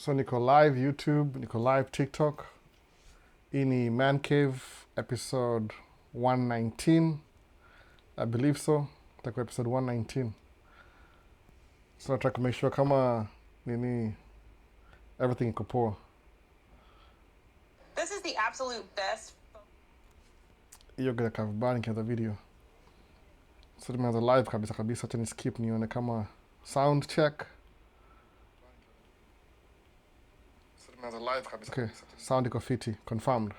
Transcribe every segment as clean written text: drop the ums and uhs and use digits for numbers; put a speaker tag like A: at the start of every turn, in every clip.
A: So niko live YouTube, niko live TikTok. Hii ni Man Cave episode 119. I believe so. Itakuwa episode 119. So nataka to make sure kama nini everything iko poa.
B: This is the absolute best.
A: Hiyo gada kavibani nikianza video. So tumeanza live kabisa. Acha ni skip nione kama sound check. Okay, sound iko fiti, confirmed.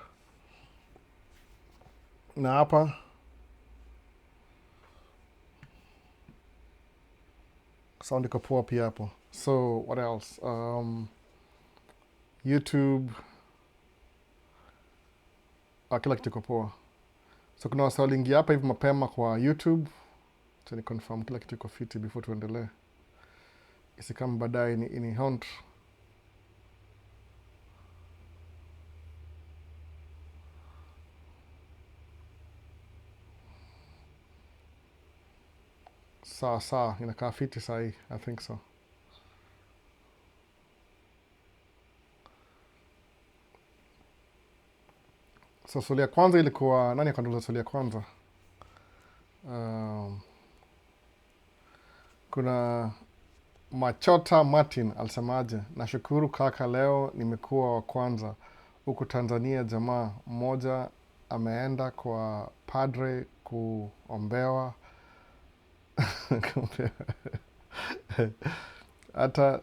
A: Na hapa sound iko poa pia hapo. So what else? YouTube, kila kitu iko poa. So kuna wasa waliingia hapa hivi mapema kwa YouTube. Acha ni confirm kila kitu iko fiti before tuendelee. Isikama baadaye ini hunt. Sawa, inakaa fiti sahi, I think so. So swali ya kwanza ilikuwa, nani akanduza swali ya kwanza? Kuna Machota Martin alisemaje, nashukuru kaka, leo nimekuwa wa kwanza huku Tanzania. Jamaa mmoja ameenda kwa padre kuombewa hata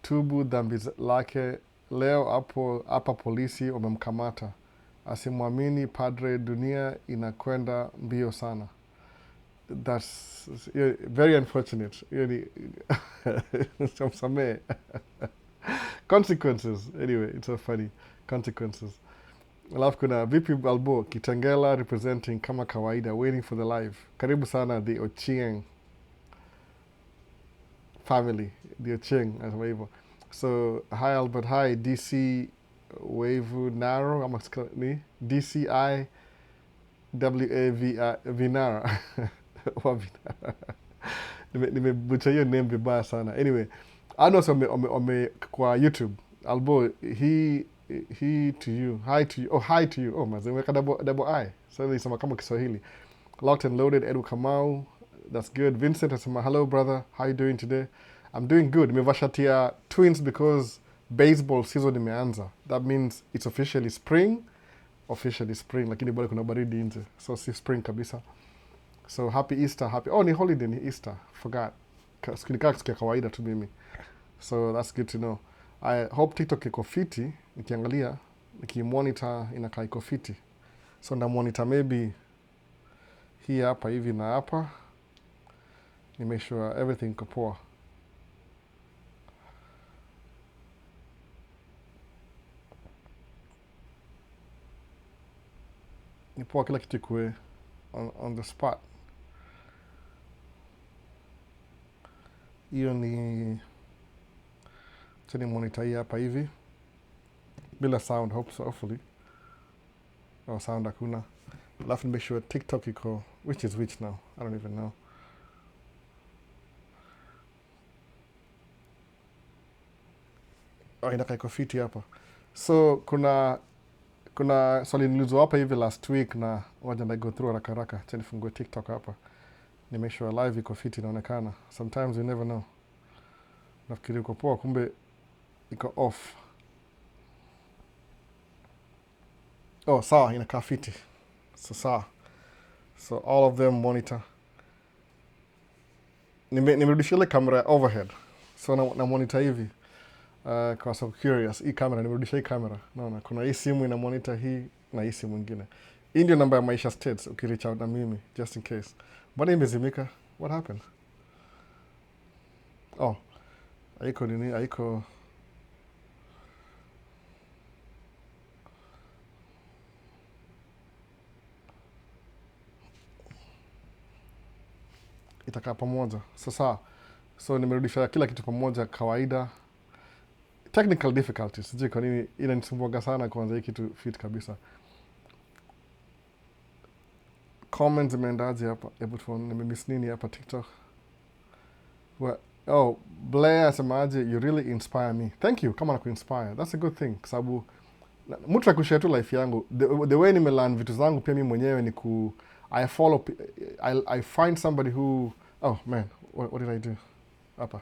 A: tubu dhambi lake. Leo hapa polisi wamemkamata, asimwamini padre, dunia inakwenda mbio sana. That's very unfortunate. Samsamehe. Consequences. Anyway, it's so funny. Consequences. Alafu kuna vipi Balbo, Kitengela representing kama kawaida, waiting for the live. Karibu sana the Ochieng family. The Ochieng, asema hivyo. So, hi Albert, hi DC Wavu Naro, ama ni DCI Vinara. Nimebucha hiyo name vibaya sana. Anyway, Anos kwa YouTube. Albo, he to you, hi to you. Oh, hi to you. Oh, mazeweka double I. So nisema kama Kiswahili. Locked and loaded, Edu Kamau. That's good. Vincent asema, hello brother, how you doing today? I'm doing good. Nimevashatia twins because baseball season imeanza. That means it's officially spring. Lakini bado kuna baridi nje. So si spring kabisa. So happy Easter, ni holiday ni Easter, forgot. Nikaa siku ya kawaida tu mimi. So that's good to know. I hope TikTok iko fiti, nikiangalia, nikimonitor inakaa iko fiti. So na monitor maybe hii hapa hivi na hapa. Ni make sure everything iko poa. Ni poa kila kitu ikuwe on the spot. Hiyo ni chani monitor hii hapa hivi bila sound, hopefully. Sound hakuna. Alafu make sure TikTok iko, which is which now, I don't even know. Inaka iko fiti hapa. So kuna swali niliulizwa hapa hivi last week na waja na go through haraka. Acha nifungue TikTok hapa. Ni make sure live iko fiti inaonekana. Sometimes you never know. Nafikiri uko poa, kumbe iko off. Oh, sawa, inakaa fiti. So sawa. So all of them monitor. Nimerudisha ile kamera overhead. So na monitor hivi. Kwa so curious, hii kamera, nimerudisha hii kamera. Naona kuna hii simu ina monitor hii na hii simu nyingine. Hii ndio namba ya Maisha States, ukireach out na mimi, just in case. Mbona imezimika? What happened? Oh, haiko nini, haiko. Itakaa pamoja. Sasa, so nimerudisha kila kitu pamoja kawaida. Technical difficulties, sijui kwa nini inanisumbuaga sana kuanza hii kitu fit kabisa. Comments imeendaje hapa? Hebu tuone nimemiss nini hapa TikTok. Oh, Blair asemaje, you really inspire me. Thank you, kama na kuinspire. That's a good thing. Kwa sababu mtu akushare tu life yangu. The way nimelearn vitu zangu pia mimi mwenyewe ni I follow I find somebody who, oh man, what did I do? Hapa.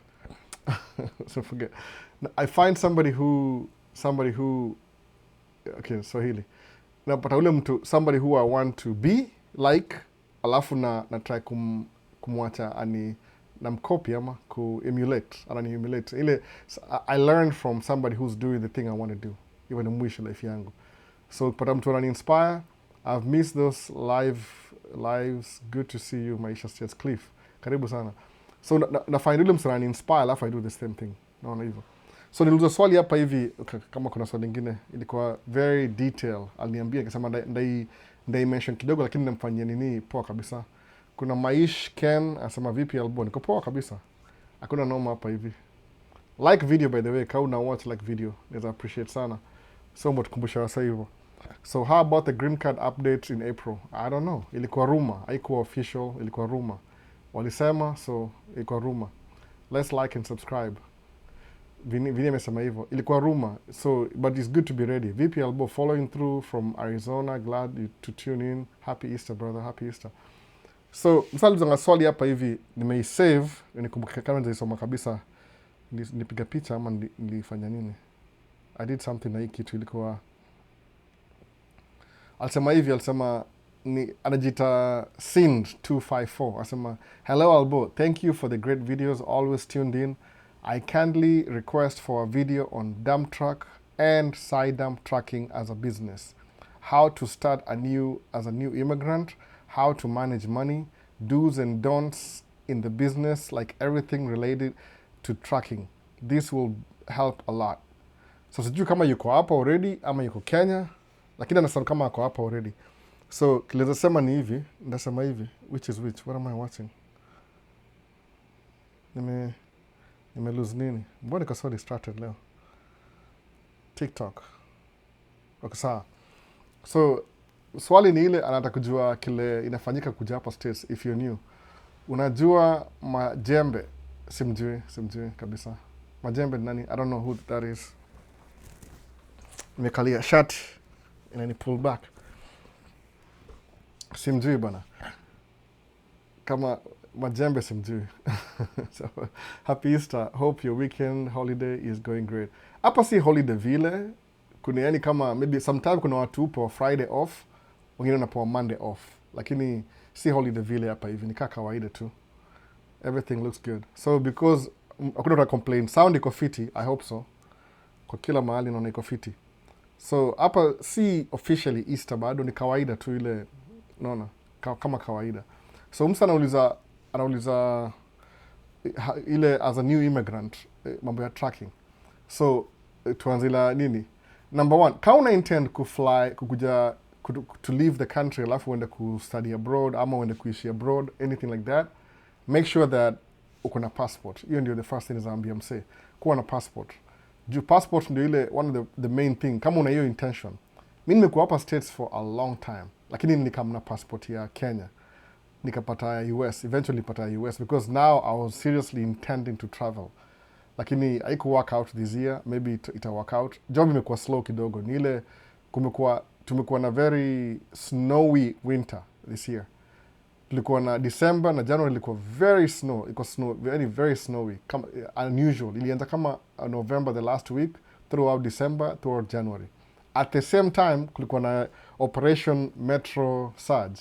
A: So forget. I find somebody who okay, Swahili. Napata ule mtu, somebody who I want to be like, alafu na try kumwacha ani namcopy ama ku-emulate, anani-emulate. Ile, I learned from somebody who's doing the thing I want to do. Iwe ni mwisho life yangu. So, pata mtu anani-inspire. I've missed those lives. Good to see you, Maisha says Cliff. Karibu sana. So, na find ule mtu anani-inspire, alafu I do the same thing. Naona hivyo. So, niliuliza swali hapa hivi, kama kuna swali lingine, ilikuwa very detail. Aliniambia, akasema ndai mention kidogo, lakini namfanyia nini poa kabisa. Kuna Maish Ken asema vipi Albo, niko poa kabisa, hakuna noma hapa hivi. Like video by the way, kau na watch like video, neza appreciate sana. So mtukumbusha wasa hivyo. So how about the green card update in April? I don't know, ilikuwa rumor, haikuwa official, ilikuwa rumor. Walisema, so ilikuwa rumor. Let's like and subscribe. Vini amesema hivyo, ilikuwa rumor, so but it's good to be ready. Vipi Albo, following through from Arizona, glad to tune in. Happy Easter brother, happy Easter. So, msali zanga swali hapa hivi, nimeisave, nikumbuka kama nzaisoma kabisa, nipiga picha ama nilifanya nini. I did something na hii kitu ilikuwa, alisema hivi, alisema, anajita Sind254, alisema, hello Albo, thank you for the great videos, always tuned in. I kindly request for a video on dump truck and side dump trucking as a business. How to start as a new immigrant, how to manage money, do's and don'ts in the business, like everything related to trucking. This will help a lot. So sijui kama yuko hapa already ama yuko Kenya, lakini anasema kama yuko hapa already. So kileza sema ni hivi, ndasema hivi, which is which? What am I watching? Nime lose nini? Mbona niko so distracted leo? TikTok. Okay, sawa. So swali ni ile, anataka kujua kile inafanyika kuja hapa States, if you're new. Unajua Majembe? Simjui kabisa. Majembe ni nani? I don't know who that is. Nimekalia shirt inani pull back. Simjui bana. Kama Majembe simjui. So, happy Easter. Hope your weekend holiday is going great. Hapa si holiday vile. Kuna yani kama maybe sometime kuna watu upo Friday off, wengine wanapewa Monday off. Lakini si holiday vile hapa hivi, ni kama kawaida tu. Everything looks good. So because hakuna mtu complain, sound iko fiti, I hope so. Kwa kila mahali naona iko fiti. So hapa si officially Easter bado, ni kawaida tu ile, naona kama kawaida. So msa anauliza ile as a new immigrant, mambo ya tracking. So tuanzila nini? Number one, kama una intend kufly, kukuja to leave the country, alafu uende kustudy abroad ama uende kuishi abroad, anything like that, make sure that uko na passport. Hiyo ndio the first thing naambia msee, kuwa na passport. Juu passport ndio ile one of the main thing, kama una hiyo intention. Mimi nimekuwa hapa States for a long time, lakini nikamna passport ya Kenya, nikapata ya US, eventually nipata ya US, because now I was seriously intending to travel. Lakini haiku work out this year, maybe ita work out. Job imekuwa slow kidogo, ni ile tumekuwa na very snowy winter this year. Tulikuwa na December na January ilikuwa very very snowy, unusual. Ilianza kama November the last week, throughout December, throughout January. At the same time, kulikuwa na Operation Metro Surge.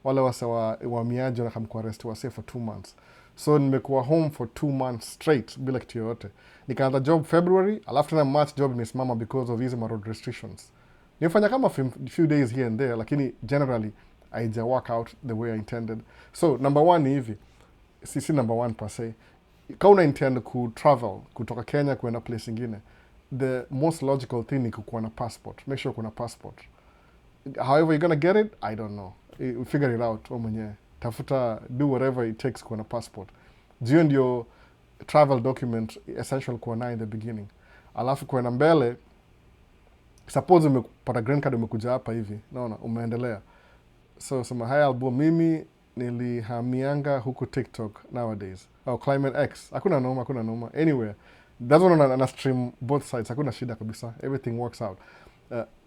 A: Wale wasa wahamiaji wanakamkuwa arrest wase for 2 months. So nimekuwa home for 2 months straight bila kitu yoyote. Nikaanza job February, alafu tena March job imesimama because of hizi road restrictions. Nimefanya kama few days here and there, lakini generally haija work out the way I intended. So number one ni hivi, si number one per se. Kama una intend ku travel kutoka Kenya kuenda place ingine, the most logical thing ni kukuwa na passport. Make sure kuna passport. However you're gonna get it, I don't know. Figure it out mwenyewe. Tafuta, do whatever it takes kuwa na passport. Jio ndio travel document essential kuwa nayo in the beginning. Alafu kuwa na mbele, suppose umepata green card umekuja hapa hivi, naona umeendelea. So sema, hi Albo, mimi nilihamianga huku TikTok nowadays. Oh, Climate X. Hakuna noma. Anyway, that's one na stream both sides. Hakuna shida kabisa. Everything works out.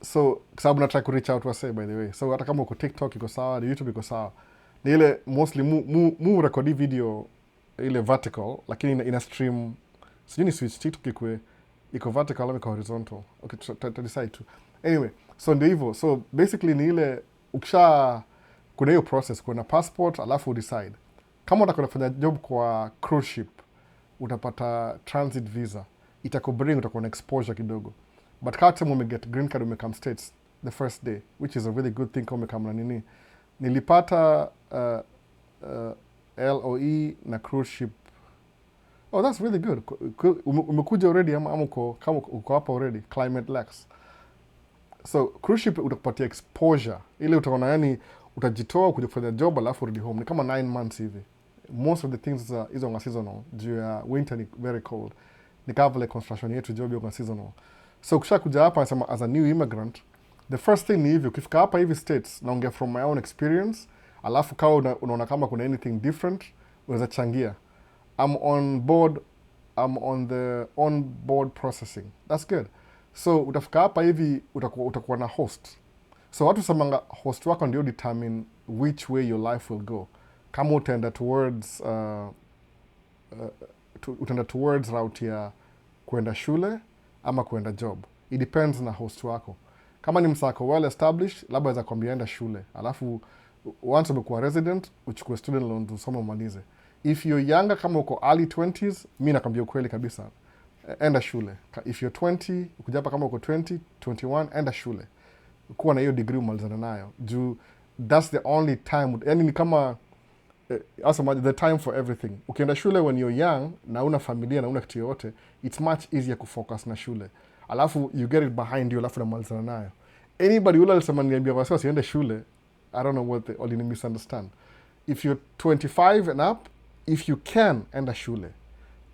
A: So, kwa sababu nataka ku reach out wase by the way. So, hata kama uko TikTok iko sawa, YouTube iko sawa. Ni ile mostly mu rekodi video ile vertical, lakini ina stream, sijui ni switch TikTok iko vertical ama iko horizontal. Okay, decide tu. Anyway, so ndio hivyo. So, basically ni ile kuna hiyo process, kuna passport, alafu decide. Kama unataka kufanya job kwa cruise ship, utapata transit visa. Itakubring, utakuwa na exposure kidogo. But kama time umeget green card, umecome States the first day, which is a really good thing kama umecome na nini. Nilipata LOE na cruise ship. Oh, that's really good. Umekuja already ama uko hapa already, Climate Lex. So, cruise ship utakupatia exposure. Ile utaona yani, utajitoa kuja kufanya job alafu rudi home. Ni kama 9 months hivi. Most of the things hizo nga seasonal. Juu ya winter ni very cold. Ni kama vile construction yetu job ya seasonal. So kisha kuja hapa nasema as a new immigrant, the first thing ni hivi, ukifika hapa hivi States, naongea from my own experience, alafu kawa unaona kama kuna anything different, unaweza changia. I'm on the on-board processing. That's good. So utafika hapa hivi utakuwa na host. So watu semanga host wako ndio determine which way your life will go. Kama utaenda towards route ya kuenda shule ama kuenda job. It depends na host wako. Kama ni msako well established, labda waweza kuambia enda shule. Alafu once umekuwa resident, uchukue student loan usome umalize. If you're younger, kama uko early 20s, mimi nakwambia ukweli kabisa, enda shule. If you're 20, ukuja hapa kama uko 20, 21, enda shule. Kuwa na hiyo degree umalizana nayo. Juu that's the only time, yani ni kama the time for everything. Ukienda shule when you're young na una familia na una kitu yote, it's much easier kufocus na shule. Alafu you get it behind you, alafu namalizana nayo. Anybody ule alisema niambia wasi wasiende shule, I don't know what they all misunderstand. If you're 25 and up, if you can, enda shule.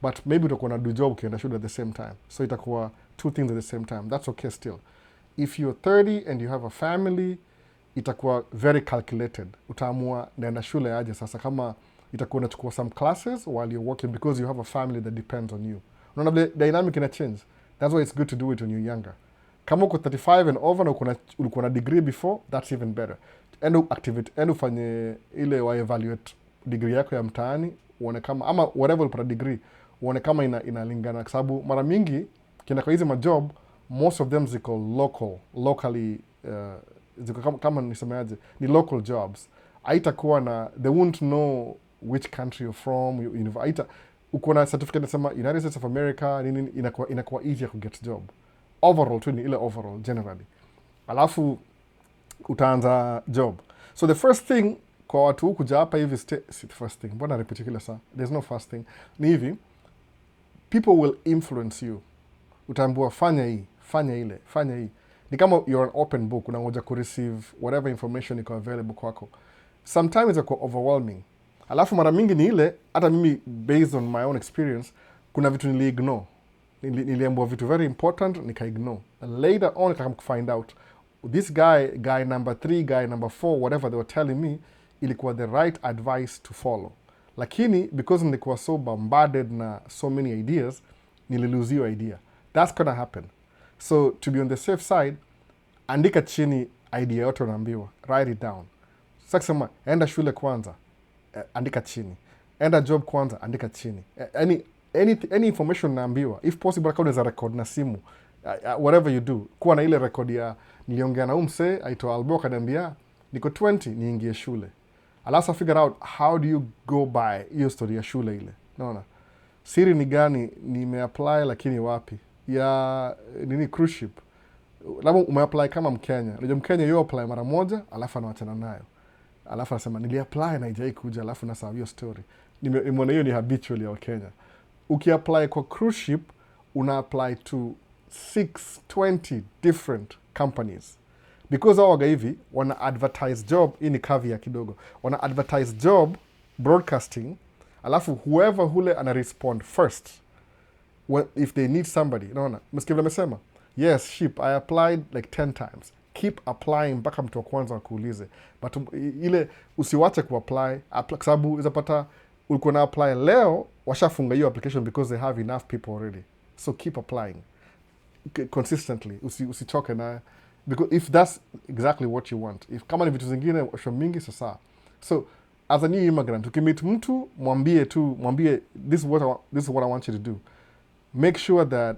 A: But maybe utakuwa na do job ukienda shule at the same time. So itakuwa two things at the same time. That's okay still. If you're 30 and you have a family, itakuwa very calculated. Utaamua naenda shule aje sasa, kama itakuwa unachukua some classes while you're working because you have a family that depends on you. Unaona the dynamic ina change. That's why it's good to do it when you're younger. Kama uko 35 and over na ulikuwa na degree before, that's even better. And ufanye ile wa evaluate degree yako ya mtaani, uone kama ama whatever ulipata degree, uone kama inalingana, kwa sababu mara mingi kienda kwa hizi majob, most of them ziko locally ziko kama nisemeaje, ni local jobs. Haitakuwa na, they won't know which country you're from, uko na certificate nasema United States of America, nini, inakuwa easier to get job. Overall tu ni ile overall generally. Alafu utaanza job. So the first thing kwa watu kuja hapa hivi first thing, mbona repeat kila saa? There's no first thing. Ni hivi, people will influence you. Utaambiwa fanya hii, fanya ile, fanya hii. Ni kama you're an open book, unangoja ku receive whatever information iko available kwako. Sometimes it's overwhelming. Alafu mara mingi ni ile, hata mimi based on my own experience, kuna vitu nili-ignore. Niliambiwa vitu very important, nika-ignore. And later on, I find out, this guy number 3, guy number 4, whatever they were telling me, ilikuwa the right advice to follow. Lakini, because nilikuwa so bombarded na so many ideas, nililose hiyo idea. That's gonna happen. So, to be on the safe side, andika chini idea yote unaambiwa. Write it down. Sasa enda shule kwanza, andika chini. Enda job kwanza, andika chini. Any information naambiwa, if possible, kama unaweza record na simu, whatever you do, kuwa na ile record ya niliongea na umse, aitwa Albo, akaniambia niko 20 niingie shule. Alasa figure out how do you go by hiyo story ya shule ile. Naona siri ni gani, nimeapply lakini wapi? Ya nini cruise ship. Labda umeapply kama Mkenya. Unajua Mkenya yo apply mara moja, alafu anaachana nayo. Alafu anasema niliapply na haijai kuja, alafu nasahau hiyo story. Nimeona hiyo ni habitual ya Kenya. Ukiapply kwa cruise ship, una apply to 620 different companies. Because hao waga hivi, wana advertise job, hii ni caveat kidogo. Wana advertise job, broadcasting, alafu whoever hule ana respond first. If they need somebody, unaona, msikia amesema, yes, ship, I applied like 10 times. Keep applying mpaka mtu wa kwanza akuulize. But ile usiwache kuapply, kwa sababu uzapata ulikuwa na apply leo, washafunga hiyo application because they have enough people already. So keep applying consistently, usichoke na, because if that's exactly what you want, if kama ni vitu zingine washo mingi sasa. So as a new immigrant, ukimit mtu mwambie this is what I want you to do. Make sure that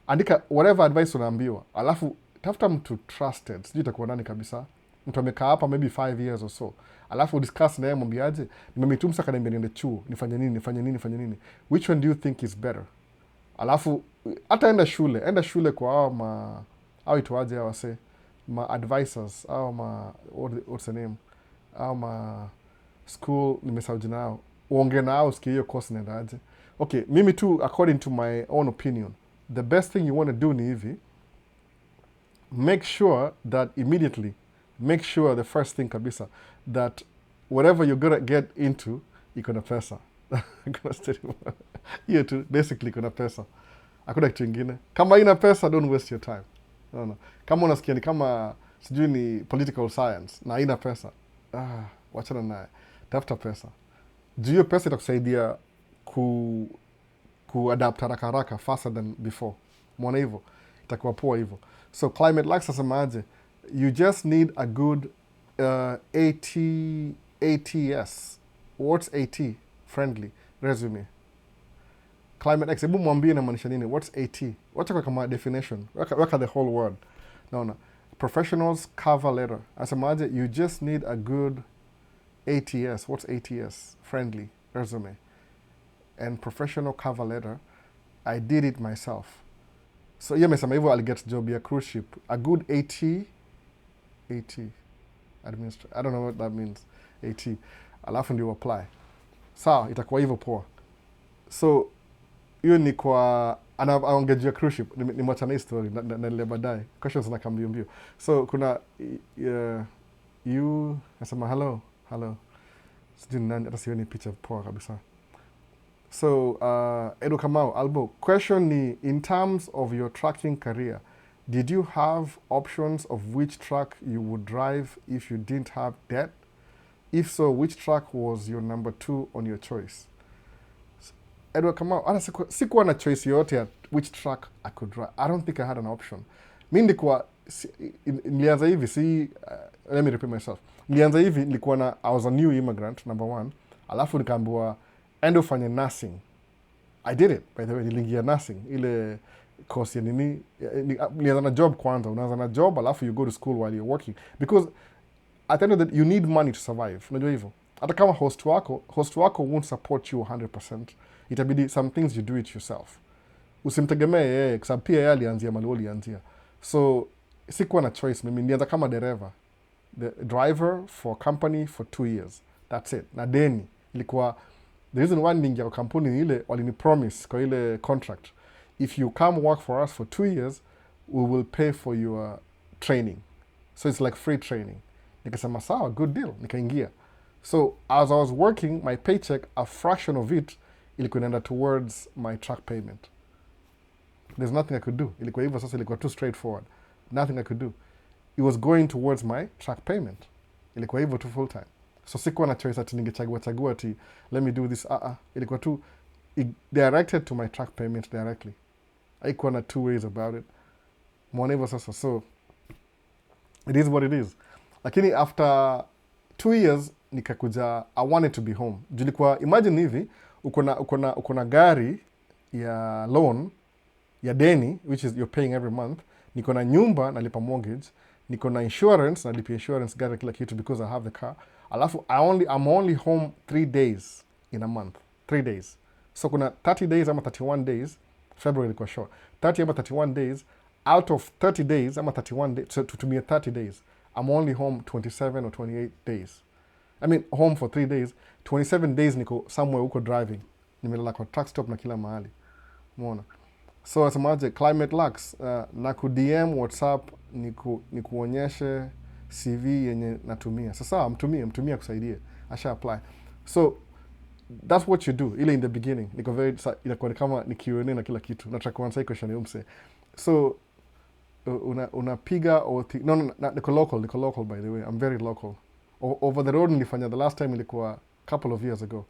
A: andika whatever advice unaambiwa, alafu tafuta mtu trusted, sijui itakuwa nani kabisa, mtu amekaa hapa maybe 5 years or so, alafu discuss na yeye, mwambiaje, nimemitumsa akaniambia niende chuo, nifanye nini, which one do you think is better? Alafu hata enda shule kwa hao ituaje hao wase ma advisors au what's the name, au ma school nimesahau jina yao, uongee nao usikie hiyo course inaendaje. Okay, mimi tu according to my own opinion, the best thing you want to do ni hivi, make sure the first thing kabisa that whatever you're gonna get into iko na pesa. Hiyo tu basically iko na pesa, hakuna kitu ingine. Kama ina pesa, don't waste your time. No. Kama unasikia ni kama sijui ni political science na ina pesa, wachana naye, tafuta pesa. Juu hiyo pesa itakusaidia kuadapt haraka faster than before. Mwona hivyo, itakuwa poa hivyo. So climate lax asemaje, you just need a good ATS. What's AT? Friendly resume. Climate X, hebu mwambie inamaanisha nini? What's AT? Wacha kwa kama definition. Weka the whole word. No. Professionals cover letter. Asemaje, you just need a good ATS. What's ATS? Friendly resume. And professional cover letter. I did it myself. So hiyo amesema hivyo, I'll get job ya cruise ship. A good AT. I don't know what that means. AT. Alafu ndio apply. Sawa, itakuwa hivyo poa. So hiyo ni kwa anaongejea cruise ship, ni mwachana hii story na ile baadaye. Questions na kambio mbio. So kuna you nasema hello. Sijui nani, hata sioni picha poa kabisa. So Edu Kamau, Albo, question ni, in terms of your trucking career, did you have options of which truck you would drive if you didn't have debt? If so, which truck was your number 2 on your choice? Edward Kamau, hata sikuwa na choice yoyote ya which truck I could drive. I don't think I had an option. Mi nilikuwa, nilianza hivi, let me repeat myself. Nilianza hivi, nilikuwa na, I was a new immigrant, number 1. Alafu nikaambiwa, endo ufanye nursing. I did it, by the way, nilingia nursing. Ile course ya nini, nilianza na job kwanza. Unaanza na job, alafu you go to school while you're working. Because at the end of the day, you need money to survive. Unajua hivyo. Hata kama host wako won't support you 100%. Itabidi some things you do it yourself. Usimtegemee yeye, kwa sababu pia yeye alianzia mahali ulianzia. So sikuwa na choice. Mimi nilianza kama dereva, the driver for company for 2 years. That's it. Na deni ilikuwa, the reason why nilingia kwa kampuni ni ile walini promise kwa ile contract, if you come work for us for 2 years, we will pay for your training. So it's like free training. Nikasema sawa, good deal. Nikaingia. So as I was working, my paycheck, a fraction of it ilikuwa inaenda towards my truck payment. There's nothing I could do. Ilikuwa hivyo sasa, ilikuwa too straightforward. Nothing I could do. It was going towards my truck payment. Ilikuwa hivyo tu full time. So sikuwa na choice ati ningechagua ati let me do this. Ilikuwa tu directed to my truck payment directly. Haikuwa na two ways about it. Mwona hivyo sasa. So it is what it is. Lakini after 2 years nikakuja, I wanted to be home. Julikuwa, imagine hivi, uko na gari ya loan ya deni, which is you're paying every month. Niko na nyumba nalipa mortgage, niko na insurance nalipa insurance gari kila kitu because I have the car. Alafu I'm only home 3 days in a month. 3 days. So kuna 30 days ama 31 days. February ilikuwa short. 30 ama 31 days. Out of 30 days ama 31 days, so to me 30 days, I'm only home 27 or 28 days. I mean, home for 3 days. 27 days niko somewhere uko driving. Nimelala kwa truck stop na kila mahali. Umeona? So asemaje, Climate Lux, na ku-DM WhatsApp nikuonyeshe CV yenye natumia. Sasa mtumie kusaidie. Asha apply. So that's what you do. Ile in the beginning. Niko very, inakuwa kama ni Q&A na kila kitu. Nataka kuansa question ya umse. So unapiga no, niko local by the way. I'm very local. Over the road nilifanya the last time ilikuwa couple of years ago.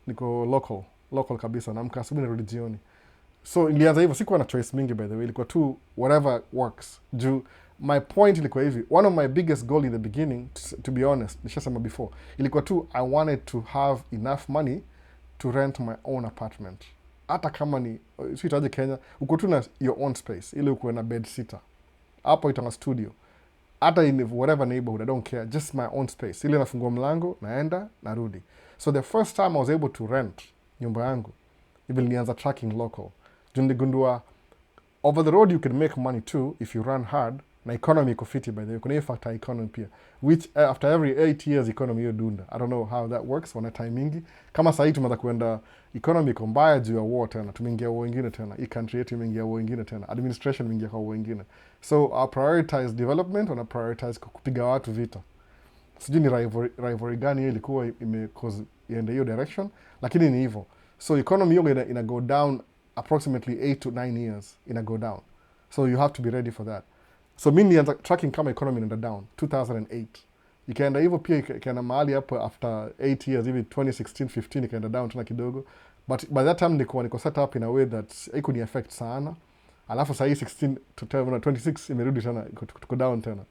A: Niko local kabisa, naamka asubuhi narudi jioni. So ilianza hivyo, sikuwa na choice mingi by the way, ilikuwa tu whatever works. Juu my point ilikuwa hivi, one of my biggest goal in the beginning, to be honest, nishasema before, ilikuwa tu I wanted to have enough money to rent my own apartment. Hata kama ni siitaje Kenya, uko tu na your own space, ili ukuwe na bed sitter. Hapo itanga studio. Hata in whatever neighborhood, I don't care, just my own space. Ile nafungua mlango, naenda, narudi. So the first time I was able to rent nyumba yangu, even nilianza tracking local. Niligundua over the road you can make money too if you run hard, na economy iko fiti by the way. Kuna hiyo factor economy pia, which after every 8 years economy hiyo dunda. I don't know how that works, wana time mingi. Kama sahii tumeanza kuenda economy iko mbaya juu ya war tena, tumeingia war ingine tena, hii country yetu imeingia war ingine tena, administration imeingia kwa war ingine. So our prioritize development, wana prioritize kupiga watu vita. Sijui ni rivalry gani hiyo ilikuwa cause iende hiyo direction, lakini ni hivyo. So economy hiyo ina go down approximately 8 to 9 years, ina go down. So you have to be ready for that. So mimi nilianza tracking kama economy inaenda down 2008. Ikaenda hivyo pia, ikaenda mahali hapo after 8 years hivi 2016 15 ikaenda down tena kidogo. But by that time niko set up in a way that haikuni affect sana. Alafu saa hii 16 to 26 imerudi tena, tuko down tena.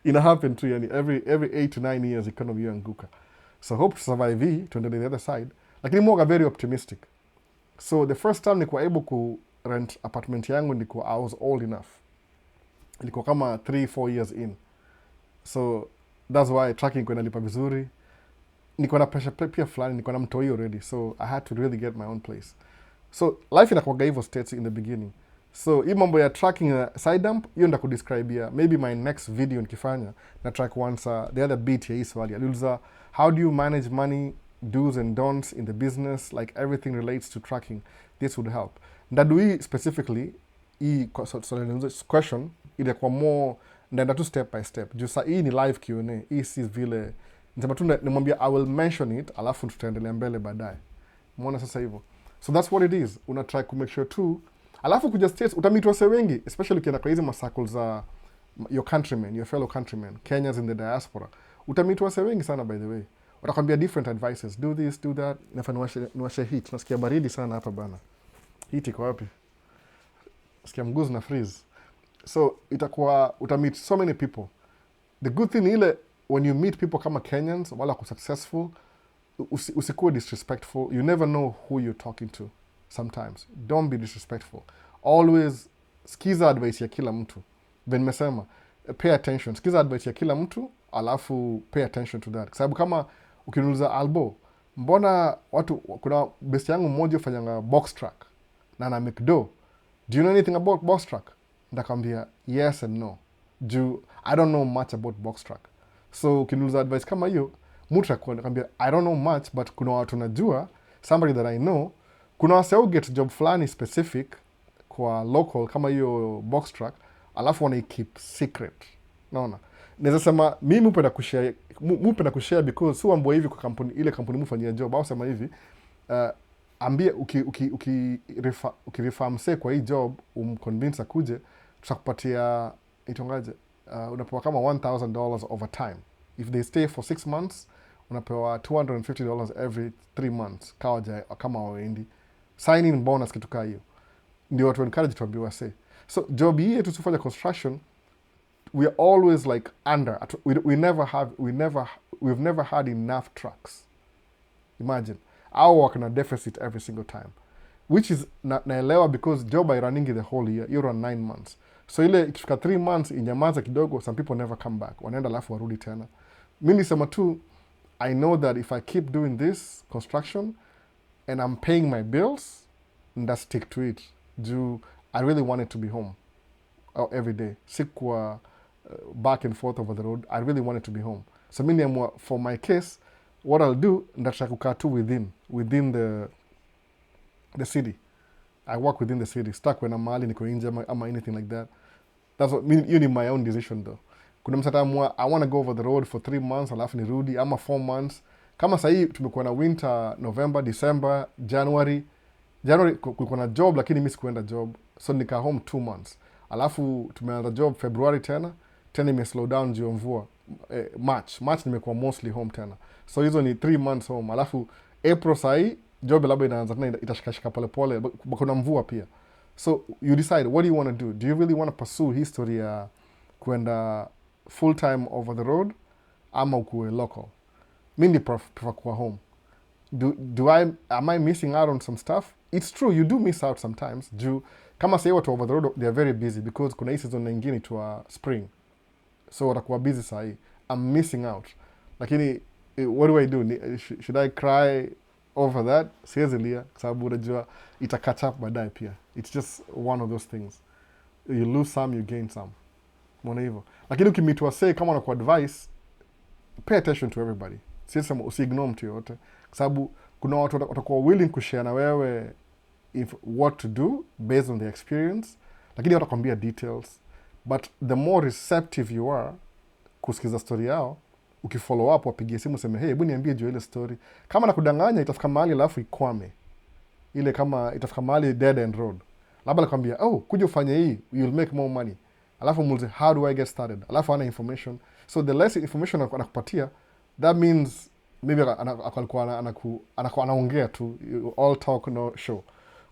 A: Ina happen tu, yani every 8 to 9 years economy yanguka. So hope to survive hii, tuendelee the other side. Lakini mwaga very optimistic. So the first time nilikuwa able ku rent apartment yangu nilikuwa I was old enough. Nilikuwa kama 3-4 years in. So that's why tracking kwa inalipa vizuri. Nilikuwa na pressure pia fulani, nilikuwa na mtoi already. So I had to really get my own place. So life inakuwaga hivyo states in the beginning. So hii mambo ya tracking na side dump, hiyo nda kudescribe ya maybe my next video nikifanya na track once the other beat ya hii swali. Aliuliza how do you manage money, do's and don'ts in the business, like everything relates to tracking. This would help. Ndadu hii specifically, hii question ilikuwa more ndaenda tu step by step. Juu saa hii ni live Q&A. Hii si vile nisema tu nimwambia I will mention it, alafu tutaendelea mbele baadaye. Umeona sasa hivyo. So that's what it is. Una try to make sure too. Alafu kuja states utameet wase wengi, especially ukienda kwa hizi circles za your countrymen, your fellow countrymen, Kenyans in the diaspora. Utameet wase wengi sana by the way. Watakwambia different advices. Do this, do that. Nafanya niwashe heat. Nasikia baridi sana hapa bana. Heat iko wapi? Nasikia mguzu na freeze. So itakuwa utameet so many people. The good thing ile when you meet people kama Kenyans wala ku successful, usikuwe disrespectful. You never know who you're talking to sometimes. Don't be disrespectful. Always skiza advice ya kila mtu. Then mesema, pay attention. Skiza advice ya kila mtu, alafu pay attention to that. Kwa sababu kama ukiniuliza Albo, mbona watu, kuna best yangu mmoja ufanyanga box track na na McDo. Do you know anything about box track? Ndakwambia yes and no. I don't know much about box track. So ukiniuliza advice kama hiyo, mtu akwambia I don't know much, but kuna watu najua, somebody that I know, kuna wase get job fulani specific kwa local kama hiyo box track, alafu wana keep secret. Naona. Naweza sema mimi upenda kushare because si mambo hivi kwa kampuni ile kampuni mfanyia job au sema hivi, ambia ukirefer mse kwa hii job umconvince akuje, tutakupatia itongaje, unapewa kama $1,000 over time. If they stay for 6 months, unapewa $250 every 3 months kama waendi. Sign in bonus kitu kaa hiyo. Ndio watu encourage tuambiwa say. So job hii yetu tufanya construction, we are always like under. We've never had enough trucks. Imagine. Our work na deficit every single time. Which is naelewa because job I running the whole year. You run 9 months. So ile ikifika 3 months inyamaza kidogo, some people never come back. Wanaenda alafu warudi tena. Mimi nisema tu, I know that if I keep doing this construction and I'm paying my bills, nda stick to it. I really wanted to be home every day. Sikuwa back and forth over the road. I really wanted to be home. So mimi for my case, what I'll do, ndataka kukaa tu within the city. I work within the city. Stuck when I'm mahali niko nje ama anything like that. That's what you need my own decision though. Kuna msata I want to go over the road for 3 months alafu nirudi ama 4 months. Kama sahii tumekuwa na winter, November, December, January kulikuwa na job lakini mimi sikuenda job. So nika home 2 months. Alafu tumeanza job February tena ime slow down juu ya mvua. March nimekuwa mostly home tena, so hizo ni 3 months home, alafu April sahii job labda inaanza tena, itashikashika polepole, kuna mvua pia. So you decide what do you want to do. Do you really want to pursue history ya kwenda full time over the road ama ukuwe local? Mi ni prefer kuwa home. Am I missing out on some stuff? It's true, you do miss out sometimes. Kama say watu over the road, they are very busy because kuna hii season nyingine to spring, so watakuwa busy sahii. I'm missing out, lakini what do I do? Should I cry over that? Siwezi lia kwa sababu unajua ita catch up baadaye pia. It's just one of those things, you lose some, you gain some. Mbona hivyo? Lakini ukimit wasee kama wanaku advice, pay attention to everybody. Sisema usiignore mtu yoyote, kwa sababu kuna watu watakuwa willing kushare na wewe what to do based on their experience, lakini watakwambia details. But the more receptive you are kusikiza story yao, ukifollow up, wapigie simu seme, hey, hebu niambie juu ile story. Kama nakudanganya itafika mahali alafu ikwame. Ile kama itafika mahali dead end road. Labda nakwambia, oh, kuja ufanye hii, you'll make more money. Alafu muulize, how do I get started? Alafu hana information. So the less information anakupatia, that means maybe anaongea tu, all talk no show.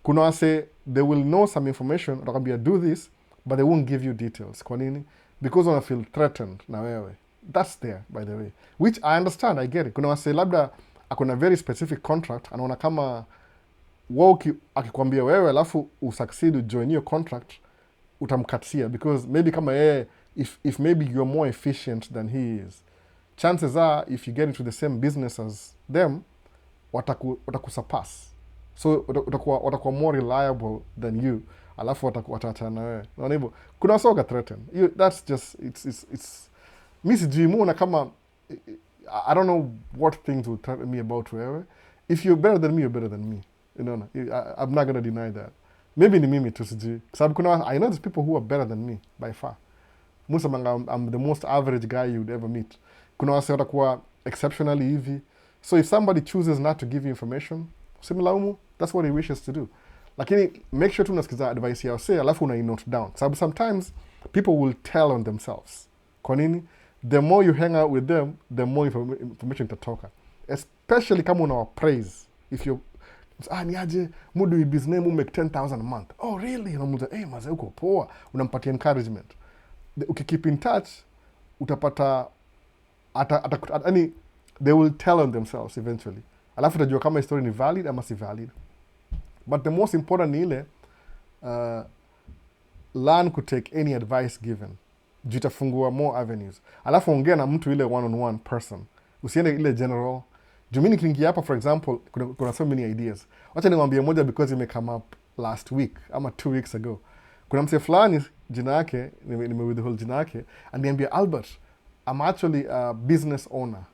A: Kuna wase, they will know some information, watakwambia do this, but they won't give you details. Kwa nini? Because wana feel threatened na wewe. That's there, by the way. Which I understand, I get it. Kuna wase labda akona very specific contract, anaona kama wao akikwambia wewe alafu usucceed ujoin your contract, utamkatia, because maybe kama yeye, if maybe you're more efficient than he is, chances are if you get into the same business as them, watakusurpass. So watakuwa more reliable than you, alafu wataachana na wewe. Unaona hivyo? Kuna soga threaten. That's just it's mi sijui muona kama I don't know what things will threaten me about wewe. If you're better than me, you're better than me. You know, I'm not going to deny that. Maybe ni mimi tu sijui. Sababu kuna, I know there's people who are better than me by far. Musa manga, I'm the most average guy you'd ever meet. Kuna wase watakuwa exceptionally hivi. So if somebody chooses not to give you information, usimlaumu, that's what he wishes to do. Lakini make sure tu unasikiza advice yao say, alafu una-note down. Sababu sometimes people will tell on themselves. Kwa nini? The more you hang out with them, the more information itatoka. Especially kama unawa praise. If you niaje, mudu i business mu make 10,000 a month. Oh really? Unamuza, hey maze uko poa. Unampatia encouragement. Ukikeep in touch, utapata they will tell on themselves eventually. Alafu utajua kama story ni valid ama si valid. But the most important ni ile, learn to take any advice given. Juu itafungua more avenues. Alafu ongea na mtu ile one-on-one person. Usiende ile general. Juu mimi nikiingia hapa, for example, kuna so many ideas. Wacha niwaambie moja because it may come up last week ama 2 weeks ago. Kuna mse fulani jina yake, nimewithhold jina yake, aniambia, Albert, I'm actually a business owner.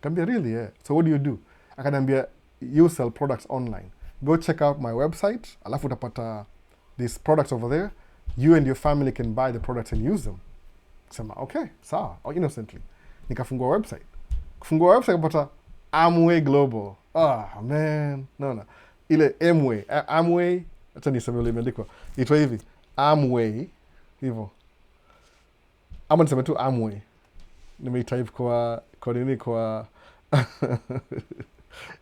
A: Kambia, really? So what do you do? Akaniambia, you sell products online. Go check out my website. Alafu utapata these products over there. You and your family can buy the products and use them. Sema, okay, sawa, innocently. Nikafungua website. Kufungua website kapata Amway Global. Man. No. Ile Amway, acha niseme ile imeandikwa. Itwa hivi, Amway, hivyo. Ama niseme tu Amway. Nimeitype kwa nini kwa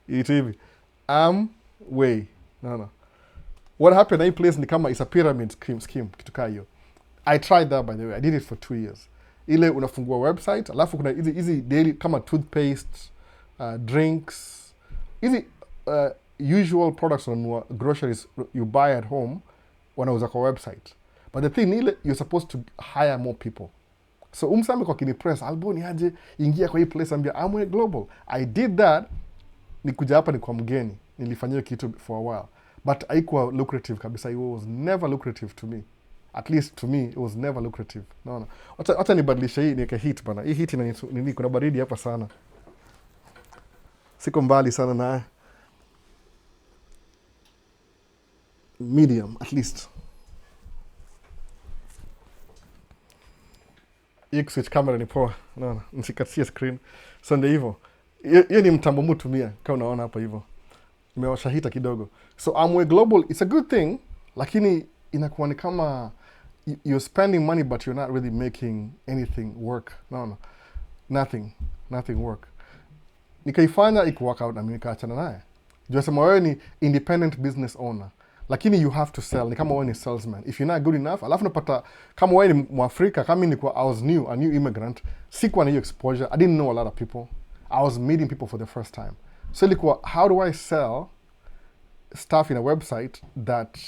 A: itwa hivi, Amway. No. What happened, hii place ni kama is a pyramid scheme, kitu kaa hiyo. I tried that, by the way. I did it for 2 years. Ile unafungua website, alafu kuna hizi daily kama toothpaste, drinks, hizi usual products on groceries you buy at home, wanauza kwa website. But the thing ile, you're supposed to hire more people. So umsame kwa kinipress, alboni aje, ingia kwa hii place, ambia Amway Global. I did that, nikuja hapa ni kwa mgeni. Nilifanyia kitu for a while. But haikuwa lucrative kabisa. It was never lucrative to me. At least to me, it was never lucrative. No. Wacha nibadilisha hii niweke heat bana. Hii heat nini, kuna baridi hapa sana. Siko mbali sana na medium, at least. Hii switch camera ni poa. No. Nisikatie screen. So ndio hivyo. Hiyo ni mtambo mutumia, kama unaona hapa hivyo. Nimewasha hita kidogo. So Amway Global, it's a good thing, lakini inakuwa ni kama you're spending money but you're not really making anything work. No. nothing work. Nikaifanya ikuwork out na mimi nikaachana naye. Jua sema wewe ni independent business owner, lakini you have to sell. Ni kama wewe ni salesman, if you're not good enough. Alafu napata kama wewe ni Mwafrika, kama mimi I was a new immigrant, sikuwa na hiyo exposure. I didn't know a lot of people. I was meeting people for the first time. So ilikuwa, how do I sell stuff in a website that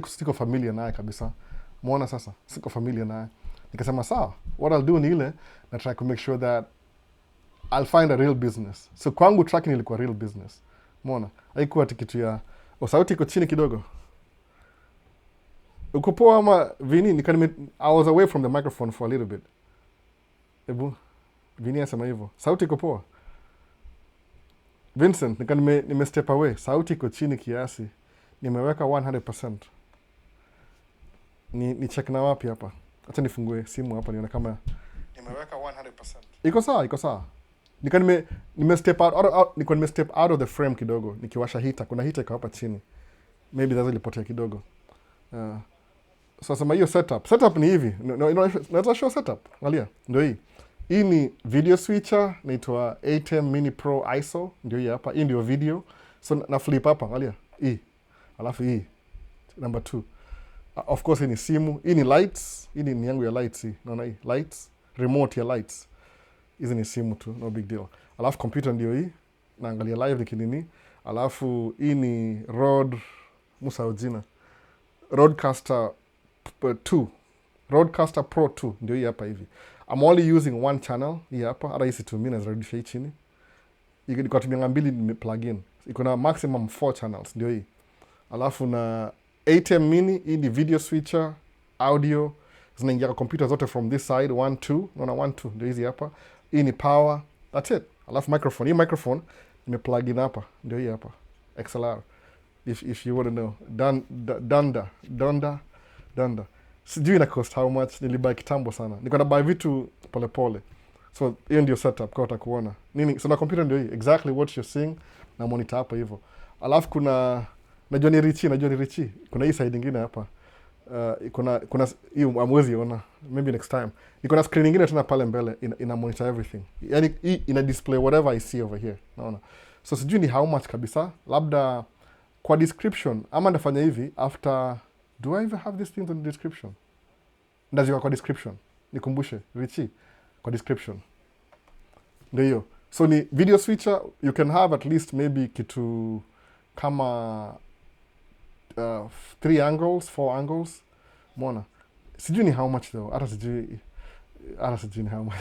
A: siko familiar naye kabisa. Muona sasa, siko familiar naye. Nikasema sawa, what I'll do ni ile na try to make sure that I'll find a real business. So kwangu tracking ilikuwa real business. Muona, haikuwa tikitu ya sauti iko chini kidogo. Uko poa ama Vini? I was away from the microphone for a little bit. Ebu Vini asema hivyo. Sauti iko poa. Vincent, nime step away. Sauti iko chini kiasi. Nimeweka 100%. Ni check na wapi hapa? Acha nifungue simu hapa nione kama nimeweka 100%. Iko sawa. Nime step out of the frame kidogo. Nikiwasha heater. Kuna heater iko hapa chini. Maybe that's ilipotea kidogo. So sema hiyo setup. Setup ni hivi. Naweza show setup. Angalia. Ndio hii. Hii ni video switcher, inaitwa ATEM Mini Pro ISO, ndio hii hapa. Hii ndio video. So na flip hapa, angalia. Hii. Alafu hii. Number 2. Of course hii ni simu. Hii ni lights. Hii ni yangu ya lights hii. Naona hii. Lights. Remote ya lights. Hizi ni simu tu. No big deal. Alafu computer ndio hii. Naangalia live nikinini. Alafu hii ni Musa ujina. Rodecaster 2. Rodecaster Pro 2. Ndio hii hapa hivi. I'm only using one channel hii hapa. Hata hii situmii nazirudisha hii chini. Iko tumia mbili plug in. Iko na maximum 4 channels ndio hii. Alafu na ATEM Mini, hii ni video switcher, audio. Zinaingia kwa computer zote from this side, 1 2. Naona 1 2 ndio hizi hapa. Hii ni power. That's it. Alafu microphone. Hii microphone plug in hapa. Ndio hii hapa. XLR. If you want to know. Danda. Sijui ina cost how much. Nilibuy kitambo sana. Niko na buy vitu pole pole. So hiyo ndio setup kwa utakuona. Nini? So na computer ndio hii. Exactly what you're seeing na monitor hapa hivyo. Alafu najua ni Richie. Kuna hii side nyingine hapa. Kuna hiyo amwezi ona. Maybe next time. Niko na screen nyingine tena pale mbele ina monitor everything. Yaani hii ina display whatever I see over here. Naona. So sijui ni how much kabisa. Labda kwa description ama ndafanya hivi after. Do I even have these things on the description? Ndaziwa kwa description. Nikumbushe, Richie, kwa description. Ndio hiyo. So ni video switcher, you can have at least maybe kitu kama 3 angles, 4 angles. Mona. Sijui ni how much though. Hata sijui ni how much.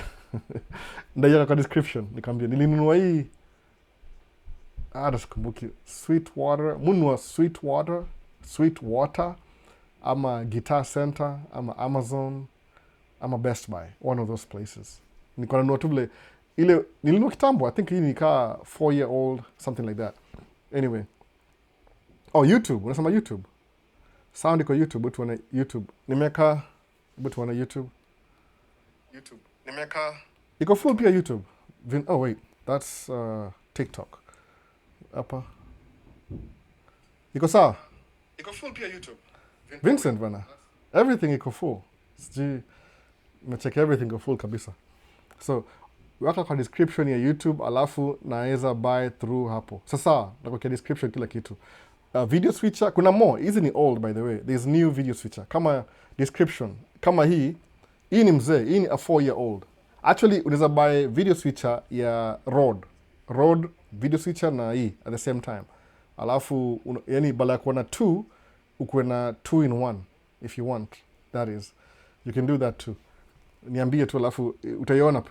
A: Ndaziwa kwa description. Nikamwambia nilinunua hii. Hata sikumbuki. Sweetwater. Ama Guitar Center, ama Amazon, ama Best Buy. One of those places. Niko nanunua tu vile ile nilinunua kitambo. I think hii nikaa 4-year-old, something like that. Anyway. Oh, YouTube. Unasema YouTube. Sound iko YouTube. But wana YouTube. Nimeka. Iko full pia YouTube. Oh wait. That's TikTok. Hapa. Iko sawa? Iko full pia YouTube. Vincent bana. Everything iko full. Sijui check everything iko full kabisa. So weka kwa description ya YouTube, alafu naweza buy through hapo. Sasa nakuwekea description kila kitu. Video switcher, kuna more. Hizi ni old by the way. There's new video switcher. Kama description, kama hii ni mzee, hii ni a 4-year-old. Actually unaweza buy video switcher ya Rode video switcher na hii at the same time. Alafu yani bala ya kuwa na 2 ukuwe na 2 in 1 if you want. That is, you can do that too. Niambie tu alafu utaiona.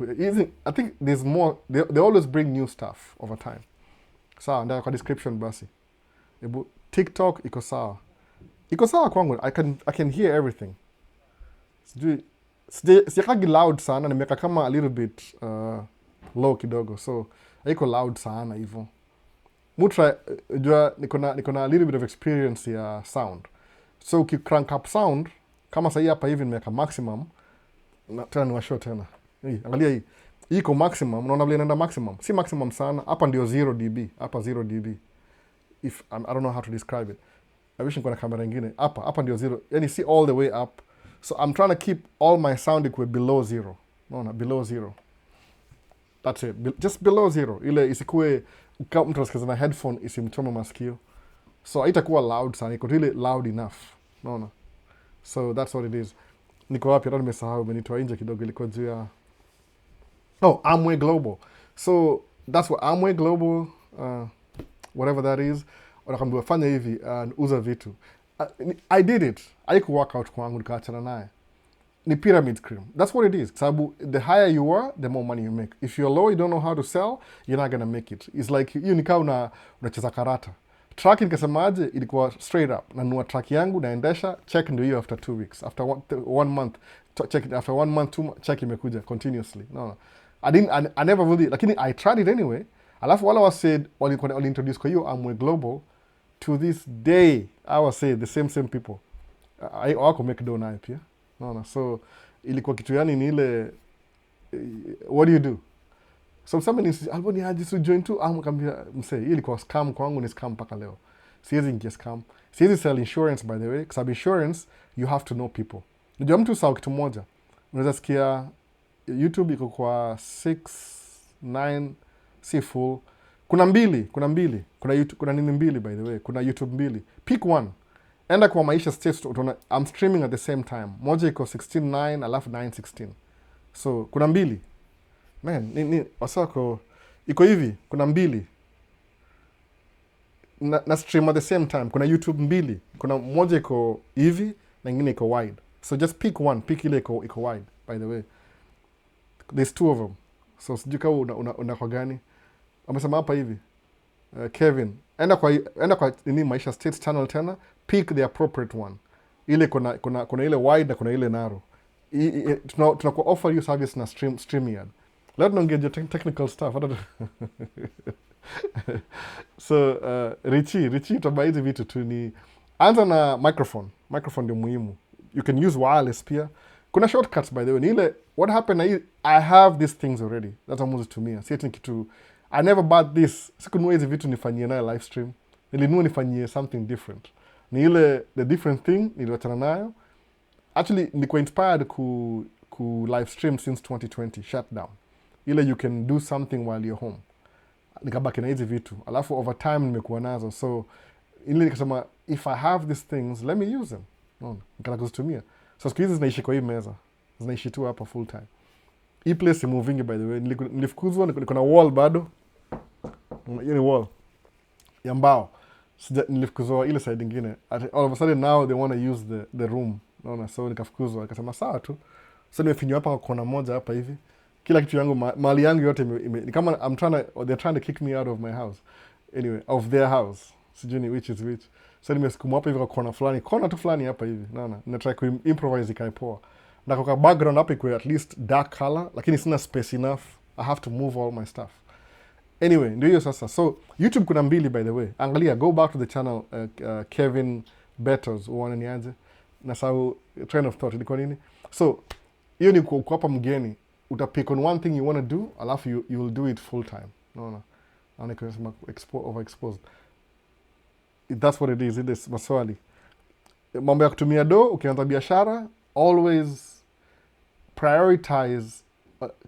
A: I think there's more. They always bring new stuff over time. Sawa, ndio kwa description basi. Ebu TikTok iko sawa. Iko sawa kwangu. I can hear everything. Sijakagi loud sana, nimeweka kama a little bit low kidogo. So haiko loud sana hivyo. Mutra jua niko na a little bit of experience ya sound. So ukicrank up sound kama sasa hapa hivi nimeweka maximum. Tena niwashow tena. Angalia hii. Hii iko maximum. Unaona vile inaenda maximum. Si maximum sana. Hapa ndio 0 dB. Hapa 0 dB. I don't know how to describe it. I wish niko na kamera nyingine. Hapa ndio 0. Yani see all the way up. So I'm trying to keep all my sound equal below 0. Unaona, below zero. That's it. Just below zero. Ile isikue kama mtu anasikiza na headphone isimchome masikio. So haitakuwa loud sana, iko really loud enough. Unaona? So that's what it is. Niko wapi? Hata nimesahau, umenitoa nje kidogo, ilikuwa juu ya Amway Global. So that's what Amway Global, whatever that is, wanakambiwa fanya hivi, uza vitu. I did it. Haiku work out kwangu, nikaachana naye. Ni pyramid scheme. That's what it is. Sababu the higher you are, the more money you make. If you're low, you don't know how to sell, you're not gonna make it. It's like hiyo ni kama unacheza karata. Track nikasemaje, ilikuwa straight up. Nanunua track yangu, naendesha, check ndio hiyo after 2 weeks. After one month, check it after 1 month, 2 months, check imekuja continuously. No. I never really, lakini I tried it anyway. Alafu wala said, wali introduce kwa hiyo Amway Global, to this day, I was say the same people. Wako make dough nayo pia. No. So ilikuwa kitu yani ni ile, what do you do? So somebody says, alboni haji su join tu, kambia mse, hii ilikuwa scam kwangu, ni scam mpaka leo. Siwezi ingia scam. Siwezi sell insurance, by the way. Kwa sababu insurance, you have to know people. Najua mtu sawa kitu moja. Unaweza sikia YouTube iko kwa 6, 9, si full. Kuna mbili. Kuna YouTube, kuna nini mbili, by the way. Kuna YouTube mbili. Pick one. Enda kwa Maisha States, utaona I'm streaming at the same time. Moja iko 16:9, alafu 9:16. So, kuna mbili. Man, wasako, iko hivi, kuna mbili. Na stream at the same time. Kuna YouTube mbili. Kuna moja iko hivi, na ingine iko wide. So just pick one. Pick ile iko wide, by the way. There's 2 of them. So sijui kama una kwa gani. Amesema hapa hivi. Kevin, enda kwa nini Maisha States channel tena, pick the appropriate one. Ile kuna ile wide na kuna ile narrow. Tunakuwa offer you service na StreamYard. Leo tunaongea technical stuff. So Richie utabai hizi vitu tu ni anza na microphone. Microphone ndio muhimu. You can use wireless pia. Kuna shortcuts, by the way. Ni ile, what happened, I have these things already. That's almost to me. Si eti kitu, I never bought this. Sikununua hizi vitu nifanyie nayo live stream. Nilinunua nifanyie something different. Ni ile, the different thing, niliwachana nayo. Actually, nilikuwa inspired ku live stream since 2020, shutdown. Ile you can do something while you're home. Nikabaki na hizi vitu. Alafu over time nimekuwa nazo. So, ile nikasema, if I have these things, let me use them. Nikala kuzitumia. So siku hizi zinaishi kwa hii meza. Zinaishi tu hapa full time. Hii place si moving, by the way. Nilifukuzwa, niko na wall bado. Hiyo ni wall ya mbao. Nilifukuzwa ile side ingine. All of a sudden now they want to use the room. Unaona, so nikafukuzwa. Nikasema sawa tu. So nimefinywa hapa kwa kona moja hapa hivi. Kila kitu yangu, mali yangu yote ni kama they're trying to kick me out of my house. Anyway, of their house. Sijui ni which is which. So nimesukuma hapa hivi kwa kona fulani. Kona tu fulani hapa hivi. Naona, natry ku-improvise ikae poa. Na kwa background hapa iko at least dark color, lakini sina space enough. I have to move all my stuff. Anyway, ndio hiyo sasa. So, YouTube kuna mbili, by the way. Angalia, go back to the channel Kevin Betos, uone ni aje. Na sau train of thought, ilikuwa nini? So, hiyo ni kwa hapa mgeni. Utapick on one thing you want to do, alafu you will do it full time. Naona. Naona kama overexposed. That's what it is. It is maswali. Mambo ya kutumia ukianza biashara, always prioritize,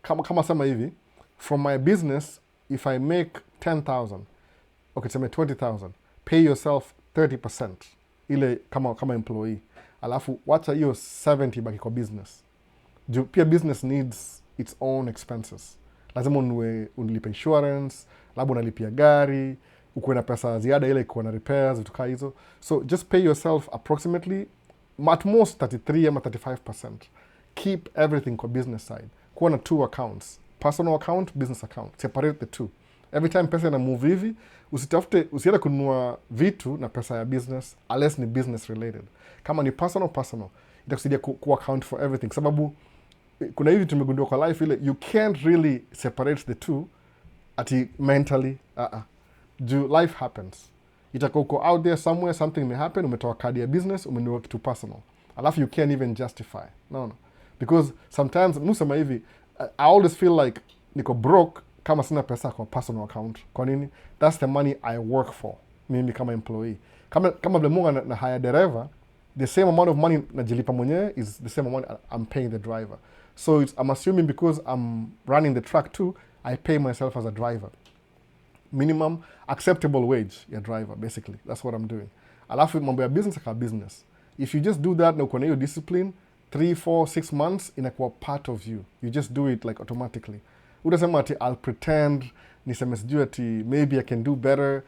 A: kama sema hivi, from my business, if I make 10,000, okay, tuseme 20,000, pay yourself 30%, ile kama employee. Alafu, wacha hiyo 70 baki kwa business. Pia business needs its own expenses. Lazima unilipe insurance, labda unalipia gari, ukuwe na pesa ziada ile kuwa na repairs, vitu kaa hizo. So, just pay yourself approximately, at most 33 ama 35%. Keep everything kwa business side. Kuwa na 2 accounts. Personal account, business account. Separate the 2. Every time pesa ina move hivi, usiende kununua vitu na pesa ya business, unless ni business related. Kama ni personal, itakusaidia ku account for everything. Sababu, kuna hivi tumegundua kwa life ile, you can't really separate the 2 ati mentally. Life happens. Itakuwa uko out there somewhere, something may happen, umetoa kadi ya business, umenunua kitu personal. Alafu you can't even justify. No. Because sometimes, musema hivi, I always feel like niko broke kama sina pesa kwa personal account. Kwa nini? That's the money I work for. Mimi kama employee. Kama vile munga na hire dereva, the same amount of money najilipa mwenyewe is the same amount I'm paying the driver. So I'm assuming because I'm running the truck too, I pay myself as a driver. Minimum acceptable wage ya driver, basically. That's what I'm doing. Alafu mambo ya business aka business. If you just do that na uko na hiyo discipline, 3, 4, 6 months inakuwa part of you. You just do it like automatically. Utasema ati I'll pretend, niseme sijui ati maybe I can do better.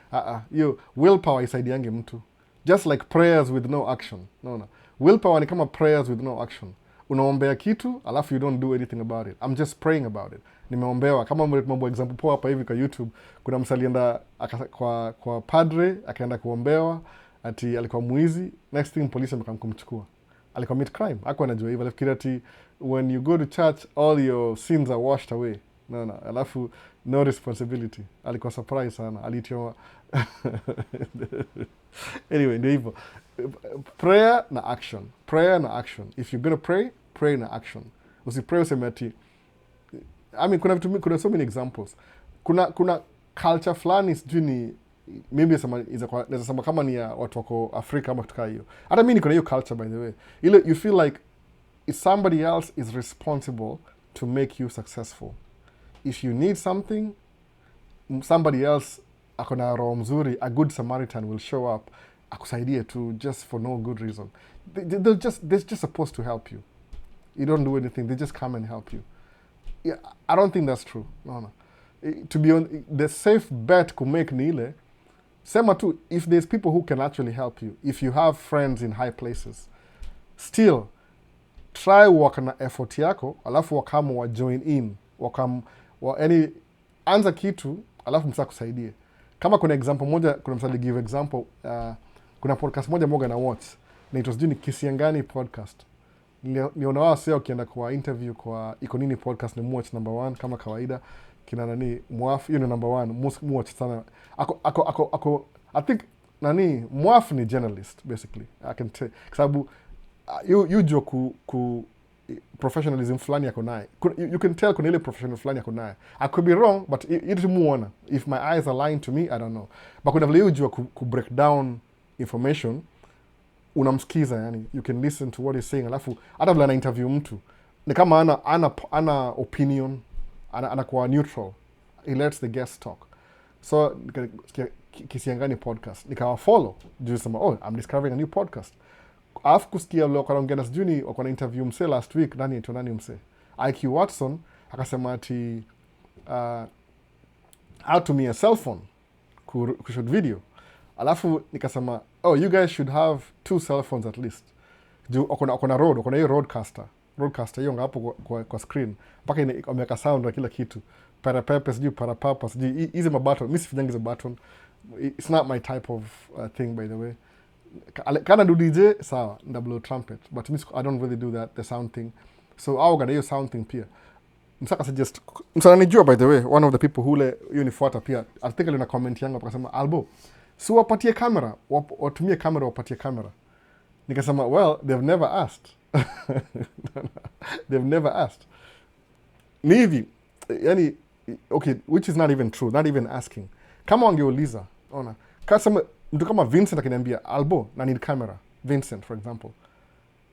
A: Hiyo willpower isaidiange mtu. Just like prayers with no action. No. Willpower ni kama prayers with no action. Unaombea kitu, alafu you don't do anything about it. I'm just praying about it. Nimeombewa. Kama mambo example poa hapa hivi kwa YouTube, kuna msalienda kwa padre, akaenda kuombewa, ati alikuwa mwizi, next thing polisi kumchukua. Alicommit crime. Hakuwa anajua hivyo. Alifikiri ati when you go to church, all your sins are washed away. No. Alafu no responsibility. Alikuwa surprise sana. Alitiwa. Anyway, ndio hivyo. Prayer na action. Prayer na action. If you're gonna pray, pray na action. Usipray useme ati kuna so many examples. Kuna culture fulani sijui ni maybe naweza sema kama ni ya watu wako Afrika ama kutoka hiyo. Hata mimi niko na hiyo culture by the way. Ile you feel like somebody else is responsible to make you successful. If you need something, somebody else akona roho mzuri, a good Samaritan will show up akusaidie tu just for no good reason. They're just supposed to help you. You don't do anything, they just come and help you. Yeah, I don't think that's true. No. To be on the safe bet to make ni ile sema tu, if there's people who can actually help you, if you have friends in high places, still try work na effort yako, alafu wakamu wa join in, anza kitu, alafu msa kusaidie. Kama kuna example moja, kuna msali give example, kuna podcast moja na watch, na it was doing Kisiangani podcast. Niona wao sio ukienda kwa interview kwa iko nini podcast ni watch number 1 kama kawaida. Kina nani Mwaf, hiyo ni number 1 watch sana. Ako I think nani Mwaf ni journalist basically. I can tell sababu you jo ku professionalism fulani yako naye. You can tell kuna ile professional fulani yako naye. I could be wrong, but it muona. If my eyes align to me, I don't know. But kuna vile you jo ku break down information, unamsikiza yani. You can listen to what he's saying. Alafu hata vile ana interview mtu ni kama ana opinion, anakuwa neutral. He lets the guest talk. So Kisiangani podcast nikawa follow juu sema I'm discovering a new podcast. Alafu kusikia leo kwa ngena sijui wako na interview mse last week, nani mse IQ Watson akasema ati how to me a cell phone kushoot video. Alafu nikasema you guys should have 2 cell phones at least. Juu okona hiyo roadcaster hiyo ngapo kwa screen mpaka imeweka sound na kila kitu. Parapepe sijui parapapa sijui hizi mabaton. Mimi sifanyangi za button. It's not my type of thing by the way. Kana do DJ sawa, double trumpet, but I don't really do that, the sound thing. So au gada hiyo sound thing pia. Msaka suggest msananijua by the way, one of the people who unifuata pia. I think alina comment yangu akasema Albo, si wapatie kamera, watumie kamera wapatie kamera. Nikasema well, they've never asked. They've never asked. Ni hivi, yani okay, which is not even true, not even asking. Kama wangeuliza, ona. Kasema mtu kama Vincent akiniambia Albo na need camera, Vincent for example.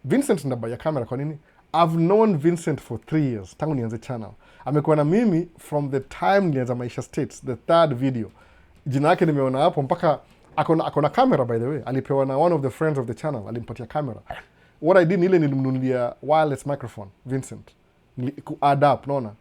A: Vincent ndabaya camera kwa nini? I've known Vincent for 3 years tangu nianze channel. Amekuwa na mimi from the time nianza Maisha States, the 3rd video. Jina yake nimeona hapo mpaka akona camera by the way. Alipewa na one of the friends of the channel, alimpatia camera. What I did ile nilimnunulia wireless microphone, Vincent. Ku add up, naona.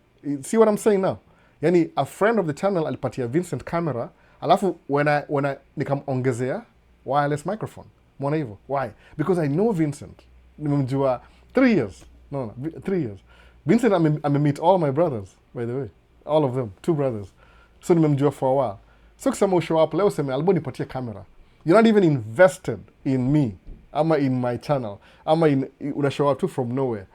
A: See what I'm saying now? Yani a friend of the channel alipatia Vincent camera, alafu when nikamongezea wireless microphone. Mwona hivyo. Why? Because I know Vincent. Nimemjua 3 years. No, 3 years. Vincent meet all my brothers, by the way. All of them, 2 brothers. So nimemjua for a while. So kisema show up leo sema Albo nipatie camera. You're not even invested in me, ama in my channel, ama una show up too from nowhere.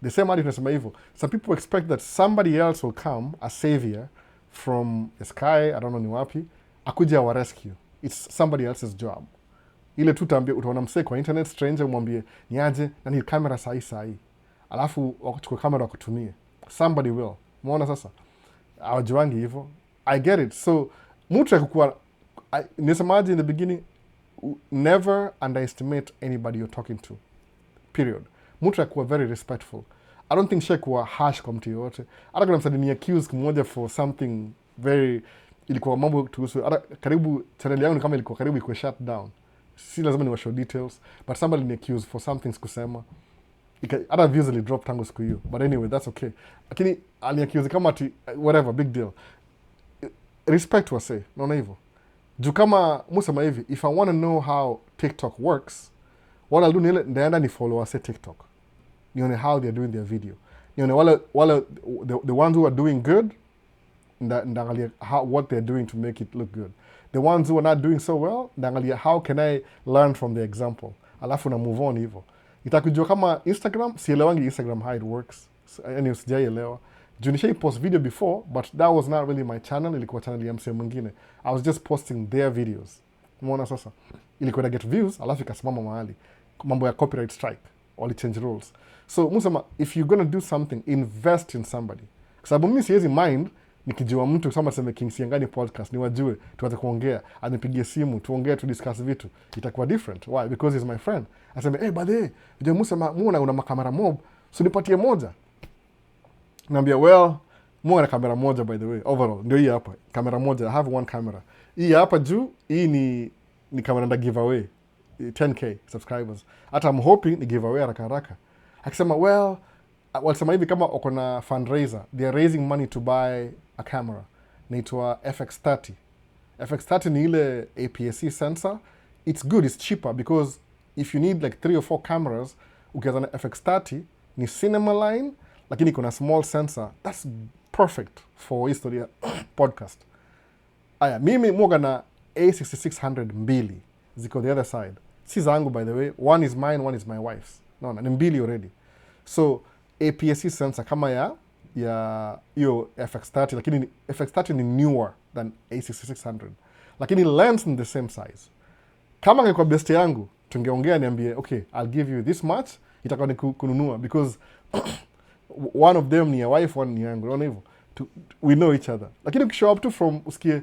A: The same hadi tunasema hivyo. Some people expect that somebody else will come, a savior from the sky, I don't know ni wapi, akuja wa rescue. It's somebody else's job. Ile tu tambia utaona msee kwa internet stranger umwambie niaje na ni camera sahi. Alafu wakuchukua kamera wakutumie. Somebody will. Umeona sasa? Hawajuangi hivyo. I get it. So mtu akikuwa nisemaje in the beginning, never underestimate anybody you're talking to, period. Mtu akuwa very respectful. I don't think she kuwa harsh kwa mtu yoyote. Hata kuna msanii ni accused kumoja for something very, ilikuwa mambo tuhusu, hata karibu channel yangu ni kama ilikuwa karibu ikuwe shut down. Si lazima ni wa show details, but somebody ni accused for something sikusema. Hata views ili drop tangu siku hiyo, but anyway, that's okay. Lakini ali accuse kama ati whatever, big deal. Respect wase, naona hivyo. Juu kama musema hivi, if I want to know how TikTok works, what I'll do ni ndaenda ni follow wase TikTok. Nione how they're doing their video. Nione wale the ones who are doing good, ndaangalia what they're doing to make it look good. The ones who are not doing so well, ndaangalia how can I learn from their example. Alafu na move on hivyo. Itakujua kama Instagram, sielewangi Instagram how it works. Yani sijaielewa. Juu nishai post video before, but that was not really my channel. Ilikuwa channel ya msee mwingine. I was just posting their videos. Umeona sasa? Ilikuwa na get views, alafu ikasimama mahali. Mambo ya copyright strike. Wali change rules. So, musema, if you're gonna do something, invest in somebody. Kwa sababu mimi siwezi mind, nikijua mtu, kama seme King Siangani podcast, niwajue, tuweze kuongea, anipigie simu, tuongee, tu discuss vitu. Itakuwa different. Why? Because he's my friend. Aseme, hey, by the way, ujue musema, una makamera mob, so nipatie moja. Naambia, well, na kamera moja, by the way, overall, ndio hii hapa, kamera moja, I have one camera. Hii hapa juu, hii ni kamera nda giveaway, 10k subscribers. Hata I'm hoping ni giveaway haraka haraka. Akisema, well, walisema hivi kama wako na fundraiser, they are raising money to buy a camera. Naitwa FX30. FX30 ni ile APS-C sensor. It's good, it's cheaper, because if you need like 3 or 4 cameras, ukianza na FX30, ni cinema line, lakini kuna small sensor. That's perfect for history podcast. Aya, mimi mwoga na A6600 mbili. Ziko the other side. Si zangu, by the way. One is mine, one is my wife's. No, ni mbili already. So, APS-C sensor kama ya hiyo FX30, lakini FX30 ni newer than A6600. Lakini lens ni the same size. Kama ngekuwa best yangu, tungeongea niambie, okay, I'll give you this much, itakuwa ni kununua, because one of them ni ya wife, one ni yangu. Unaona hivyo? We know each other. Lakini ukishow up to from, usikie,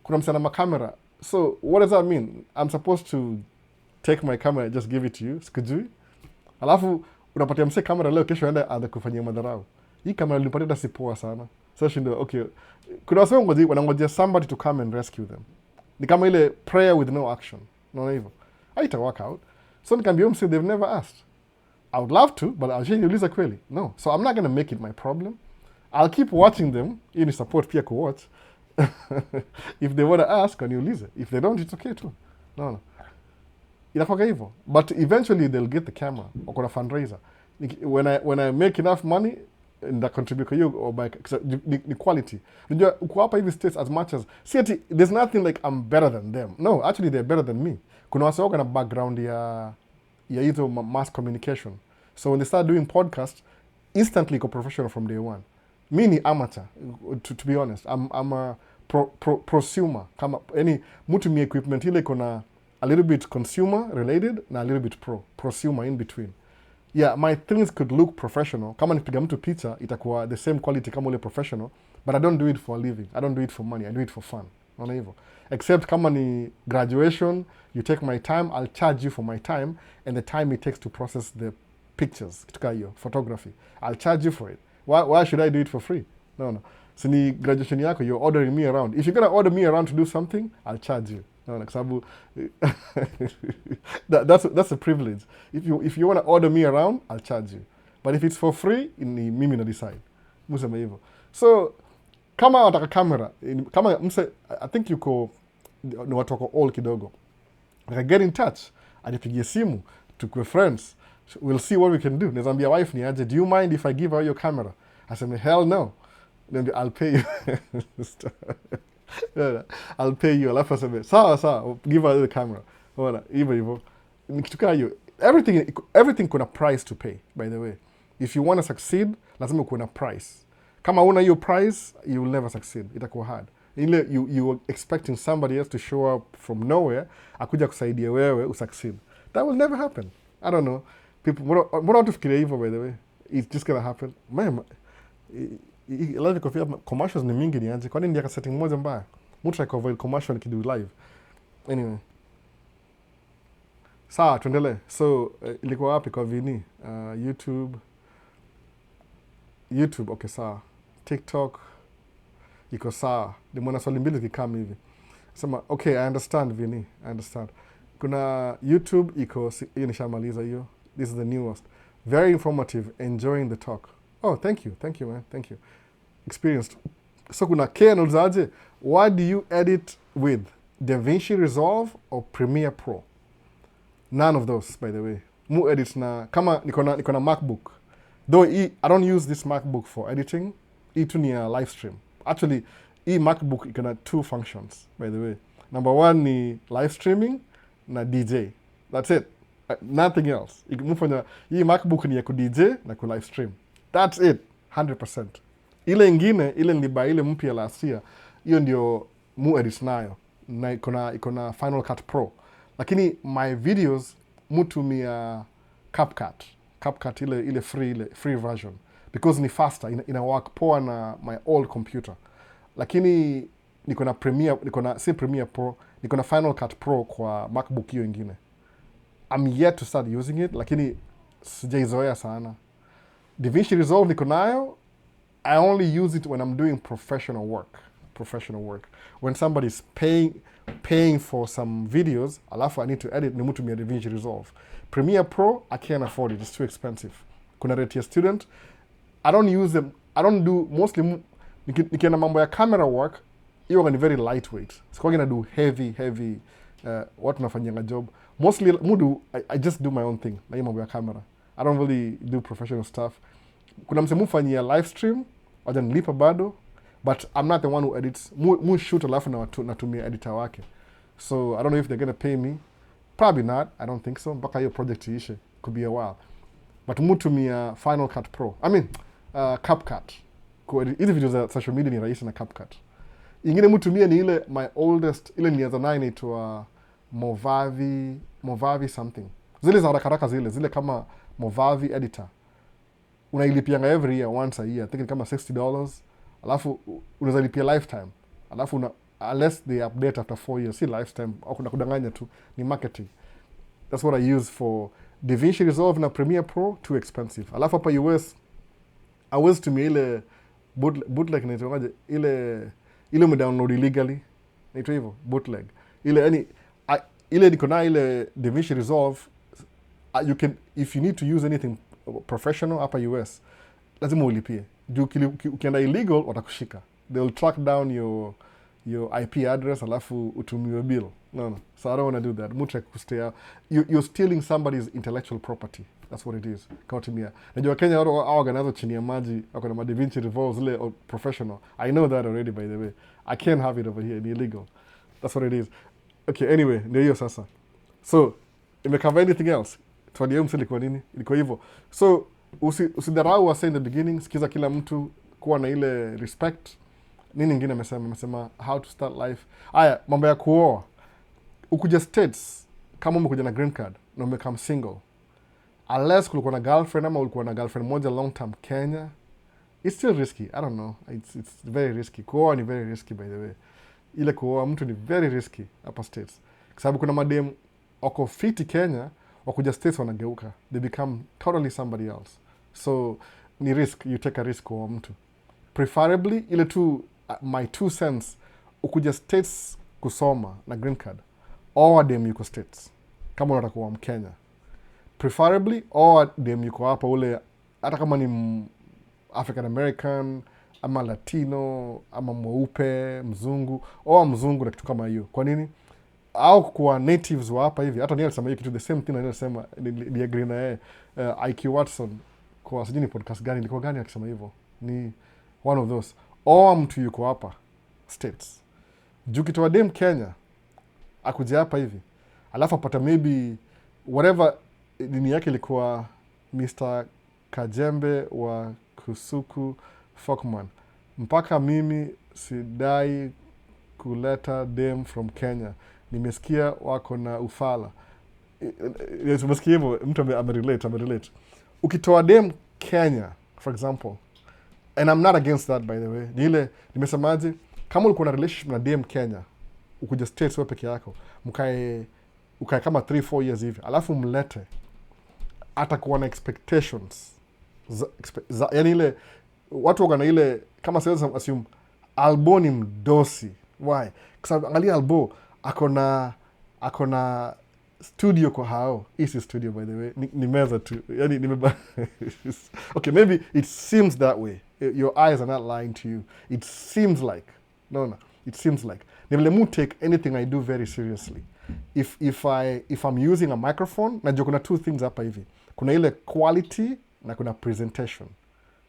A: kuna msana makamera. So, what does that mean? I'm supposed to take my camera and just give it to you? Sikujui? Alafu, unapatia mse kamera leo, kesho aende aanze kufanyia madharau. Hii kamera nilipatia hata si poa sana. So shindo, okay. Kuna wase wanangojea somebody to come and rescue them. Ni kama ile prayer with no action. Unaona hivyo? Haita work out. So nikamwambia mse, they've never asked. I would love to, but niuliza kweli. No. So I'm not going to make it my problem. I'll keep watching them. Hii ni support pia ku-watch. If they want to ask, niulize. If they don't, it's okay too. No. Inakuwa hivyo. But eventually they'll get the camera. Wako na fundraiser. When I make enough money, nda contribute kwa hiyo, or by ni quality. Unajua uko hapa hivi states, as much as there's nothing like I'm better than them. No, actually they're better than me. Kuna wase wako na background ya hizo mass communication. So when they start doing podcast, instantly go professional from day one. Me ni amateur, to be honest. I'm a prosumer. Kama mtu mi equipment ile kuna a little bit consumer related na a little bit prosumer in between. Yeah, my things could look professional. Kama nipiga mtu picha, itakuwa the same quality kama ule professional, but I don't do it for a living. I don't do it for money. I do it for fun. Unaona hivyo? Except kama ni graduation, you take my time, I'll charge you for my time and the time it takes to process the pictures, kituka hiyo, photography. I'll charge you for it. Why should I do it for free? No. So ni graduation yako, you're ordering me around. If you're gonna order me around to do something, I'll charge you. No, kwa sababu that's a privilege. If you want to order me around, I'll charge you. But if it's for free, ni mimi na decide. Musema hivyo. So kama wataka camera, kama mse, I think ni watu wako all kidogo. Get in touch. Anipigie simu, tukue friends. We'll see what we can do. Nezambia wife ni aje, do you mind if I give her your camera? I said, hell no. Then I'll pay you. I'll pay you. Alafu aseme, sawa, give her the camera. Ona, hivyo. Nikituka hiyo. Everything kuna price to pay, by the way. If you want to succeed, lazima kuna price. Kama una hiyo price, you will never succeed. Itakuwa hard. Ile you are expecting somebody else to show up from nowhere, akuja kusaidia wewe usucceed. That will never happen. I don't know. People, mbona watu fikiria hivyo, by the way? It's just gonna happen. Live kofia commercials ni mingi ni aje. Kwani ndio setting moja mbaya? Mtu avoid commercial kidu live. Anyway. Sawa, tuendelee. So ilikuwa wapi kwa Vini? YouTube, okay, sawa. TikTok iko sawa. Nimeona swali mbili zikikam hivi. Sema, okay, I understand Vini, I understand. Kuna YouTube iko, hiyo nishamaliza hiyo. This is the newest. Very informative, enjoying the talk. Oh, thank you man, thank you. Experienced. So kuna K anaulizaje, what do you edit with? DaVinci Resolve or Premiere Pro? None of those, by the way. Mu edit na, kama niko na MacBook. Though I don't use this MacBook for editing. Hii tu ni ya live stream. Actually, hii MacBook iko na 2 functions, by the way. Number 1 ni live streaming na DJ. That's it. Nothing else. Mufanya, hii MacBook ni ya ku DJ na ku live stream. That's it. 100%. Ile ingine, ile nilibuy ile mpya last year, hiyo ndio mu edit nayo. Na iko na Final Cut Pro. Lakini my videos mutumia CapCut ile free version because ni faster, ina work poa na my old computer. Lakini niko na Premiere Pro, niko na Final Cut Pro kwa MacBook hiyo ingine. I'm yet to start using it, lakini sijaizoea sana. DaVinci Resolve niko nayo. I only use it when I'm doing professional work. When somebody's paying for some videos, alafu I need to edit, nimutumia DaVinci Resolve. Premiere Pro, I can't afford it. It's too expensive. Kuna rate ya student. I don't use them. I don't do, mostly, nikienda mambo ya camera work, hiyo ni very lightweight. Sikuwa na do heavy, watu nafanyanga job. Mostly, I just do my own thing, na hiyo mambo ya camera. I don't really do professional stuff. Kuna msemu fanyia live stream, waja nilipa bado, but I'm not the one who edits. Mu shoot alafu natumia editor wake. So I don't know if they're gonna pay me. Probably not. I don't think so. Mpaka hiyo project iishe. Could be a while. But mu tumia Final Cut Pro. I mean, CapCut. Hizi video za social media ni rahisi na CapCut. Ingine mu tumia ni ile my oldest, ile nianza nayo inaitwa Movavi something. Zile za haraka zile kama Movavi editor. Unailipianga every year, once a year. I think ni kama $60. Alafu unaweza lipia lifetime. Alafu unless they update after 4 years, si lifetime, au kuna kudanganya tu, ni marketing. That's what I use for DaVinci Resolve na Premiere Pro, too expensive. Alafu hapa US, I was tumia ile bootleg naitwaje, ile umedownload illegally, naitwa hivyo, bootleg. Ile niko na ile DaVinci Resolve, you can, if you need to use anything professional hapa US, lazima ulipie. Ukienda illegal, watakushika. They'll track down your IP address, alafu utumiwe bill. No. So I don't want to do that. Mucha kustay out. You're stealing somebody's intellectual property. That's what it is. Kautimia. Najua Kenya watu organize chini ya maji, wako na DaVinci Resolve zile professional. I know that already, by the way. I can't have it over here. It's illegal. That's what it is. Okay, anyway, ndio hiyo sasa. So, imekava anything else? Tuwadia ilikuwa nini? Ilikuwa hivyo. So, usidharau wase in the beginning, sikiza kila mtu, kuwa na ile respect. Nini ingine amesema how to start life. Aya, mambo ya kuoa. Ukuja States, kama umekuja na green card, na umekam single. Unless kulikuwa na girlfriend, ama ulikuwa na girlfriend moja long term Kenya, it's still risky. I don't know. It's very risky. Kuoa ni very risky, by the way. Ile kuoa mtu ni very risky hapa States. Kwa sababu kuna madem wako fiti Kenya, wakuja States wanageuka. They become totally somebody else. So, ni risk. You take a risk kuoa mtu. Preferably, ile tu, my 2 cents, ukuja States kusoma na green card, oa dem yuko States, kama unataka kuwa Mkenya. Preferably, oa dem yuko hapa ule, hata kama ni African American, ama Latino, ama mweupe, mzungu, oa mzungu na kitu kama hiyo. Kwa nini? Au kuwa natives wa hapa hivi, hata ni alisema hiyo kitu, the same thing na nilisema, ni agree na yeye. IQ Watson, kwa sijui ni podcast gani, ilikuwa gani akisema hivyo, ni one of those. Oa mtu yuko hapa States. Juu kitoa dem Kenya, akuja hapa hivi, alafu apata maybe whatever dini yake ilikuwa Mr. Kajembe wa Kusuku Folkman. Mpaka mimi sidai kuleta dem from Kenya. Nimesikia wako na ufala. Umesikia hivyo, mtu amerelate. Ukitoa dem Kenya, for example, and I'm not against that, by the way. Nimesemaje, kama ulikuwa na relationship na dem Kenya, ukuja States wewe peke yako, mkae ukae kama 3-4 years hivi, alafu mlete, atakuwa na expectations yani ile watu wakana ile, kama siwezi assume Albo ni mdosi. Why? Kwa sababu angalia Albo akona studio kwa hao. Hii si studio by the way, ni meza tu yani okay, maybe it seems that way, your eyes are not lying to you, it seems like no, it seems like ni vile mu take anything I do very seriously. If I'm using a microphone, najua kuna two things hapa hivi, kuna ile quality na kuna presentation.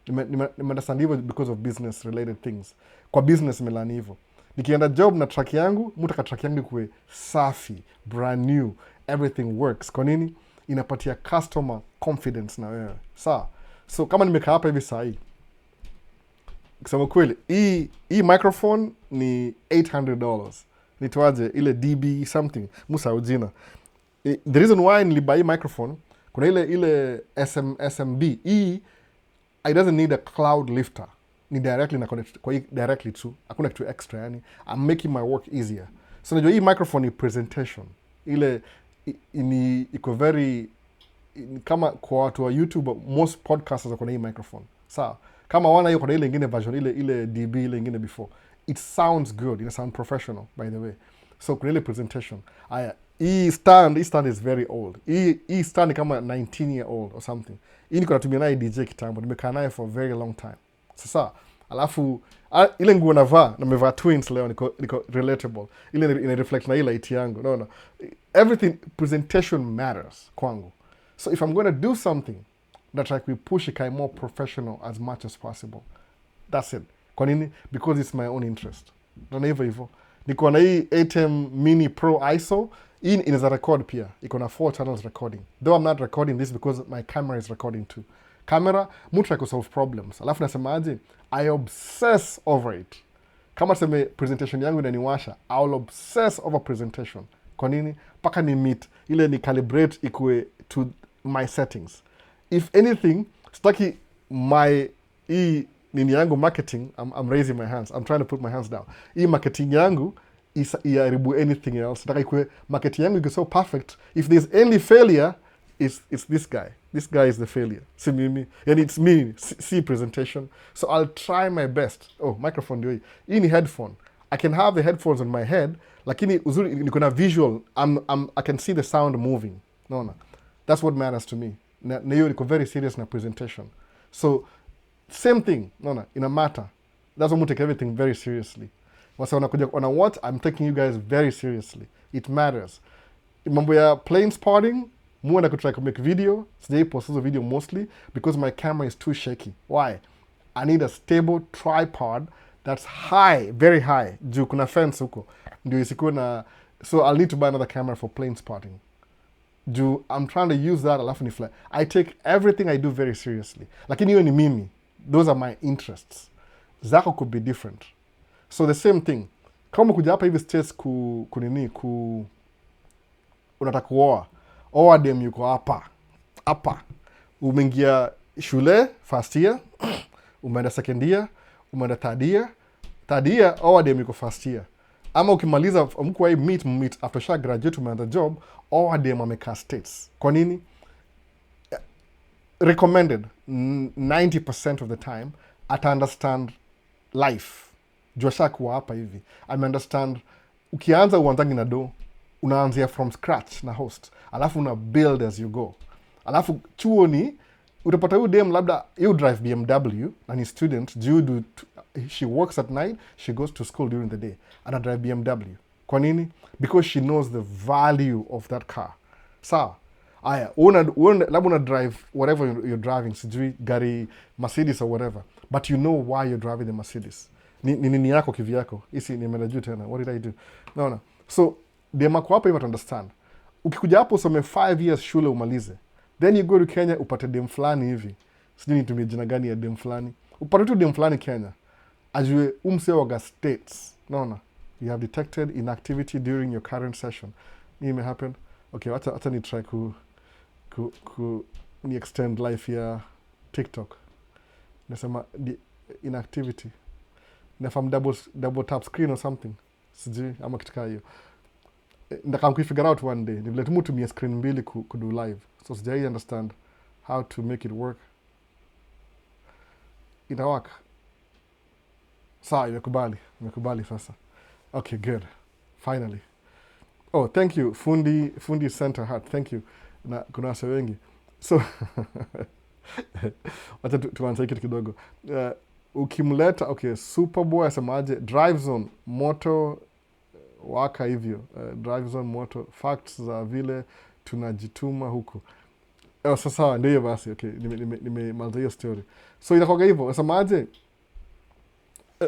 A: Nimeunderstand hivyo because of business related things. Kwa business melani hivyo, nikienda job na track yangu, mutaka track yangu kuwe safi, brand new, everything works. Kwa nini? Inapatia customer confidence na wewe. Sawa? So kama nimekaa hapa hivi saa hii, kusema kweli, hii microphone ni $800. Nitoaje ile DB something, musa ujina. The reason why nilibuy microphone, kuna ile SMB, it doesn't need a cloud lifter. Ni directly na connect kwa directly to, hakuna kitu extra yani. I'm making my work easier. So najua hii microphone ni presentation. Ile iko very kama kwa watu wa YouTube, most podcasters wako na hii microphone. Sawa. Kama wana hiyo, kuna ile ingine version, ile DB ile ingine before. It sounds good. It sounds professional by the way. So kuna ile presentation. Aya, hii stand is very old. Hii stand kama 19-year-old or something. Hii niko natumia naye DJ kitambo. Nimekaa naye for a very long time. Sasa, alafu ile nguo navaa, nimevaa twins leo, niko relatable. Ile ina reflect na ile light yangu. No. Everything, presentation matters kwangu. So if I'm going to do something, that like we push it more professional as much as possible. That's it. Kwa nini? Because it's my own interest. Naona hivyo. Niko na hii ATEM Mini Pro ISO. Hii inaweza record pia. Iko na 4 channels recording. Though I'm not recording this because my camera is recording too. Camera, mtu ya kusolve problems. Alafu nasema aje, I obsess over it. Kama seme presentation yangu inaniwasha, I'll obsess over presentation. Kwa nini? Paka ni meet. Ile ni calibrate ikue to my settings. If anything, staki hii nini yangu marketing, I'm raising my hands. I'm trying to put my hands down. Hii marketing yangu iharibu anything else. Nataka ikue marketing yangu iko so perfect. If there's any failure, it's this guy. This guy is the failure. Si mimi. Yani it's me. See presentation. So I'll try my best. Oh, microphone ndio hii. Hii ni headphone. I can have the headphones on my head, lakini uzuri niko na visual. I can see the sound moving. No. That's what matters to me. Na hiyo niko very serious na presentation. So same thing. No. In a matter. That's why I take everything very seriously. Wasa wanakuja on a what? I'm taking you guys very seriously. It matters. Mambo ya plane spotting, more na kutry to make video. Sijai post hizo video mostly because my camera is too shaky. Why? I need a stable tripod that's high, very high. Juu kuna fence huko. Ndio isikuwe na, so I'll need to buy another camera for plane spotting. Juu I'm trying to use that alafu ni fly. I take everything I do very seriously. Lakini hiyo ni mimi. Those are my interests. Zako could be different. So the same thing. Kama kuja hapa hivi States unataka kuoa. Oa dem yuko hapa. Umeingia shule first year, umeenda second year, umeenda third year, oa dem yuko first year. Ama ukimaliza mko hii meet after sha graduate, umeanza job, oa dem amekaa States. Kwa nini? Recommended 90% of the time ata understand life. Jua sha kuwa hapa hivi. I understand, ukianza uanzangi na do, unaanzia from scratch na host. Alafu una build as you go. Alafu chuo ni, utapata yu dem labda, you drive BMW, na ni student, she works at night, she goes to school during the day. Ana drive BMW. Kwa nini? Because she knows the value of that car. Sawa. Aya, labda una drive whatever you're driving, sijui gari Mercedes or whatever. But you know why you're driving the Mercedes. Ni yako kivyako. Isi nimeenda juu tena. What did I do? No. So, dem ako hapa hivi understand. Ukikuja hapo usome 5 years shule umalize. Then you go to Kenya upate dem fulani hivi. Sijui nitumie jina gani ya dem fulani. Upate tu dem fulani Kenya. Ajue umse waga States. No. You have detected inactivity during your current session. Nini may happen? Okay, hata ni try ni extend life ya TikTok. Nasema inactivity. Nafam double tap screen or something. Sijui ama kitu kaa hiyo. ndakam kuifigure out one day. Ni vile tu mutumie screen mbili kudu live. So sijai understand how to make it work. Itawaka. Sawa, imekubali sasa. Okay, good. Finally. Oh, thank you. Fundi Center Heart. Thank you. Na kuna wase wengi. So wacha tuanze kitu kidogo. Ukimleta, okay, Superboy asemaje? Drive zone, moto waka hivyo. Drive zone, moto, facts za vile tunajituma huku. Oh, sasa ndio basi, okay. Nimemaliza hiyo story. So inakuwa hivyo. Asemaje?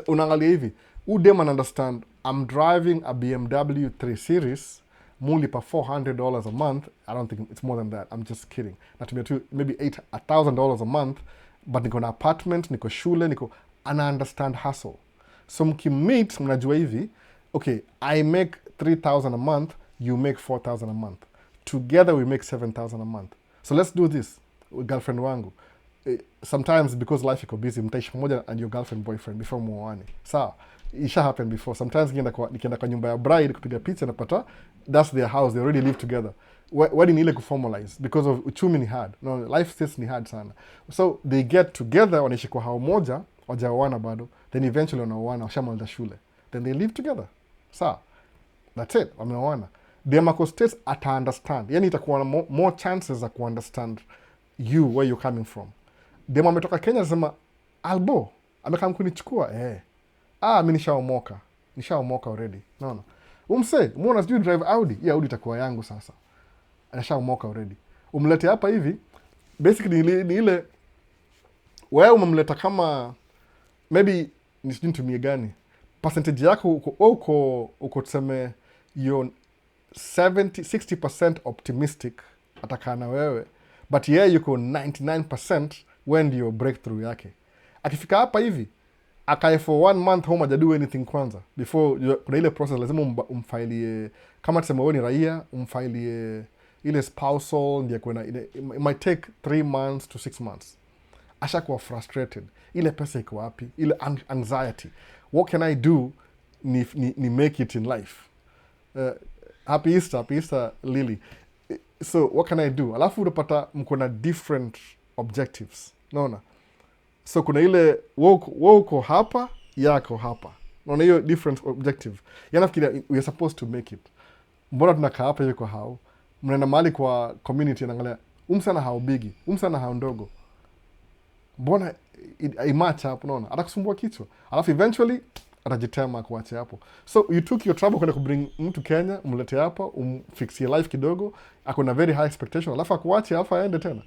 A: Unaangalia hivi. Dem understand I'm driving a BMW 3 Series, mulipa $400 a month. I don't think it's more than that. I'm just kidding. Natumia tu maybe $1,000 a month, but niko na apartment, niko shule, ana understand hustle. So mkimeet, mnajua hivi, okay, I make $3,000 a month, you make $4,000 a month. Together we make $7,000 a month. So let's do this. Girlfriend wangu. Sometimes because life iko busy, mtaishi pamoja and your girlfriend boyfriend before muoane. Sawa. Isha happen before. Sometimes nikienda kwa nyumba ya bride kupiga picha napata that's their house, they already live together. Wedding ile kuformalize because of uchumi ni hard. No, life stats ni hard sana. So they get together, wanaishi kwa hao moja, wajaoana bado, then eventually wanaoana, washamaliza shule. Then they live together. Sawa. That's it. Wameoana. Demako states ata understand. Yani itakuwa more chances za ku-understand you, where you're coming from. Demo ametoka Kenya anasema Albo, amekam kunichukua. Mi nishaomoka already. No. Umse, muona sijui drive Audi. Audi itakuwa yangu sasa. Anashaomoka already. Umlete hapa hivi, basically ni ile wewe umemleta kama maybe nisijui nitumie gani. Percentage yako uko tuseme you're 60% optimistic atakaa na wewe, but yeye yuko 99% when ndio breakthrough yake. Akifika hapa hivi akae for 1 month home ajadu anything kwanza before kuna ile process lazima umfailie, kama tuseme wewe ni raia, umfailie ile spousal ndio kuna it might take 3 months to 6 months. Ashakuwa frustrated, ile pesa iko wapi, ile anxiety, what can I do ni make it in life. Happy Easter Lily. So what can I do? Alafu utapata mko na different objectives, naona. So kuna ile woko hapa, yako hapa, naona hiyo different objective. Nafikiria we are supposed to make it. Mbona tunakaa hapa hivi kwa hao, mnaenda mahali kwa community naangalia umsana hao bigi, umsana hao ndogo, mbona imatch hapo, naona atakusumbua kichwa, alafu eventually atajitema kuache hapo. So you took your trouble kwenda kubring mtu Kenya, umlete hapa, umfixie life kidogo, ako na very high expectation, alafu akuache, alafu aende tena.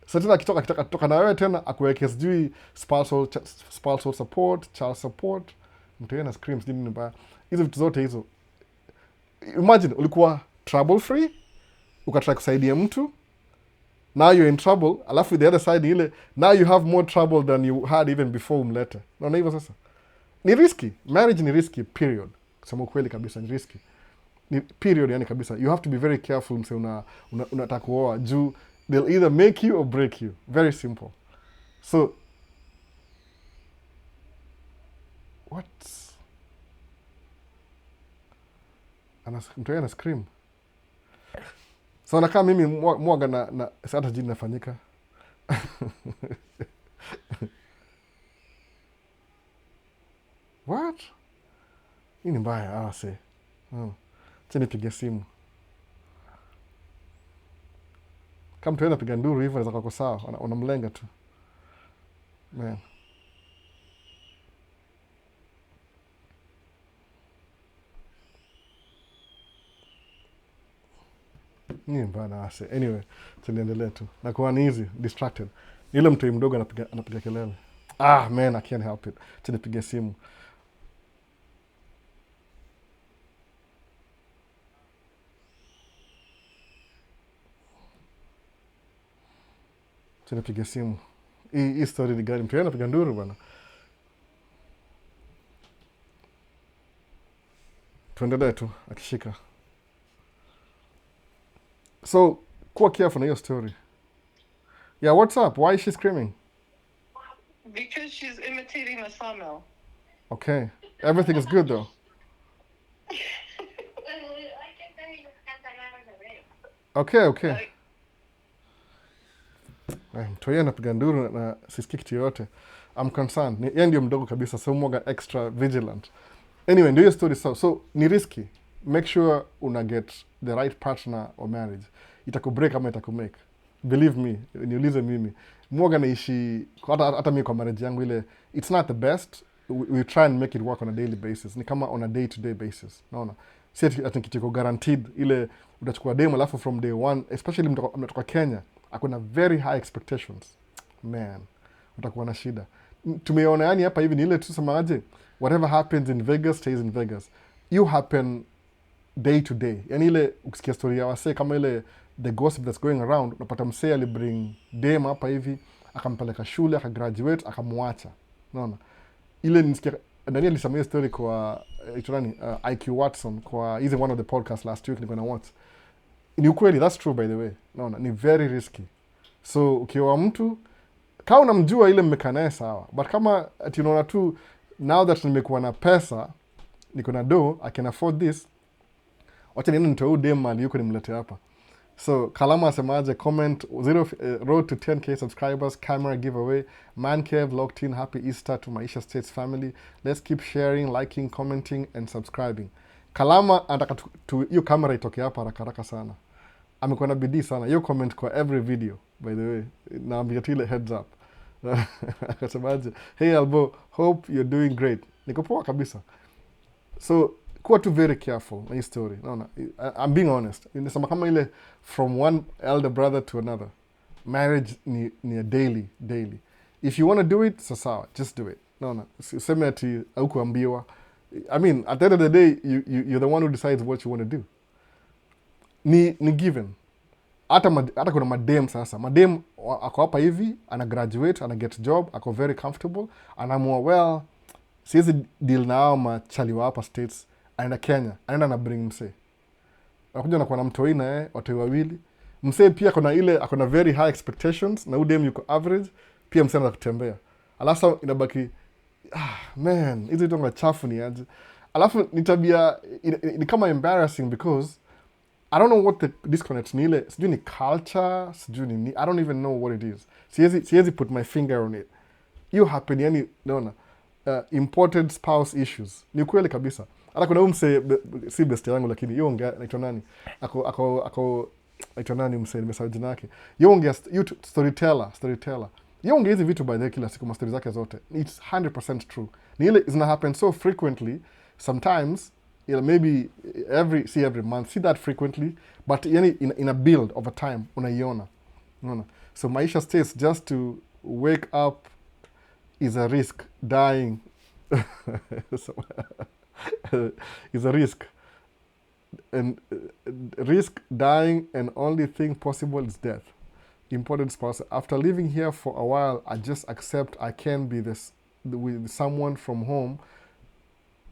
A: So tena akitoka na wewe tena akuweke sijui spousal support, child support, mtu yeye na screams nini mbaya. Hizo vitu zote hizo. Imagine ulikuwa trouble free, ukataka kusaidia mtu, now you're in trouble, alafu the other side ile now you have more trouble than you had even before umlete. Naona hivyo sasa. Ni risky. Marriage ni risky, period. Kusema ukweli kabisa ni risky. Ni period yani kabisa. You have to be very careful mse unataka kuoa juu they'll either make you or break you. Very simple. So what? Mtu ana scream. So nakaa mimi mwaga na hata jini nafanyika. What? Hii ni mbaya, se. Acha nipige simu. Kama mtu anapiga nduru hivyo inaweza kuwa sawa, unamlenga tu. Man. Ni mbaya ase. Anyway, tuendelee tu. Nakuwa ni easy, distracted. Ile mtu mdogo anapiga kelele. Man, I can't help it. Acha nipige simu. Napiga simu. Hii story ni gani? Mtu anapiga nduru bwana. Tuendelee tu akishika. So, kuwa careful na hiyo story. Yeah, what's up? Why is she screaming?
B: Because she's imitating a sawmill.
A: Okay. Everything is good though. Okay.
B: Like,
A: Mtoia anapiga nduru na sisikii kitu yoyote. I'm concerned. Yeye ndio mdogo kabisa, so mwaga extra vigilant. Anyway, ndio hiyo story. So ni risky. Make sure una get the right partner or marriage. Itakubreak ama itakumake. Believe me, niulize mimi. Mwaga naishi, hata mimi kwa marriage yangu ile, it's not the best. We try and make it work on a daily basis. Ni kama on a day-to-day basis. Naona? Si ati kitu iko guaranteed. Ile utachukua demo alafu from day one, especially mtoka Kenya, akuna very high expectations. Man, utakuwa na shida. Tumeona yani hapa hivi ni ile tusemaje, whatever happens in Vegas stays in Vegas. You happen day to day. Yani ile ukisikia story ya wasee kama ile the gossip that's going around, unapata msee alibring dem hapa hivi, akampeleka shule, akagraduate, akamwacha. Unaona? Ile nisikia Daniel alisema hiyo story kwa IQ Watson kwa is one of the podcast last week niko na watch. Ni ukweli, that's true by the way. Unaona? Ni very risky. So ukiwa mtu kama unamjua ile mmekaa naye sawa, but kama ati unaona tu now that nimekuwa na pesa, niko na do, I can afford this, wacha niende nitoe dem mali yuko nimlete hapa. So Kalama asemaje, comment road to 10k subscribers, camera giveaway, man cave locked in, happy Easter to Maisha States family, let's keep sharing, liking, commenting and subscribing. Kalama anataka hiyo camera itoke hapa haraka sana. Amekuwa na bidii sana. Hiyo comment kwa every video, by the way. Naambia tu ile heads up. Akasemaje, hey Albo, hope you're doing great. Niko poa kabisa. So, kuwa tu very careful na hii story. Naona, I'm being honest. Nisema kama ile from one elder brother to another. Marriage ni a daily. If you want to do it, sawa, just do it. Naona, useme ati haukuambiwa. I mean, at the end of the day, you're the one who decides what you want to do. Ni given. Hata kuna madem sasa. Madem ako hapa hivi, ana graduate, ana get job, ako very comfortable, anaamua well, siwezi deal na hao machali wa hapa States, anaenda Kenya, anaenda na bring msee. Anakuja na kuwa na mtoi na yeye, watoi wawili. Msee pia akona very high expectations, na udem yuko average, pia msee anaanza kutembea. Alafu inabaki, man, hizi vitu chafu ni aje. Alafu ni tabia, ni kama embarrassing because I don't know what the disconnect ni ile, sijui ni culture, sijui ni I don't even know what it is. Siwezi put my finger on it. You happen, yani, naona, imported spouse issues. Ni kweli kabisa. Hata kuna mse, si best yangu lakini, yonga, naitwa nani? Naitwa nani mse, nimesahau jina yake. Yonga, storyteller. Yonga hizi vitu by the way kila siku, ma stories zake zote. It's 100% true. Ni ile zina happen so frequently, sometimes, maybe every month, see that frequently, but in a build over time, unaiona. So Maisha States, just to wake up is a risk, dying is a risk. And risk dying and only thing possible is death. Important spouse. After living here for a while, I just accept I can be with someone from home.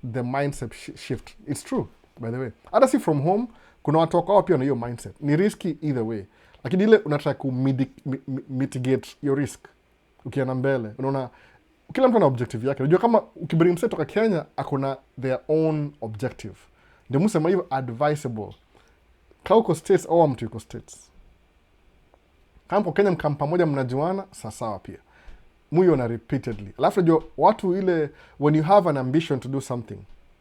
A: The mindset shift. It's true, by the way. Hata si from home, kuna watu wako pia na hiyo mindset. Ni risky either way. Lakini ile unataka ku mitigate your risk. Ukienda mbele, unaona kila mtu ana objective yake. Unajua kama ukibring mse toka Kenya, akona their own objective. Ndio msema hivyo advisable. Kama uko States au mtu yuko States. Kama uko Kenya mkam pamoja mnajuana, sawa pia. Muiona repeatedly. Alafu najua watu ile, when you have an ambition to do something,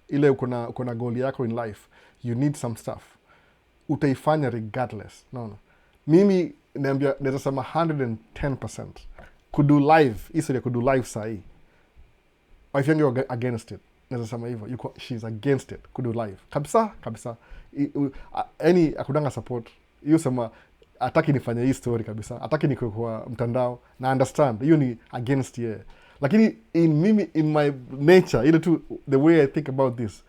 A: ile uko na goal yako in life, you need some stuff. Utaifanya regardless. Naona. Mimi naambia naweza sema 110%. Kudu live, hii kudu live sahi. Wife yangu you're against it. Naweza sema hivyo. She's against it. Kudu live. Kabisa. Akudanga support. Hiyo sema ataki nifanye hii story kabisa. Ataki niko kwa mtandao na understand. Hiyo ni against ye. Lakini in my nature, ile tu the way I think about this,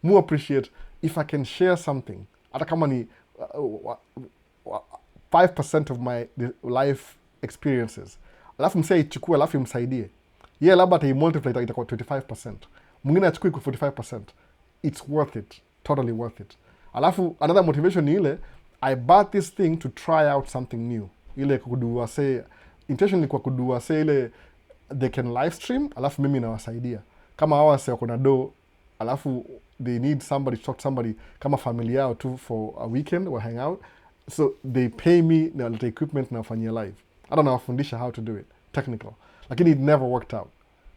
A: more appreciate if I can share something. Hata kama ni 5% of my life experiences. Alafu msee ichukue, alafu imsaidie. Yeye labda ataimultiply itakuwa 25%. Mwingine achukue kwa 45%. It's worth it. Totally worth it. Alafu another motivation ni ile, I bought this thing to try out something new. Ile kudua say, intention ni kwa kudua say ile they can live stream, alafu mimi nawasaidia. Kama hawa say wako na do, alafu they need somebody to talk to somebody, kama familia yao tu for a weekend, we'll hang out. So they pay me na waleta equipment nafanyia live, hata nawafundisha how to do it technical, lakini it never worked out.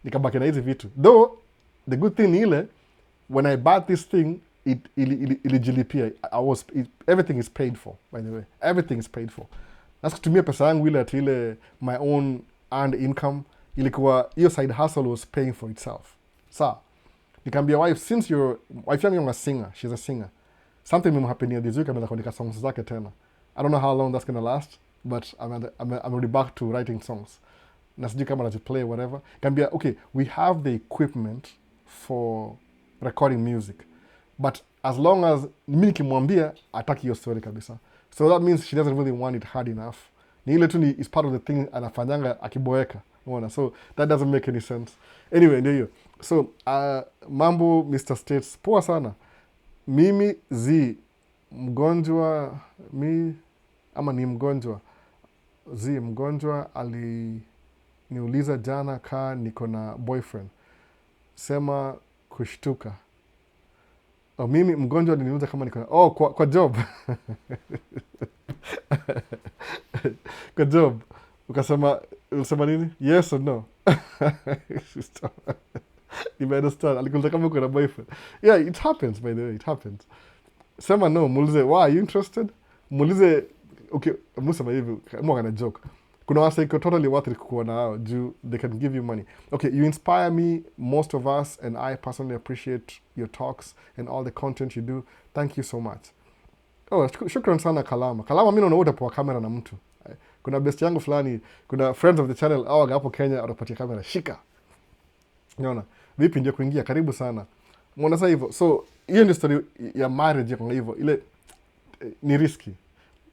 A: Nikabaki na hizi vitu, though the good thing ni ile, when I bought this thing, ilijilipia. Everything is paid for, by the way, everything is paid for. Nasikutumia pesa yangu ile ati ile my own earned income, ilikuwa hiyo side hustle was paying for itself. Sa nikaambia wife, since wife yangu a singer, she's a singer, something imemhapenia this week, ameanza kuandika songs zake tena. I don't know how long that's gonna last, but I'm already back to writing songs. Na sijui kama najiplay whatever. Kaambia, okay, we have the equipment for recording music, but as long as mi nikimwambia ataki hiyo story kabisa, so that means she doesn't really want it hard enough. Ni ile tu is part of the thing anafanyanga akiboeka, unaona, so that doesn't make any sense. Anyway, ndio hiyo. So mambo Mr. States, poa sana. Mimi mgonjwa ama ni mgonjwa mgonjwa aliniuliza jana kaa niko na boyfriend, sema kushtuka. Mimi mgonjwa aliniuliza kama niko na kwa job kwa job ulisema nini, yes or no? You understand, alikuuliza kama uko na boyfriend. Yeah, it happens, by the way, it happens. Sema no, muulize why are you interested, muulize okay, musema hivi mwa kana joke. Kuna wasa iko totally worth it kuwa na hao juu they can give you money. Okay, you inspire me, most of us, and I personally appreciate your talks and all the content you do. Thank you so much. Shukran sana Kalama. Mimi naona utapoa kamera na mtu. Kuna best yangu fulani, kuna friends of the channel hapo Kenya watapatia kamera, shika. Unaona? Vipi ndio kuingia, karibu sana. Muona sasa hivyo. So, hiyo ndio story ya marriage kwa hivyo. Ile ni risky.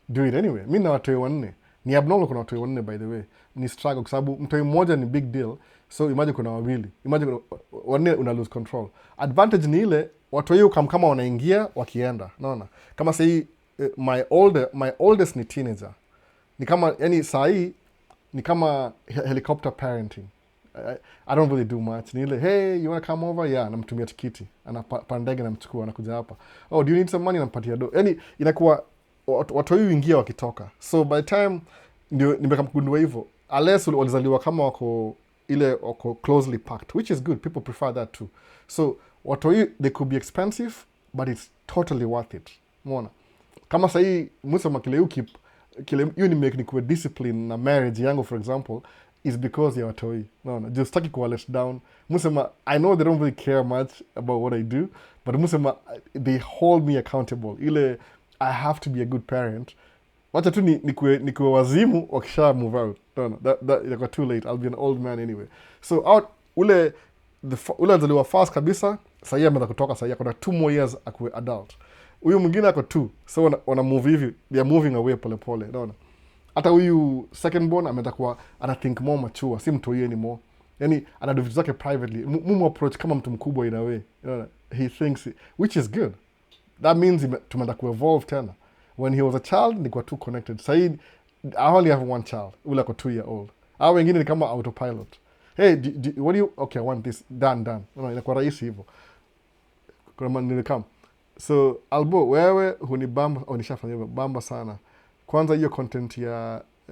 A: Do it anyway. Mimi na watu 4. Ni abnormal kuna watu 4, by the way. Ni struggle kwa sababu mtu mmoja ni big deal. So imagine kuna wawili. Imagine 4 una lose control. Advantage ni ile watu hiyo kama wanaingia wakienda. Unaona? Kama sasa my oldest ni teenager. Ni kama yani saa hii ni kama helicopter parenting. I don't really do much. Ni ile, hey, you wanna come over? Yeah, namtumia tikiti. Anapanda ndege namchukua, anakuja hapa. Oh, do you need some money? Nampatia do. Yani inakuwa watu hiyo ingia wakitoka. So by the time ndio nimekamgundua hivyo, unless walizaliwa kama wako closely packed, which is good. People prefer that too. So watu hiyo, they could be expensive, but it's totally worth it. Umeona? Kama sasa hii musema kile you ni make nikuwe discipline na marriage yangu, for example, is because ya watoi. No, just taki kuwa let down. Musema, I know they don't really care much about what I do, but musema, they hold me accountable. Ile, I have to be a good parent. Wacha tu nikuwe wazimu wakisha move out. No, that too late. I'll be an old man anyway. So ule azaliwa fast kabisa, sahii ameanza kutoka, sahii akona 2 more years akuwe adult. Huyu mwingine ako 2, so wana move hivi, they are moving away pole pole. Unaona? Hata huyu second born ameanza kuwa ana think more mature, si mtu yeye anymore. Yani anado vitu zake privately. Mumu approach kama mtu mkubwa in a way. Unaona? He thinks which is good. That means tumeanza ku evolve tena. When he was a child nilikuwa too connected. Sasa I only have 1 child. Ule ako 2 year old. Hao wengine ni kama autopilot. Hey, what do you, okay, I want this, done. Unaona, inakuwa rahisi hivyo. Kuna nilikam. So, Albo, wewe hunibamba, nishafanya hivyo, bamba sana. Kwanza hiyo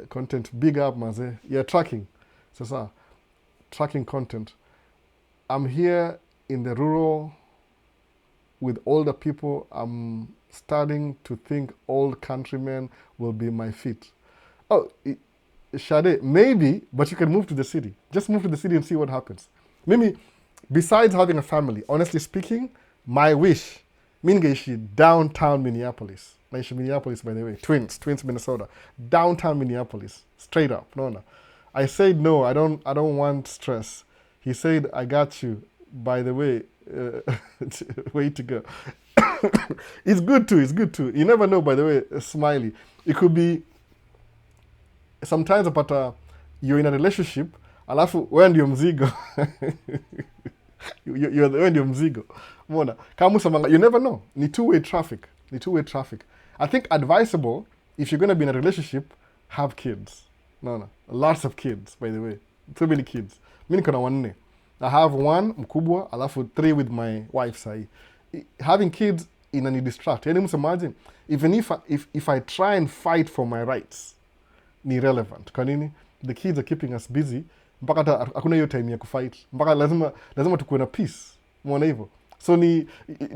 A: content big up maze, ya tracking. Sasa, tracking content. I'm here in the rural with older people. I'm starting to think old countrymen will be my fit. Oh, Shade, maybe, but you can move to the city. Just move to the city and see what happens. Maybe, besides having a family, honestly speaking, my wish, ningeishi downtown Minneapolis. Naishi Minneapolis, by the way. Twins, Minnesota. Downtown Minneapolis. Straight up. No. I said no, I don't want stress. He said, I got you. By the way, way to go. It's good too. You never know, by the way, Smiley. It could be, sometimes you're in a relationship, alafu wewe ndio mzigo. Wewe ndio mzigo. Umeona? Kama msema, you never know. Ni two-way traffic. I think advisable, if you're going to be in a relationship, have kids. No. Lots of kids, by the way. Too many kids. Mimi niko na 4. I have 1 mkubwa, alafu 3 with my wife sahi. Having kids inani distract. Yani msemaje, even if I try and fight for my rights, ni irrelevant. Kwa nini? The kids are keeping us busy mpaka hata hakuna hiyo time ya kufight, mpaka lazima tukuwe na peace. Umeona hivyo? So ni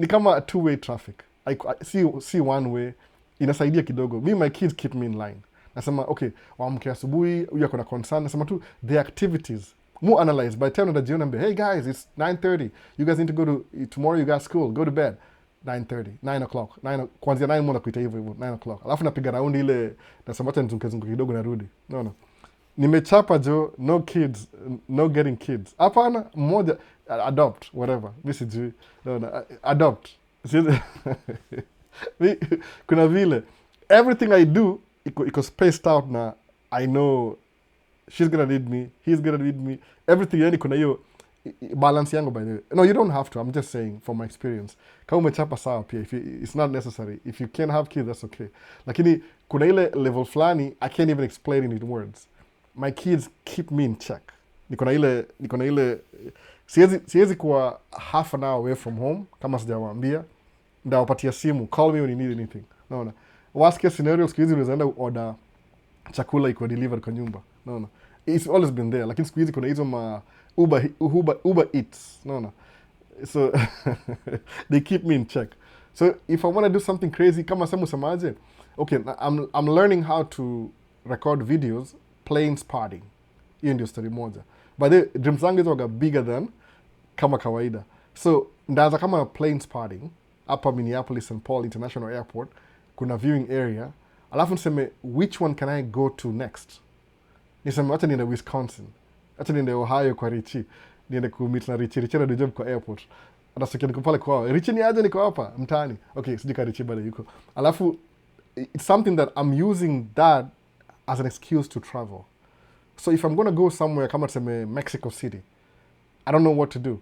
A: kama two way traffic. Si one way. Inasaidia kidogo. My kids keep me in line. Nasema okay, waamke asubuhi, huyu ako na concern, nasema tu the activities more analyze. By the time that jioni, hey guys, it's 9:30, you guys need to go to, tomorrow you got school, go to bed. 9:30, 9 o'clock, kuanzia 9 mwana kuita hivyo 9 o'clock. Alafu napiga raundi ile, nasema hata nizunguke kidogo narudi. No. Nimechapa jo, no kids, no getting kids. Hapana, mmoja, adopt, whatever. Mimi sijui. No, adopt. Kuna vile, everything I do, iko spaced out na I know she's gonna need me, he's gonna need me, everything. Yani kuna hiyo balance yangu, by the way. No, you don't have to. I'm just saying from my experience. Kama umechapa sawa pia, it's not necessary. If you can have kids, that's okay. Lakini kuna ile level flani I can't even explain it in words. My kids keep me in check. Niko na ile siwezi kuwa half an hour away from home kama sijawaambia. Ndawapatia simu, call me when you need anything. Naona. Worst case scenario, siku hizi unaweza enda order chakula iko delivered kwa nyumba. Naona. It's always been there. Lakini siku hizi kuna hizo Uber Eats. Naona. So they keep me in check. So if I want to do something crazy, kama sema usemaje, okay, I'm learning how to record videos playing Sparring. Hiyo ndio story moja. By the way, dreams zangu hizo waga bigger than kama kawaida. So ndaanza kama playing Sparring hapa Minneapolis St. Paul International Airport, kuna viewing area. Alafu niseme which one can I go to next? Niseme wacha niende Wisconsin, wacha niende Ohio kwa Richie, niende kumeet na Richie na job kwa airport. Anasikia niko pale kwao, Richie ni aje, niko hapa mtaani. Okay, sijui ka Richie bado yuko. Alafu it's something that I'm using that as an excuse to travel. So if I'm going to go somewhere kama tuseme Mexico City, I don't know what to do.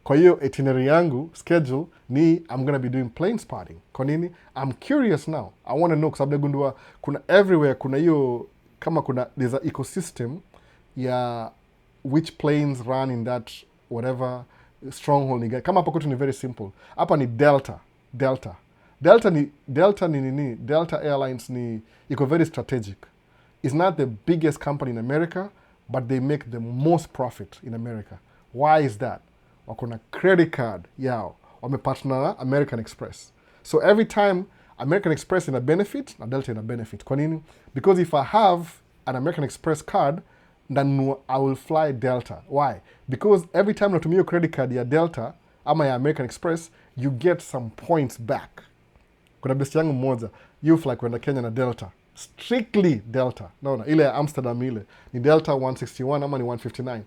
A: Kwa hiyo itinerary yangu, schedule, ni I'm going to be doing plane spotting. Kwa nini? I'm curious now. I want to know, kwa sababu nagundua kuna everywhere, kuna hiyo, kama kuna, there's an ecosystem ya which planes run in that whatever stronghold ni gani. Kama hapa kwetu ni very simple. Hapa ni Delta Airlines ni iko very strategic. It's not the biggest company in America, but they make the most profit in America. Why is that? Wako na credit card yao, wamepartner na American Express. So every time American Express ina benefit na Delta ina benefit. Kwa nini? Because if I have an American Express card, then I will fly Delta. Why? Because every time natumia credit card ya Delta ama ya American Express, you get some points back. Kuna besti yangu mmoja, you fly kwenda Kenya na Delta. Strictly Delta. Naona, ile ya Amsterdam ile. Ni Delta 161 ama ni 159.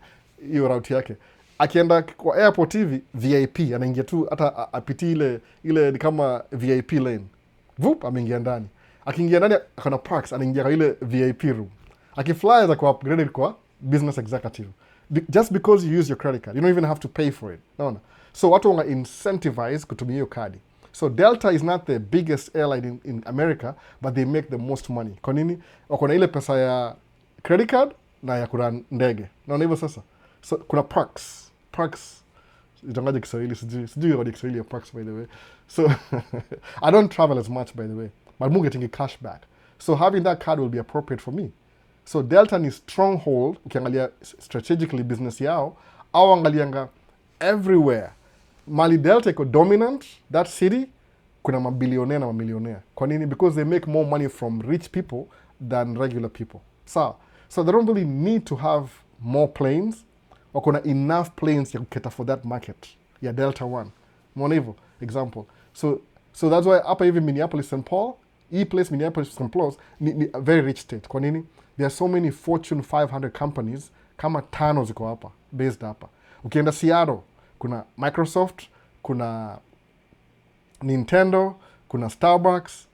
A: Hiyo route yake. Akienda kwa airport hivi, VIP, anaingia tu, hata apiti ile ni kama VIP lane. Vup, ameingia ndani. Akiingia ndani, akona parks, anaingia kwa ile VIP room. Akifly za kwa upgraded kwa business executive. Just because you use your credit card, you don't even have to pay for it. Naona. So watu wanga incentivize kutumia hiyo kadi. So Delta is not the biggest airline in America, but they make the most money. Kwa nini? Wako na ile pesa ya credit card na ya kuna ndege. Naona hivyo sasa. So kuna perks. Itangaje Kiswahili, sijui kwa Kiswahili ya perks, by the way. So I don't travel as much, by the way, but I'm getting a cash back. So having that card will be appropriate for me. So Delta ni stronghold, ukiangalia strategically business yao, au angalianga everywhere. Mali Delta iko dominant, that city, kuna mabilionea na mamilionea. Kwa nini? Because they make more money from rich people than regular people. So they don't really need to have more planes. Wako na enough planes ya kuketa for that market. Ya Delta One. Mwona hivyo, example. So that's why hapa hivi Minneapolis St. Paul, hii place Minneapolis St. Paul, ni a very rich state. Kwa nini? There are so many Fortune 500 companies, kama 5 ziko hapa, based hapa. Ukienda Seattle, kuna Microsoft, kuna Nintendo, kuna Starbucks.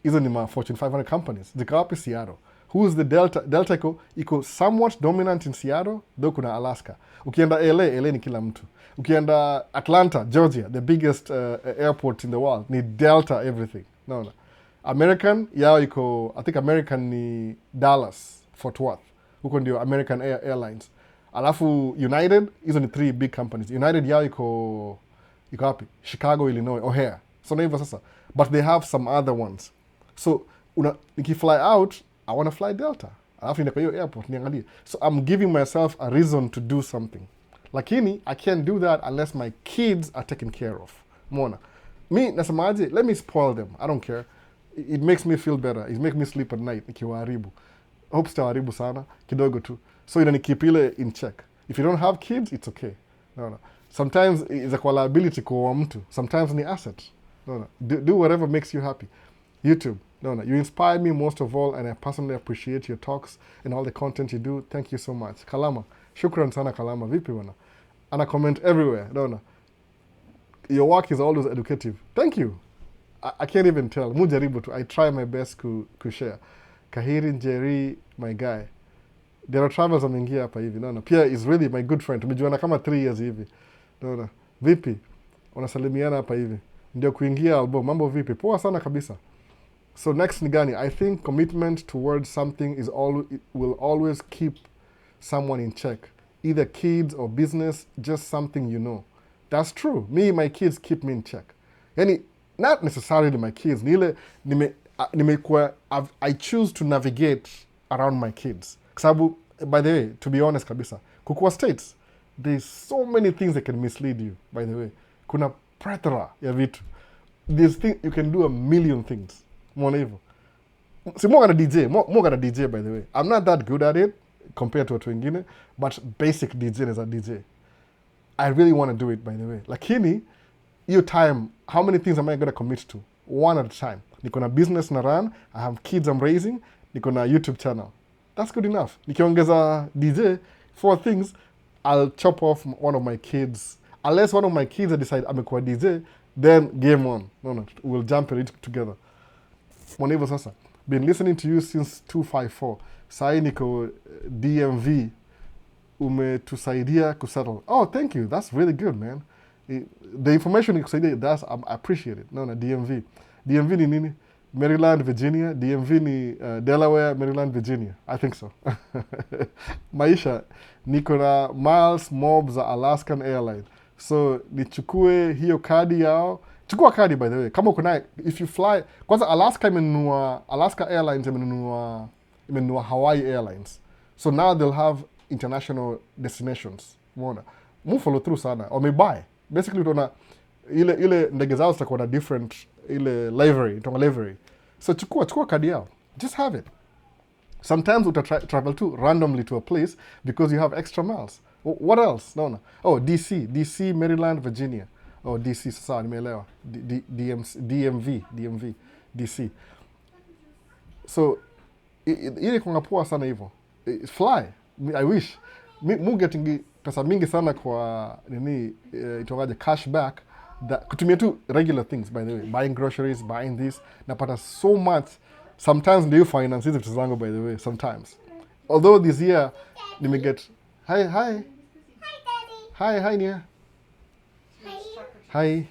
A: Hizo ni ma Fortune 500 companies. Ziko wapi? Seattle. Who's the Delta? Delta iko somewhat dominant in Seattle, though kuna Alaska. Ukienda LA ni kila mtu. Ukienda Atlanta, Georgia, the biggest airport in the world, ni Delta everything. No. American, yao iko, I think American ni Dallas, Fort Worth. Huko ndio American Airlines. Alafu United, hizo ni 3 big companies. United yao iko wapi? Chicago, Illinois, O'Hare. So na hivyo sasa. But they have some other ones. So nikifly out, I want to fly Delta. Alafu niko hiyo airport niangalie. So I'm giving myself a reason to do something. Lakini I can't do that unless my kids are taken care of. Mona. Me nasemaje, let me spoil them. I don't care. It makes me feel better. It makes me sleep at night nikiwaharibu. Hope sitawaharibu sana kidogo tu. So inanikeep ile in check. If you don't have kids, it's okay. No. Sometimes it's a liability kwa mtu. Sometimes ni asset. No. Do whatever makes you happy. YouTube. No. You inspire me most of all, and I personally appreciate your talks and all the content you do. Thank you so much. Kalama. Shukran sana Kalama. Vipi wana? And I comment everywhere. No. Your work is always educative. Thank you. I can't even tell. Mujaribu tu. I try my best to share. Kahiri Njeri, my guy. There are travels ameingia hapa hivi. No. Pia is really my good friend. Tumejuana kama 3 years hivi. No. Vipi? Unasalimiana hapa hivi. Ndio kuingia album. Mambo vipi? Poa sana kabisa. So next ni gani? I think commitment towards something will always keep someone in check. Either kids or business, just something you know. That's true. My kids keep me in check. Yani, not necessarily my kids. I choose to navigate around my kids. Sababu, by the way, to be honest kabisa, kukua states, there's so many things that can mislead you, by the way. Kuna plethora ya vitu. These things, you can do a million things. Mwona hivyo. Si more gonna DJ, by the way. I'm not that good at it compared to watu wengine, but basic DJ is a DJ. I really want to do it, by the way. Lakini, your time, how many things am I going to commit to? One at a time. Niko na business na run, I have kids I'm raising, niko na YouTube channel. That's good enough. Nikiongeza DJ, 4 things, I'll chop off one of my kids. Unless one of my kids decide amekuwa DJ, then game on. No, we'll jump it together. Mwanevo sasa. Been listening to you since 254. Sai niko DMV. Umetusaidia kusettle. Oh, thank you. That's really good, man. The information you kusaidia, I appreciate it. No, DMV. DMV ni nini? Maryland, Virginia. DMV ni Delaware, Maryland, Virginia. I think so. Maisha, niko na miles mob za Alaskan Airline. So, nichukue hiyo kadi yao. Chukua kadi, by the way. Kama kuna, if you fly, kwanza Alaska Airlines imenunua Hawaii Airlines. So now they'll have international destinations. Umeona? Follow through sana. Or may buy. Basically, utaona ile ndege zao zitakuwa na different ile livery. So chukua kadi yao. Just have it. Sometimes travel to randomly to a place because you have extra miles. What else? No. Oh, DC, Maryland, Virginia. Oh, DC, sasa nimeelewa. DMV, DC. So ile kuna poa sana hivyo. Fly. I wish. Mu getting pesa mingi sana kwa itokaje cashback kutumia tu regular things, by the way, buying groceries, buying this, napata so much. Sometimes do you finance hizi vitu zangu, by the way, sometimes. Although this year get hi
C: Daddy.
A: hi Nia. Hi.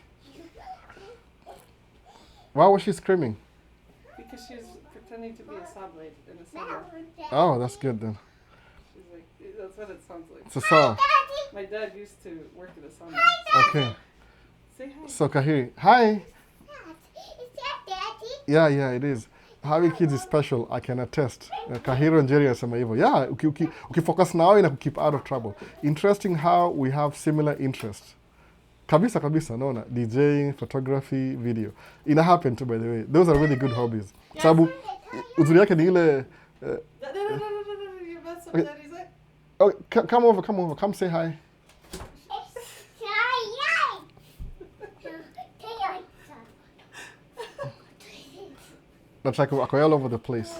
A: Why was she screaming?
B: Because she's pretending to be a sublate in a summer.
A: Oh, that's good then.
B: She's like, that's what it sounds like.
A: It's a song.
B: My dad used to work at a summer.
A: Okay.
B: Say hi.
A: So Kahiri, hi.
C: Is that Daddy?
A: Yeah, it is. Having kids is special, I can attest. Kahiro Njeri anasema hivyo. Yeah, ukifocus na wao na keep out of trouble. Interesting how we have similar interests. Kabisa, naona. DJing, photography, video. Ina happen too, by the way. Those are really good hobbies. Sababu, uzuri yake ni ile...
B: No, you messed up Daddy's eye.
A: Oh, come over. Come say hi. That's like ako all over the place.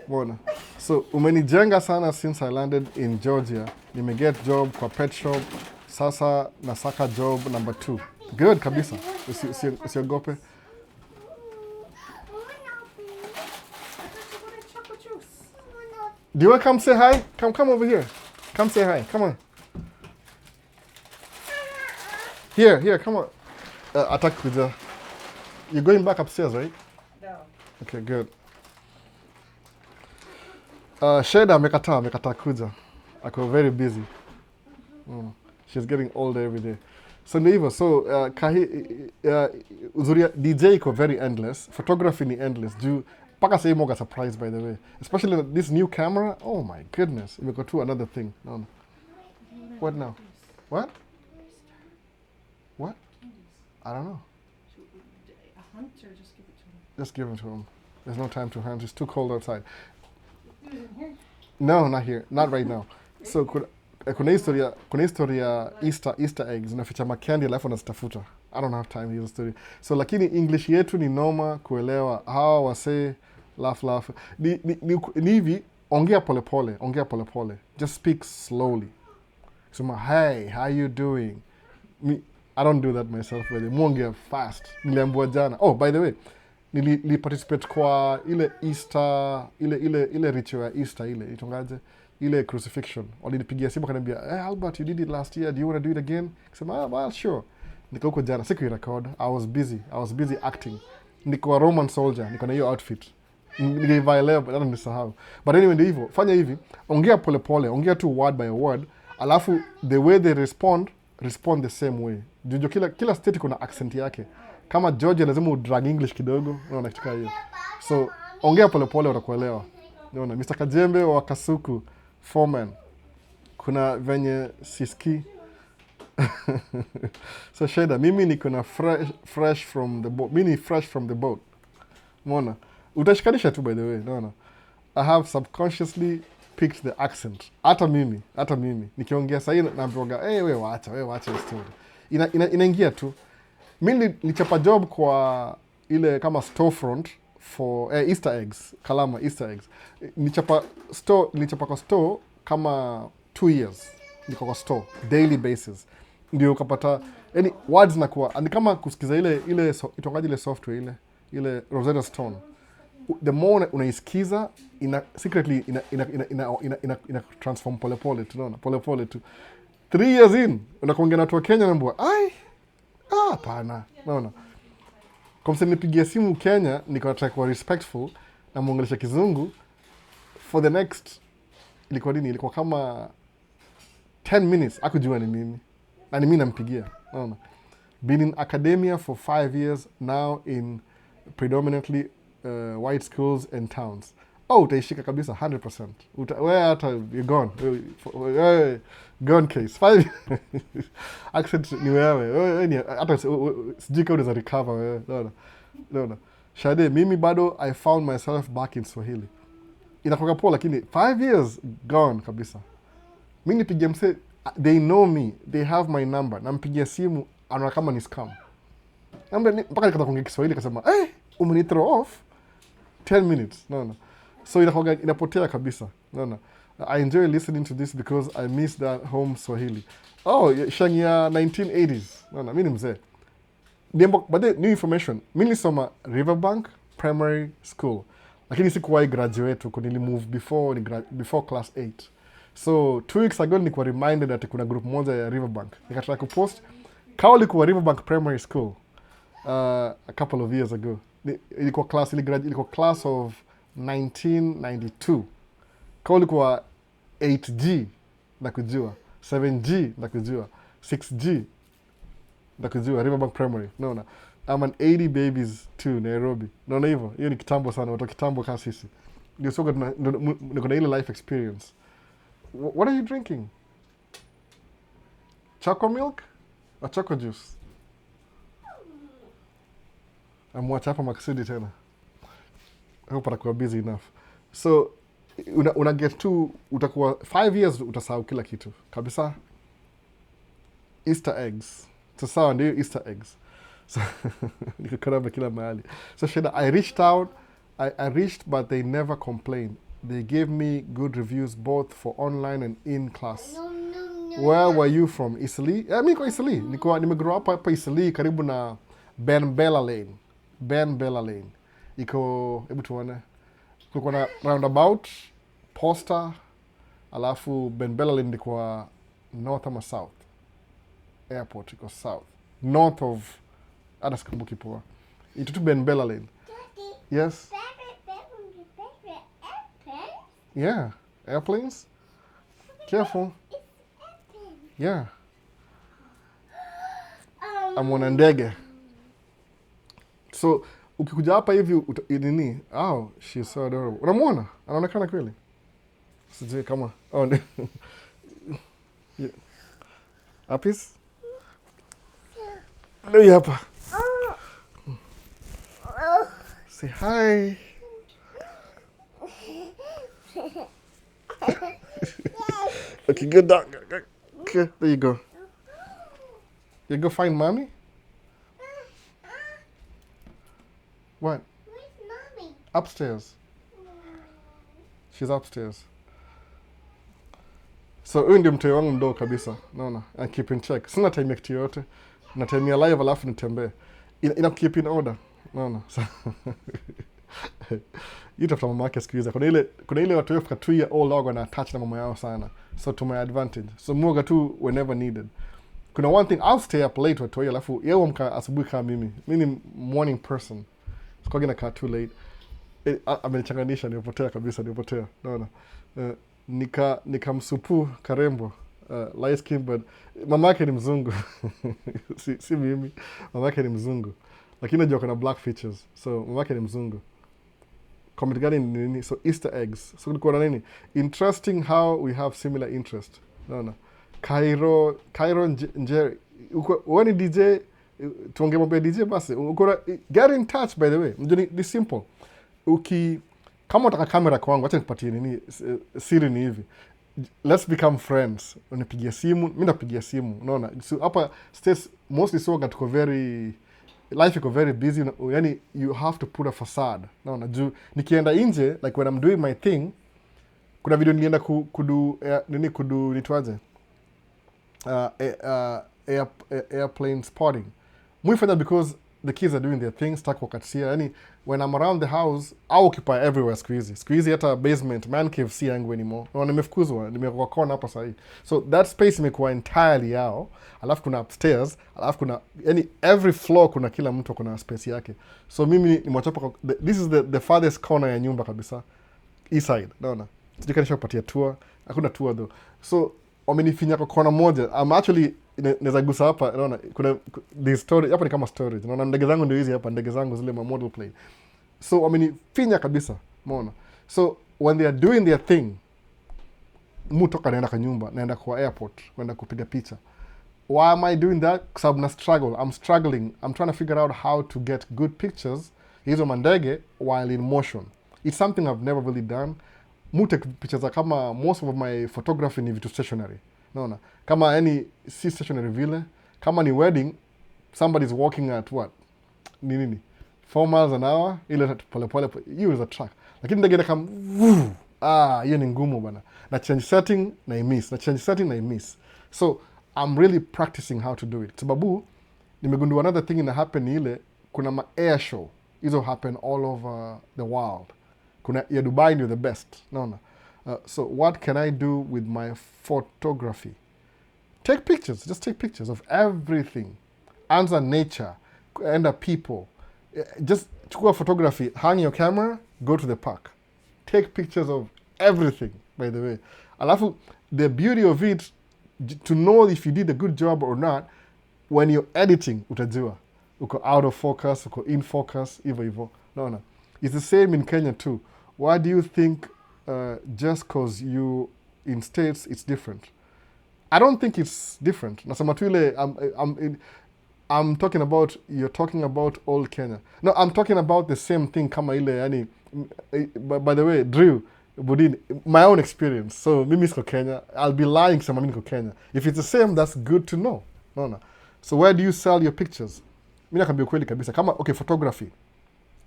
A: Bona. So, umenijenga sana since I landed in Georgia. Nimeget job kwa pet shop. Sasa nasaka job number 2. Good kabisa. Usiogope. Do you want to come say hi? Come over here. Come say hi. Come on. Here, come on. Attack kuja. You're going back upstairs, right?
B: No.
A: Okay, good. Sheda amekataa kuja. Ako very busy. She's getting older every day. So ndio hivyo. So uzuri ya DJ iko very endless, photography ni endless juu mpaka sahii moga surprise by the way, especially this new camera. Oh my goodness, imekuwa tu another thing. No. What now? What? What? I don't know.
D: A hunt or just give it to him?
A: Just give it to him. There's no time to hunt. It's too cold outside.
D: He was in here.
A: No, not here. Not right now. So kuna historia Easter eggs unaficha makendi alafu unazitafuta. I don't have time hiyo story. So lakini English yetu ni noma kuelewa. Hawa wasee laugh. Ni hivi, ongea polepole. Just speak slowly. Sema, hey, how you doing? I don't do that myself, by the way. Muongea fast. Niliambiwa jana. Oh, by the way, nili participate kwa ile Easter, ile ritual ya Easter ile, itongaje? Ile crucifixion. Walinipigia simu kaniambia, "Hey Albert, you did it last year. Do you want to do it again?" Kasema, well, sure. Niko huko jana, sikuirecord. I was busy acting. Niko a Roman soldier, niko na hiyo outfit. Nikaivaa leo, but nisahau. But anyway, ndio hivyo. Fanya hivi, ongea polepole, ongea tu word by word, alafu the way they respond the same way. Jujo kila state kuna accent yake. Kama Georgia lazima udrag English kidogo, unaona kitu kama hiyo. So ongea polepole utakuelewa. Unaona Mr. Kajembe wa Kasuku foreman. Kuna venye siski. So Sheda, mimi niko na fresh from the boat. Mimi ni fresh from the boat. Unaona? Utashikanisha tu by the way, unaona? I have subconsciously picked the accent. Hata mimi. Nikiongea sasa naambiwa, wewe waacha story. Inaingia tu. Mimi nilichapa job kwa ile kama storefront for Easter eggs, Kalama Easter eggs. Nilichapa kwa store kama 2 years. Niko kwa store daily basis. Ndio ukapata yani words na kwa ni kama kusikiza ile itongaje ile software ile Rosetta Stone. The more unaisikiza secretly ina transform polepole, tunaona polepole tu. 3 years in unakuongea na watu wa Kenya naambia hapana, naona kwa msanii nipigia simu Kenya niko try kuwa respectful na muongelesha kizungu for the next ilikuwa kama 10 minutes akujua ni mimi na ni mimi nampigia, naona been in academia for 5 years now in predominantly white schools and towns. Utaishika kabisa 100%. Wewe hata you're gone. Wewe gone case. 5 accent ni wewe ni hata sijui kama unaweza recover wewe. Naona. Shade, mimi bado I found myself back in Swahili. Inakuwa poa lakini 5 years gone kabisa. Mimi nipigia mse, they know me, they have my number. Nampigia simu anaona kama ni scam. Mpaka nikataka kuongea Kiswahili kasema, umeni throw off 10 minutes. No. So inapotea kabisa. No. I enjoy listening to this because I miss that home Swahili. Shangi ya 1980s. No, mimi ni mzee. But the new information, mimi nilisoma Riverbank Primary School. Lakini sikuwahi graduate huko, nilimove before class 8. So 2 weeks ago nilikuwa reminded that kuna group moja ya Riverbank. Nikataka kupost kama ulikuwa Riverbank Primary School a couple of years ago. Ilikuwa class of 1992. Kama ulikuwa 8G na kujua, 7G na kujua, 6G na kujua Riverbank Primary. Naona I'm an 80 babies too Nairobi. Naona hivyo. Hiyo ni kitambo sana, watu kitambo kama sisi. Ndio soka niko na ile life experience. What are you drinking? Choco milk or choco juice? Amwacha hapa maksudi tena. I hope atakuwa busy enough. So una get to utakuwa 5 years utasahau kila kitu kabisa. Easter eggs. Sasa ndio Easter eggs. So nikakaraba kila mahali. So Sheda, I reached out, I reached but they never complained. They gave me good reviews both for online and in class. Where were you from? Isili? Mimi niko Isili. Nimegrow up hapa Isili karibu na Ben Bella Lane. Iko, hebu tuone. Kulikuwa na roundabout, posta, alafu Ben Bella Lane ilikuwa north ama south. Airport iko south. North of, hata sikumbuki poa. Ito tu Ben Bella Lane.
C: Daddy,
A: Yes?
C: favorite airplane?
A: Yeah. Airplanes? Careful.
C: It's airplane.
A: Yeah. amwona ndege. So ukikuja hapa hivi nini? Oh, she's so adorable. Unamwona? Anaonekana kweli? Sijui kama yeah. Apis? Ndio hapa. Say hi. Okay, good dog. Okay, there you go. You go find mommy? What?
C: Where's mommy?
A: Upstairs. She's upstairs. So huyu ndio mtoi wangu mdogo kabisa. Naona. I keep in check. Sina time ya kitu yote. Na time ya live alafu nitembee. Ina keep in order. Naona. Hii tafuta mama yake siku hizi. Kuna ile watu wafika 2 year old dog wana attach na mama yao sana. So to my advantage. So muoga tu whenever needed. Kuna one thing, I'll stay up late watoi alafu yeye huamka asubuhi kama mimi. Mimi ni morning person. Sikuwa nakaa too late. Amenichanganisha, nimepotea kabisa, nimepotea. Naona. Nikamsupu karembo. Light skin, but mama yake ni mzungu. si mimi. Mama yake ni mzungu. Lakini najua kuna black features. So mama yake ni mzungu. Comment gani ni nini? So Easter eggs. So kulikuwa na nini? Interesting how we have similar interest. Naona. Cairo Njeri. Wewe ni DJ, tuongee mambo ya DJ basi. Get in touch by the way. Mjini ni simple. Kama unataka kamera kwangu, acha nikupatie nini siri ni hivi. Let's become friends. Unipigie simu, mimi nakupigia simu. Unaona? So hapa states mostly so tuko very life iko very busy, yani you have to put a facade. Unaona? Juu nikienda nje like when I'm doing my thing, kuna video nilienda kudu nitwaje? Airplane spotting. Muifanya because the kids are doing their things, stuck wakatia. Yani when I'm around the house, I occupy everywhere squeezy. Squeezy hata basement, man cave si yangu anymore. No, nimefukuzwa, nimekuwa kona hapa sahi. So that space imekuwa entirely yao. Alafu kuna upstairs, alafu kuna yani every floor kuna kila mtu kuna space yake. So mimi nimewachapa this is the farthest corner ya nyumba kabisa. East side, naona. Sijikanisha kupatia tour. Hakuna tour though. So wamenifinya kwa kona moja. I'm actually naweza gusa hapa, unaona kuna the story hapa ni kama storage. Unaona ndege zangu ndio hizi hapa, ndege zangu zile ma model plane. So wamenifinya kabisa, umeona. So when they are doing their thing, mutoka naenda kwa nyumba, naenda kwa airport, kwenda kupiga picha. Why am I doing that? Because I'm struggling. I'm trying to figure out how to get good pictures hizo mandege while in motion. It's something I've never really done. Take pictures kama most of my photography ni vitu stationary. Naona. Kama any si stationary vile, kama ni wedding, somebody's walking at what? Nini? 4 miles an hour, ile pole you is a truck. Lakini ndege kama hiyo ni ngumu bana. Na change setting na I miss. So I'm really practicing how to do it. Sababu nimegundua another thing ina happen ile kuna ma air show. Hizo happen all over the world. Kuna ya Dubai ndio the best. Naona. So what can I do with my photography? Take pictures. Just take pictures of everything. Answer nature. Enda people. Just chukua photography. Hang your camera. Go to the park. Take pictures of everything, by the way. Alafu, the beauty of it, to know if you did a good job or not, when you're editing, utajua. Uko out of focus, uko in focus, hivyo. No. It's the same in Kenya too. Why do you think just because you in states it's different? I don't think it's different. Nasema tu ile I'm talking about, you're talking about old Kenya. No, I'm talking about the same thing kama ile yani by the way, Drew Budin, my own experience. So mimi siko Kenya. I'll be lying kusema mimi niko Kenya. If it's the same, that's good to know. No. So where do you sell your pictures? Mimi nakwambia kweli kabisa. Kama okay, photography.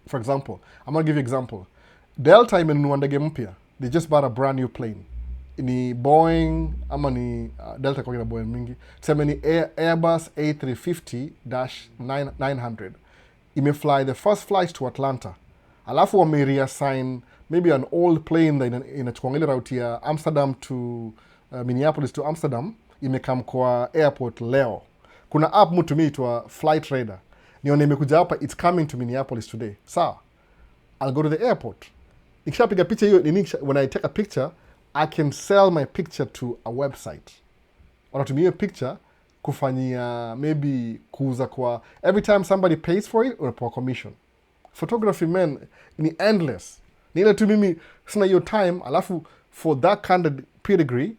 A: For example, I'm going to give you an example. Delta imenunua ndege mpya. They just bought a brand new plane. Ni Boeing, ama ni Delta kwa kina Boeing mingi. Tuseme ni Airbus A350-900. Imefly the first flight to Atlanta. Alafu wame-reassign maybe an old plane that inachukua ile route ya Amsterdam to Minneapolis to Amsterdam. Imekam kwa airport leo. Kuna app mtu itwa Flight Radar. Nione imekuja hapa, it's coming to Minneapolis today. Sawa. I'll go to the airport. Nikishapiga picha hiyo, when I take a picture, I can sell my picture to a website. Wanatumia hiyo picture kufanyia maybe kuuza kwa every time somebody pays for it unapewa commission. Photography man ni endless. Ni ile tu mimi sina hiyo time, alafu for that kind of pedigree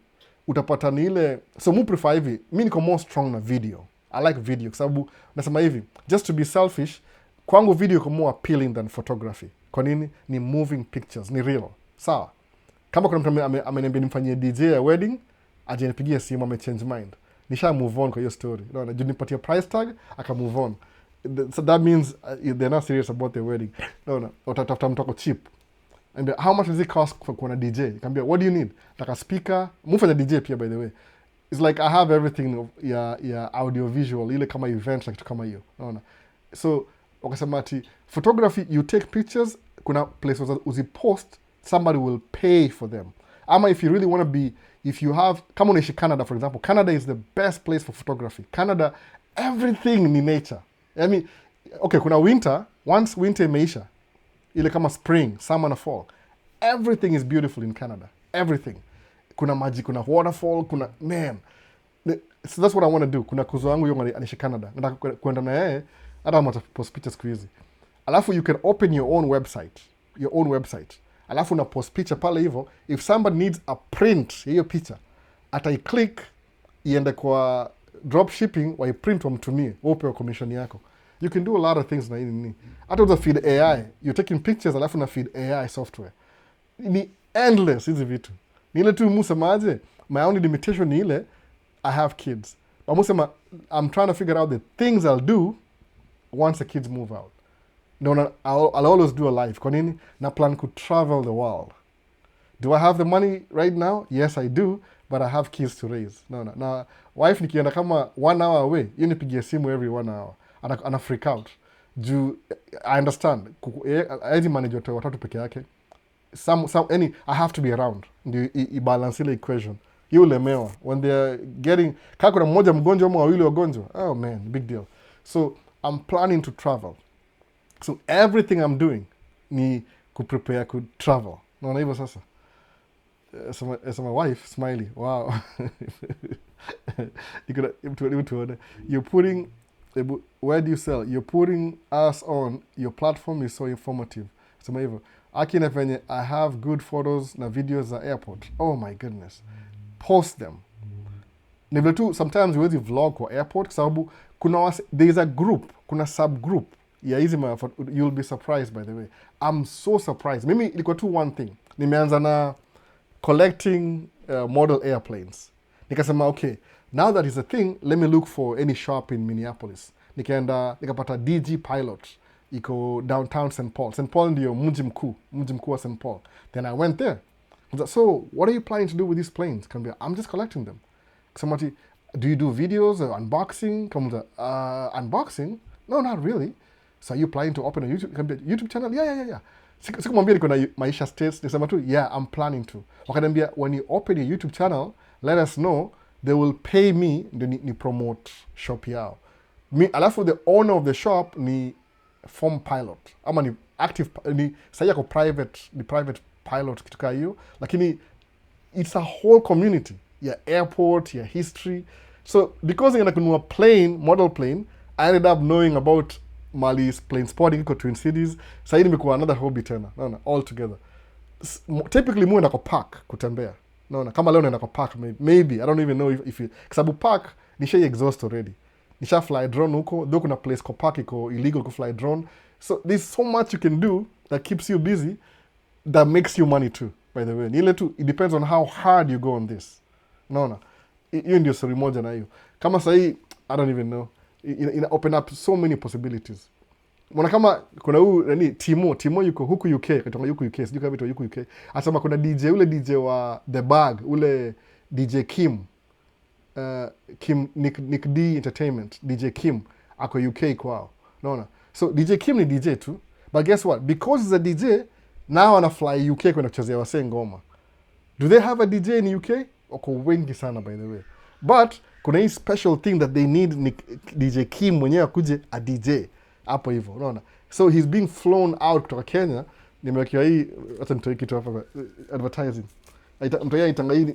A: utapata ni ile, so mu prefer hivi, mi niko more strong na video. I like video kwa sababu nasema hivi, just to be selfish, kwangu video iko more appealing than photography. Kwa nini? Ni moving pictures, ni real. Sawa? Kama kuna mtu ameniambia nimfanyie DJ ya wedding, aje nipigie simu amechange mind. Nisha move on kwa hiyo story. Unaona, juu nipatia price tag, aka move on. So that means they're not serious about their wedding. Unaona, utatafuta mtu ako cheap. And how much does it cost for kuwa na DJ? Nikamwambia, what do you need? Like a speaker. Mufanya DJ pia, by the way. It's like I have everything ya audio visual, ile kama event, like kama hiyo. Unaona. So, wakasema ati, photography, you take pictures, kuna places uzipost, somebody will pay for them. Ama if you really want to be, if you have, kama unaishi Canada, for example, Canada is the best place for photography. Canada, everything ni nature. I mean, okay, kuna winter, once winter imeisha, ile kama spring, summer na fall, everything is beautiful in Canada. Everything. Kuna maji, kuna waterfall, kuna, man. So that's what I want to do. Kuna kuzo wangu yungu anishi Canada. Nataka kuenda na yeye, hata kama post pictures siku hizi. Alafu you can open your own website. Alafu una post picture pale hivyo. If somebody needs a print ya hiyo picture, atai-click, iende kwa dropshipping, waiprint wamtumie, upewe commission yako. You can do a lot of things na hii. Hata uza feed AI. You're taking pictures, alafu na feed AI software. Ni endless hizi vitu. Ni ile tu musemaje, my only limitation ni ile, I have kids. But musema, I'm trying to figure out the things I'll do once the kids move out. No, I'll always do a life. Kwa nini? Na plan to travel the world. Do I have the money right now? Yes, I do, but I have kids to raise. No. Na wife nikienda kama 1 hour away, yeye nipigie simu every 1 hour. Ana freak out. I understand. Hizi manage watoto peke yake. I have to be around. Ndio balance ile equation. You ulemewa. When they're getting, kama kuna mmoja mgonjwa ama wawili wagonjwa, oh man, big deal. So I'm planning to travel. So everything I'm doing ni kuprepare to travel. Naona hivyo sasa. As my wife, smiley. Wow. You're putting, where do you sell? You're putting us on, your platform is so informative. Sema hivyo. Akina venye, I have good photos na videos za airport. Oh my goodness. Post them. Ni vile tu, sometimes huwezi vlog kwa airport, sababu there is a group, kuna subgroup. Yeah, easy you'll be surprised, by the way. I'm so surprised. Mimi ilikuwa tu one thing. Nimeanza na collecting model airplanes. Nikasema, okay, now that is a thing, let me look for any shop in Minneapolis. Nikapata DG Pilot. Iko downtown St. Paul. St. Paul ndio mji mkuu wa St. Paul. Then I went there. I was like, so, what are you planning to do with these planes? I'm just collecting them. Somebody, do you do videos or unboxing? Unboxing? No, not really. So are you planning to open a YouTube channel? Yeah. Sikumwambia niko na Maisha States. Nisema tu, yeah, I'm planning to. Wakaniambia, when you open your YouTube channel, let us know. They will pay me ni promote shop yao. Alafu the owner of the shop ni form pilot. Ama ni active, ni sahi yako private pilot kituka hiyo. Lakini it's a whole community. Ya airport, ya history. So because nina kununua model plane, I ended up knowing about Mali's plane spotting iko Twin Cities. Sasa nimekuwa another hobby tena. Naona all together. Typically muenda kwa park kutembea. Naona kama leo naenda kwa park maybe I don't even know if you, sababu park nisha exhaust already. Nisha fly drone huko, though kuna place kwa park iko illegal to fly drone. So there's so much you can do that keeps you busy that makes you money too, by the way. Ile tu, it depends on how hard you go on this. Naona. Hiyo ndio story moja na hiyo. Kama sahi, I don't even know. Ina open up so many possibilities. Mwana kama kuna Timo yuko huku UK, kutoka huku UK, sijui kama vitu huku UK. Asema kuna ule DJ wa The Bag, ule DJ Kim. Nick D Entertainment, DJ Kim ako UK kwao. Naona. So DJ Kim ni DJ tu, but guess what? Because he's a DJ, now ana fly UK kwenda kuchezea wasee ngoma. Do they have a DJ in UK? Wako wengi sana, by the way. But kuna hii special thing that they need DJ Kim mwenyewe akuje a DJ hapo hivyo, unaona. So he's being flown out kutoka Kenya. Nimewekewa hii, hata nitoe kitu hapa advertising. Mtoya itanga hii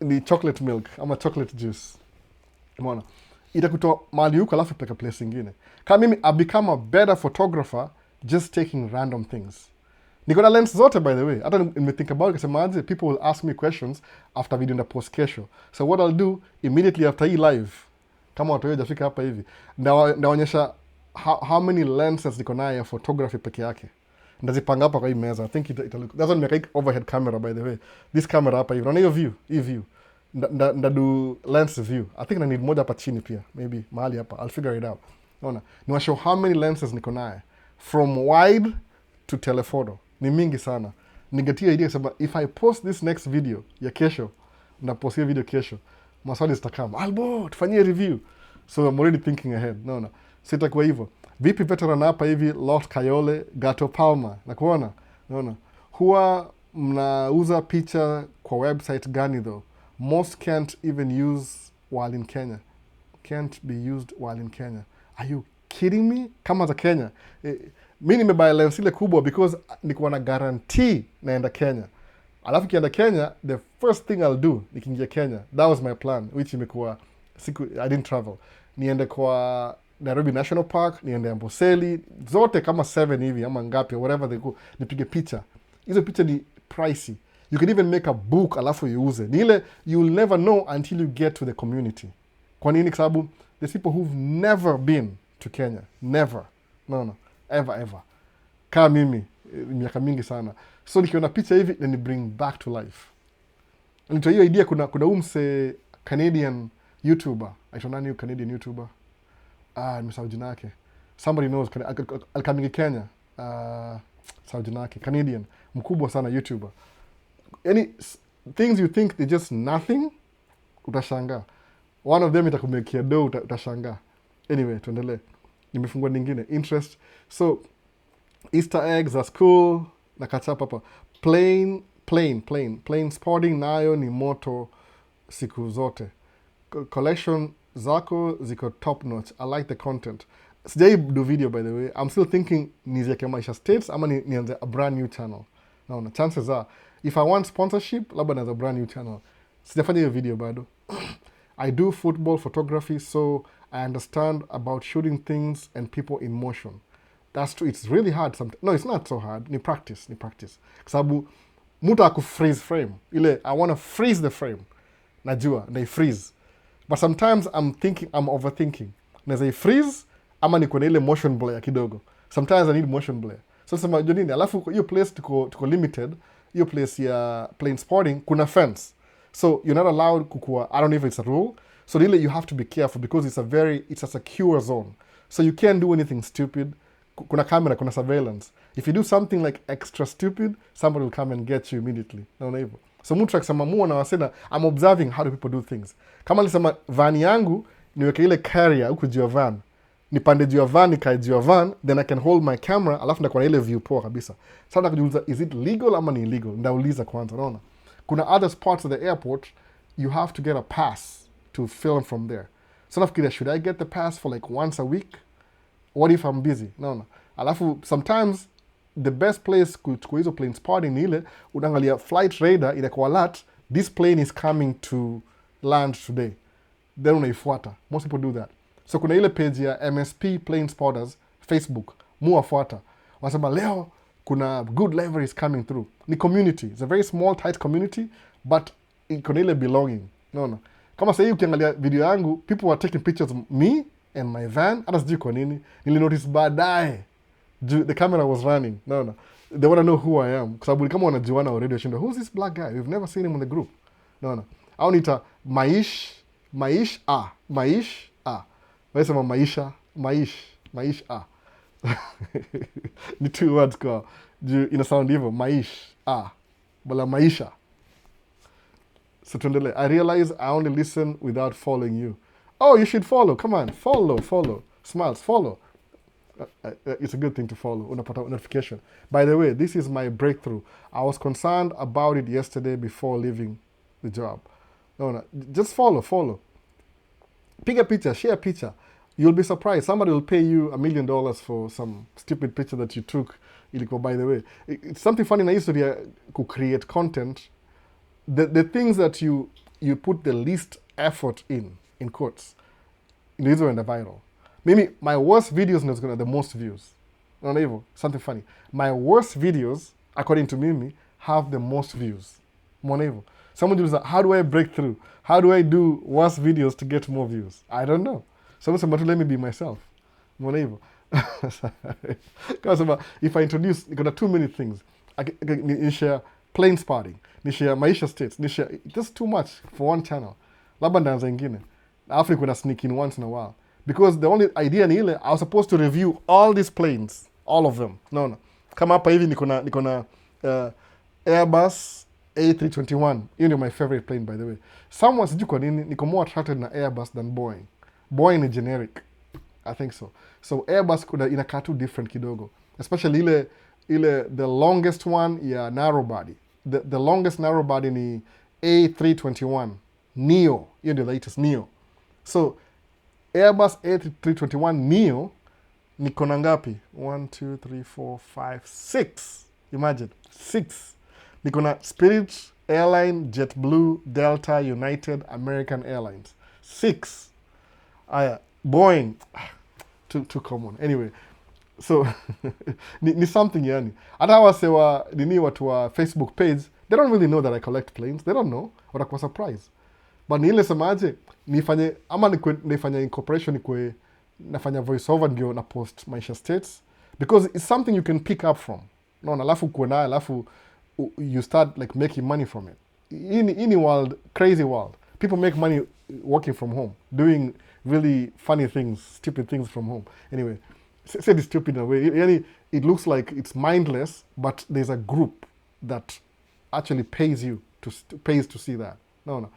A: ni chocolate milk ama chocolate juice. Umeona? Itakutoa mahali huko alafu peka place ingine. Kama mimi I become a better photographer just taking random things. Niko na lens zote by the way. Hata nimethink about kasema aje, people will ask me questions after video na post kesho. So what I'll do immediately after hii live, kama watu hawajafika hapa hivi, ndaonyesha how many lenses niko nayo ya photography peke yake. Ndazipanga hapa kwa hii meza. I think that's what nimeka overhead camera by the way. This camera hapa hivi. Unaona hiyo view? Hii view. Ndadu lens view. I think I need moja hapa chini pia. Maybe mahali hapa. I'll figure it out. Unaona? Niwa show how many lenses niko nayo. From wide to telephoto. Ni mingi sana. Nigetia idea kusema if I post this next video ya kesho, ndapost hiyo video kesho, maswali zitakama. Albo, tufanyie review. So I'm already thinking ahead. Unaona? Sitakuwa hivyo. Vipi veteran hapa hivi, Lot Kayole, Gato Palma. Na kuona? Unaona? Huwa mnauza picha kwa website gani though? Most can't even use while in Kenya. Can't be used while in Kenya. Are you kidding me? Kama za Kenya. Mi nimebuy lens ile kubwa because nikuwa na guarantee naenda Kenya. Alafu kienda Kenya, the first thing I'll do nikiingia Kenya, that was my plan, which imekuwa I didn't travel. Niende kwa Nairobi National Park, niende Amboseli, zote kama 7 hivi ama ngapi, whatever they go, nipige picha. Hizo picha ni pricey. You can even make a book alafu iuze. Ni ile you'll never know until you get to the community. Kwa nini? Kwa sababu there's people who've never been to Kenya. Never. No. Ever. Kama mimi, miaka mingi sana. So nikiona picha hivi, then it bring back to life. Nitoa hiyo idea, kuna umse Canadian YouTuber. Aitwa nani Canadian YouTuber? Nimesahau jina yake. Somebody knows. Alikamingi Kenya. Sahau jina yake. Canadian. Mkubwa sana YouTuber. Any things you think they're just nothing, utashangaa. One of them itakumekia do, utashangaa. Anyway, tuendelee. Nimefungua nyingine. Interest. So, Easter eggs are cool. Nakachapa hapa. Plain sporting nayo ni moto siku zote. Collection zako ziko top notch. I like the content. Sijai do video by the way. I'm still thinking nizieke Maisha States ama nianze a brand new channel. Naona chances are if I want sponsorship, labda naanza a brand new channel. Sijafanya hiyo video bado. I do football photography, so I understand about shooting things and people in motion. That's true. It's really hard sometimes. No, it's not so hard. Ni practice. Kwa sababu mtu aku-freeze frame. Ile, I want to freeze the frame. Najua, na freeze. But sometimes I'm overthinking. Naeza freeze, ama niko na ile motion blur kidogo. Sometimes I need motion blur. So sema, nini, alafu hiyo place tuko limited, hiyo place ya plain sporting, kuna fence. So you're not allowed kukua, I don't know if it's a rule. So really you have to be careful because it's a secure zone. So you can't do anything stupid. Kuna camera, kuna surveillance. If you do something like extra stupid, somebody will come and get you immediately. Naona hivyo. So mtu akisema mua na wasena, I'm observing how do people do things. Kama alisema van yangu, niweke ile carrier huku juu ya van. Nipande juu ya van, nikae juu ya van, then I can hold my camera, alafu ndakuwa na ile view poa kabisa. Sasa nakujiuliza, is it legal ama ni illegal? Ndauliza kwanza, naona. Kuna other spots at the airport, you have to get a pass to film from there. So nafikiria, should I get the pass for like once a week? What if I'm busy? No. Alafu, sometimes, the best place kuchukua hizo plane spotting ni ile, unaangalia flight radar, inakuwa alert, this plane is coming to land today. Then unaifuata. Most people do that. So kuna ile page ya MSP Plane Spotters, Facebook, muwafuata. Wanasema leo, kuna good livery is coming through. Ni community. It's a very small, tight community, but kuna ile belonging. No. Kama sahii ukiangalia video yangu, people were taking pictures of me and my van. Hata sijui kwa nini. Nilinotice baadaye. The camera was running. No. They want to know who I am. Kwa sababu kama wanajuana already, washinda, who's this black guy? We've never seen him in the group. No. Au nita Maish. Wasema Maisha. Ni 2 words kwa. Ina sound hivyo. Bala Maisha. So tuendele. I realize I only listen without following you. Oh, you should follow. Come on. Follow. Smiles, follow. It's a good thing to follow. Unapata notification. By the way, this is my breakthrough. I was concerned about it yesterday before leaving the job. No. Just follow. Pick a picture, share a picture. You'll be surprised. Somebody will pay you $1 million for some stupid picture that you took. Iliko, by the way. It's something funny na history to create content. The things that you put the least effort in quotes, ndio hizo enda viral. Mimi my worst videos ndio ziko na the most views. Unaona hivyo? Something funny. My worst videos according to mimi have the most views. Umeona hivyo? Someone just how do I break through? How do I do worse videos to get more views? I don't know. Someone said, let me be myself. Umeona hivyo? Because if I introduce, got too many things. Ni share plane spotting, ni share Maisha states, ni share just too much for one channel. Labda ndaanza ingine. Alafu kuna sneak in once in a while. Because the only idea ni ile, I was supposed to review all these planes, all of them. No. Kama hapa hivi niko na Airbus A321. Hiyo ndio my favorite plane by the way. Someone sijui kwa nini niko more attracted na Airbus than Boeing. Boeing ni generic. I think so. So Airbus inakaa tu different kidogo. Especially ile the longest one ya narrow body. The longest narrow body ni A321 Neo. Hiyo ndio latest Neo. So Airbus A321 Neo niko na ngapi? 1 2 3 4 5 6. Imagine 6. Niko na Spirit Airline, JetBlue, Delta, United, American Airlines. 6. Aya, Boeing too common. Anyway, so ni something yani. Hata wasewa nini watu wa Facebook page, they don't really know that I collect planes. They don't know. Watakuwa surprised. But ni ile semaje, nifanye ama nifanye incorporation nikwe nafanya voiceover ndio na post Maisha states because it's something you can pick up from. No, alafu kuwe nayo alafu you start like making money from it. In world, crazy world. People make money working from home, doing really funny things, stupid things from home. Anyway, say it's stupid in a way. It looks like it's mindless, but there's a group that actually pays to see that. No.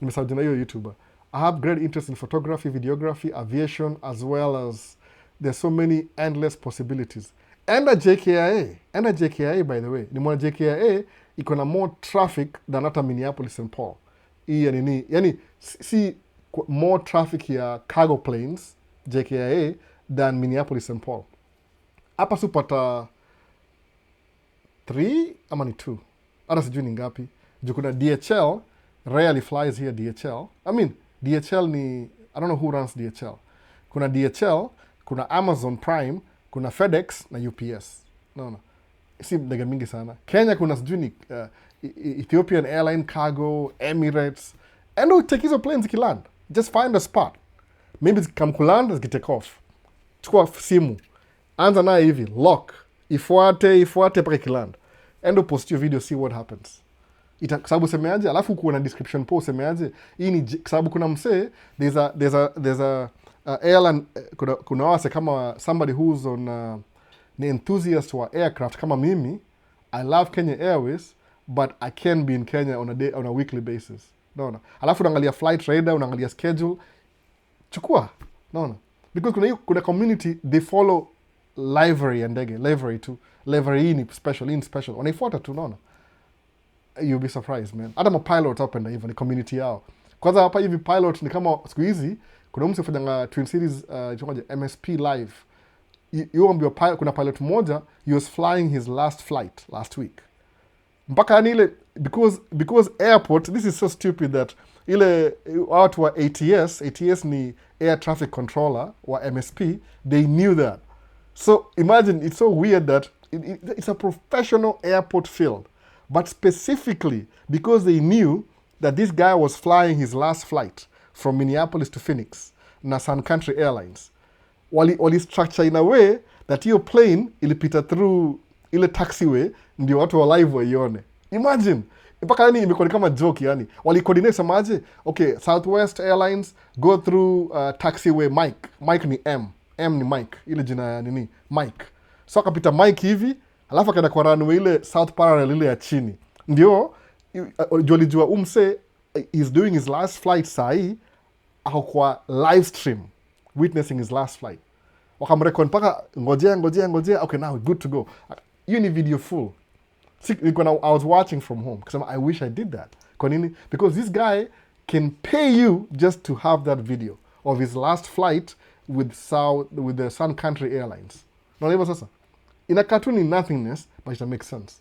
A: Nimesajina hiyo YouTuber. I have great interest in photography, videography, aviation, as well as there's so many endless possibilities. And a JKIA, by the way. Nimona JKIA, iko na more traffic than hata Minneapolis and Paul. Yani, see more traffic ya cargo planes, JKIA, than Minneapolis and Paul. Hapa supata 3 ama ni 2. Hata sijui ni ngapi. Juu kuna DHL, rarely flies here DHL. I mean, DHL ni, I don't know who runs DHL. Kuna DHL, kuna Amazon Prime, kuna FedEx na UPS. No. Si ndege mingi sana. Kenya kuna sijui ni Ethiopian Airline Cargo, Emirates. And take hizo planes zikiland. Just find a spot. Maybe zikamkuland, zikitake off. Chukua simu. Anza nayo hivi, lock. Ifuate paka ikiland. And post your video, see what happens. Sababu semeaje, alafu kuwa na description po semeaje, hii ni sababu kuna msee, there's a airline, kuna wase kama somebody who's on ni enthusiast wa aircraft kama mimi. I love Kenya Airways, but I can't be in Kenya on a weekly basis. Naona. Alafu unaangalia flight radar, unaangalia schedule. Chukua. Naona. Because kuna community, they follow livery ya ndege, livery tu. Livery hii ni special. Wanaifuata tu, naona. You'll be surprised, man. Hata mapilot hapenda hivyo, ni community yao. Kwanza hapa hivi pilot ni kama siku hizi, kuna mtu fanyanga Twin Series, MSP live. Kuna pilot mmoja, he was flying his last flight last week. Mpaka yani ile, because airport, this is so stupid that ile watu wa ATS ni air traffic controller wa MSP, they knew that. So imagine, it's so weird that it's a professional airport field. But specifically, because they knew that this guy was flying his last flight from Minneapolis to Phoenix, na Sun Country Airlines, wali structure in a way that your plane ilipita through ile taxiway, ndio watu wa live waione. Imagine! Mpaka yani imekuwa kama joke yani. Wali coordinate samaje, okay, Southwest Airlines go through taxiway Mike. Mike ni M. M ni Mike. Ile jina nini? Mike. So akapita Mike hivi, alafu akaenda kwa runway ile South Parallel ile ya chini. Ndio, jolijua umse is doing his last flight sahi, ako kwa live stream, witnessing his last flight. Wakamrekod mpaka ngojea, okay, now good to go. Hiyo ni video full. I was watching from home, because I wish I did that. Kwa nini? Because this guy can pay you just to have that video of his last flight with the Sun Country Airlines. Unaona hivyo sasa? Ina cartoon nothingness, but it makes sense.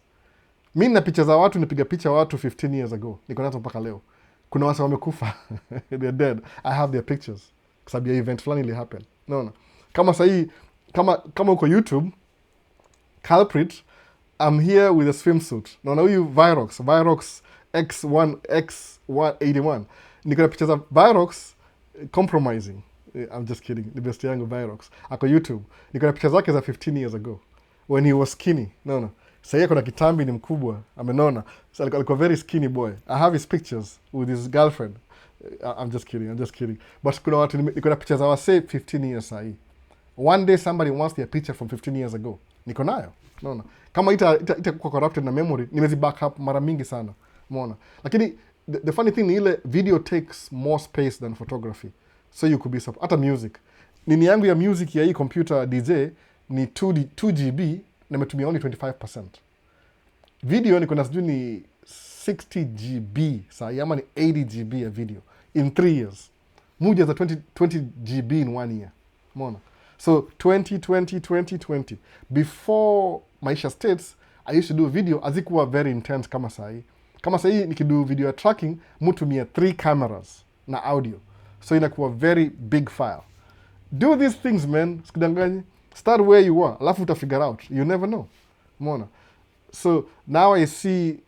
A: Mimi na picha za watu, nipiga picha watu 15 years ago. Niko nazo mpaka leo. Kuna watu wamekufa. They're dead. I have their pictures. kwa sababu ya event fulani ili happen. Unaona? Kama sahii kama uko YouTube, culprit, I'm here with a swimsuit. Naona huyu Virox X181. Niko na picha za Virox compromising. I'm just kidding. Ni best yangu Virox. Ako YouTube. Niko na picha zake za 15 years ago when he was skinny. Naona. Sahii ako na kitambi, ni mkubwa, amenona. So alikuwa very skinny boy. I have his pictures with his girlfriend. I'm just kidding. But kuna watu niko na picha za wase 15 years sahii. One day somebody wants their picture from 15 years ago. Niko nayo. Unaona? Kama itakuwa corrupted na memory, nimezi back up mara mingi sana. Umeona? Lakini the funny thing ni ile video takes more space than photography. So you could be hata music. Nini yangu ya music ya hii computer DJ ni 2 GB na nimetumia only 25%. Video niko na sijui ni 60 GB saa ama ni 80 GB ya video in 3 years. Moja za 20 GB in 1 year. Umeona? So 2020. Before Maisha States, I used to do video, hazikuwa very intense kama sahi. Kama sahi nikidu video ya tracking, mutumia 3 cameras na audio. So inakuwa very big file. Do these things, man. Sikudanganye. Start where you are. Alafu uta figure out. You never know. Umeona? So now I see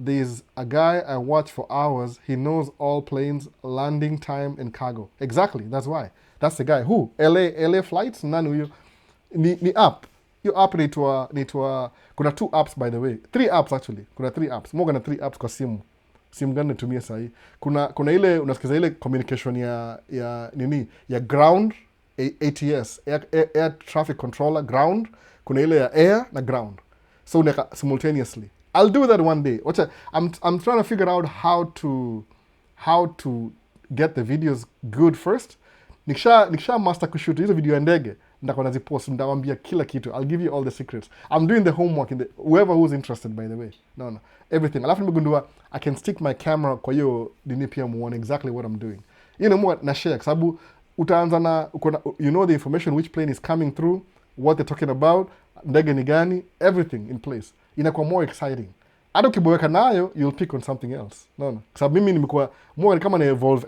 A: there's a guy I watch for hours. He knows all planes, landing time, and cargo. Exactly. That's why. That's the guy. Who? LA flights? Nani huyo? Ni app. Hiyo app inaitwa kuna 2 apps by the way. 3 apps actually. Kuna 3 apps. More than 3 apps kwa simu. Simu gani natumia sahi? Kuna ile unasikiza ile communication ya nini? Ya ground, ATS, air traffic controller, ground. Kuna ile ya air na ground. So unaka simultaneously. I'll do that one day. Watcha, I'm trying to figure out how to get the videos good first. Nikisha master kushoot hizo video ya ndege, ndakuwa nazipost, ndawambia kila kitu. I'll give you all the secrets. I'm doing the homework whoever who's interested by the way. No. Everything. Alafu nimegundua I can stick my camera kwa hiyo nini pia muone exactly what I'm doing. More na share sababu utaanza na you know the information, which plane is coming through, what they're talking about, ndege ni gani, everything in place. Inakuwa more exciting. Hata ukiboeka nayo, you'll pick on something else. No. Sababu mimi nimekuwa more kama na evolve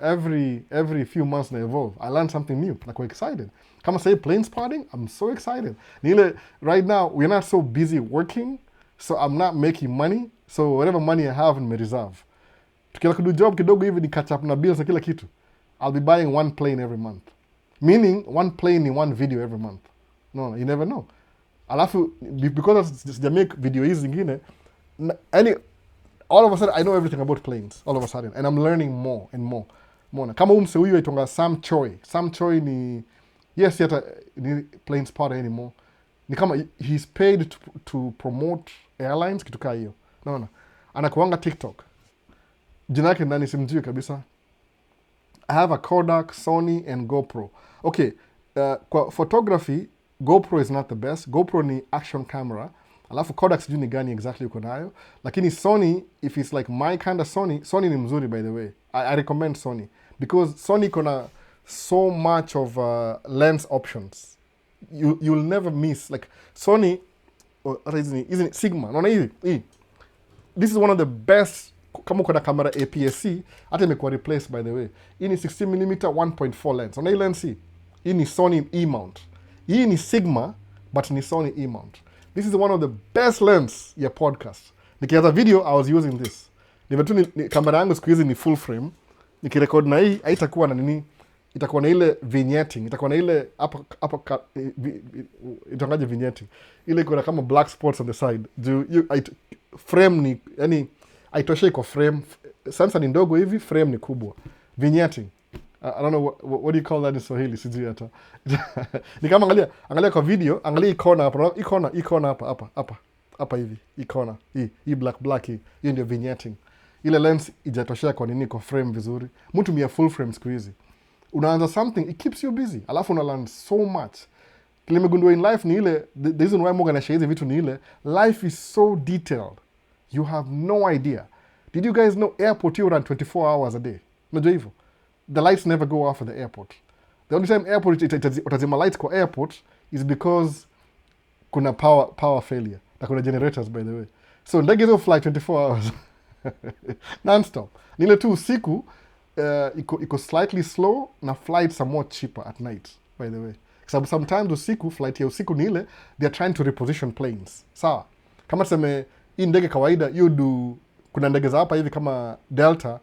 A: every few months na evolve. I learn something new. Nakuwa excited. Kama say plane spotting, I'm so excited. Nile right now we're not so busy working, so I'm not making money. So whatever money I have in my reserve. Tukiwa kudu job kidogo hivi ni catch up na bills na kila kitu. I'll be buying 1 plane every month. Meaning 1 plane in 1 video every month. No, you never know. Alafu because sija make video hizi zingine, all of a sudden I know everything about planes. All of a sudden, and I'm learning more and more. Mona kama mse huyu aitonga Sam Choi ni yes yata ni plane spotter anymore. Ni kama he's paid to promote airlines kitu kaa hiyo. Naona anakuanga TikTok. Jina yake nani simjui kabisa. I have a Kodak, Sony and GoPro. Okay, kwa photography GoPro is not the best. GoPro ni action camera. Alafu Kodak sijui ni gani exactly uko nayo. Lakini Sony, if it's like my kind of Sony ni mzuri by the way. I recommend Sony. Because Sony kona so much of lens options. You'll never miss. Like Sony, isn't it Sigma? Naona hii. This is one of the best, kama uko na camera APS-C, hata imekuwa replaced by the way. Hii ni 16mm 1.4 lens. Naona hii lens hii ni Sony E-mount. Hii ni Sigma, but ni Sony E-mount. This is one of the best lens ya podcast. Nikianza video, I was using this. Kamera yangu siku hizi ni full frame. Nikirecord na hii, haitakuwa na nini, itakuwa na ile vignetting, itakuwa na ile itangaje vignetting. Ile iko na kama black spots on the side. Frame ni, yani, haitoshei kwa frame. Sensor ni ndogo hivi, frame ni kubwa. Vignetting. I don't know what do you call that in Swahili, sijui hata. Ni kama angalia kwa video, angalia icona hapa, icona hapa hivi, icona, hii black hii ndio vignetting. Ile lens ijatoshea kwa nini kwa frame vizuri. Mtu mia full frame siku hizi. Unaanza something, it keeps you busy. Alafu una learn so much. Kile nimegundua in life ni ile, the reason why Morgan anashare hizi vitu ni ile, life is so detailed. You have no idea. Did you guys know airport you run 24 hours a day? Unajua hivyo? The lights never go off at the airport. The only time airport utazima lights kwa airport is because kuna power failure. Na kuna generators by the way. So ndege hizo fly 24 hours. Non-stop. Nile tu usiku iko slightly slow na flights are more cheaper at night, by the way. Sababu sometimes usiku, flight ya usiku ni ile, they are trying to reposition planes. Sawa. Kama tuseme hii ndege kawaida, kuna ndege za hapa hivi kama Delta,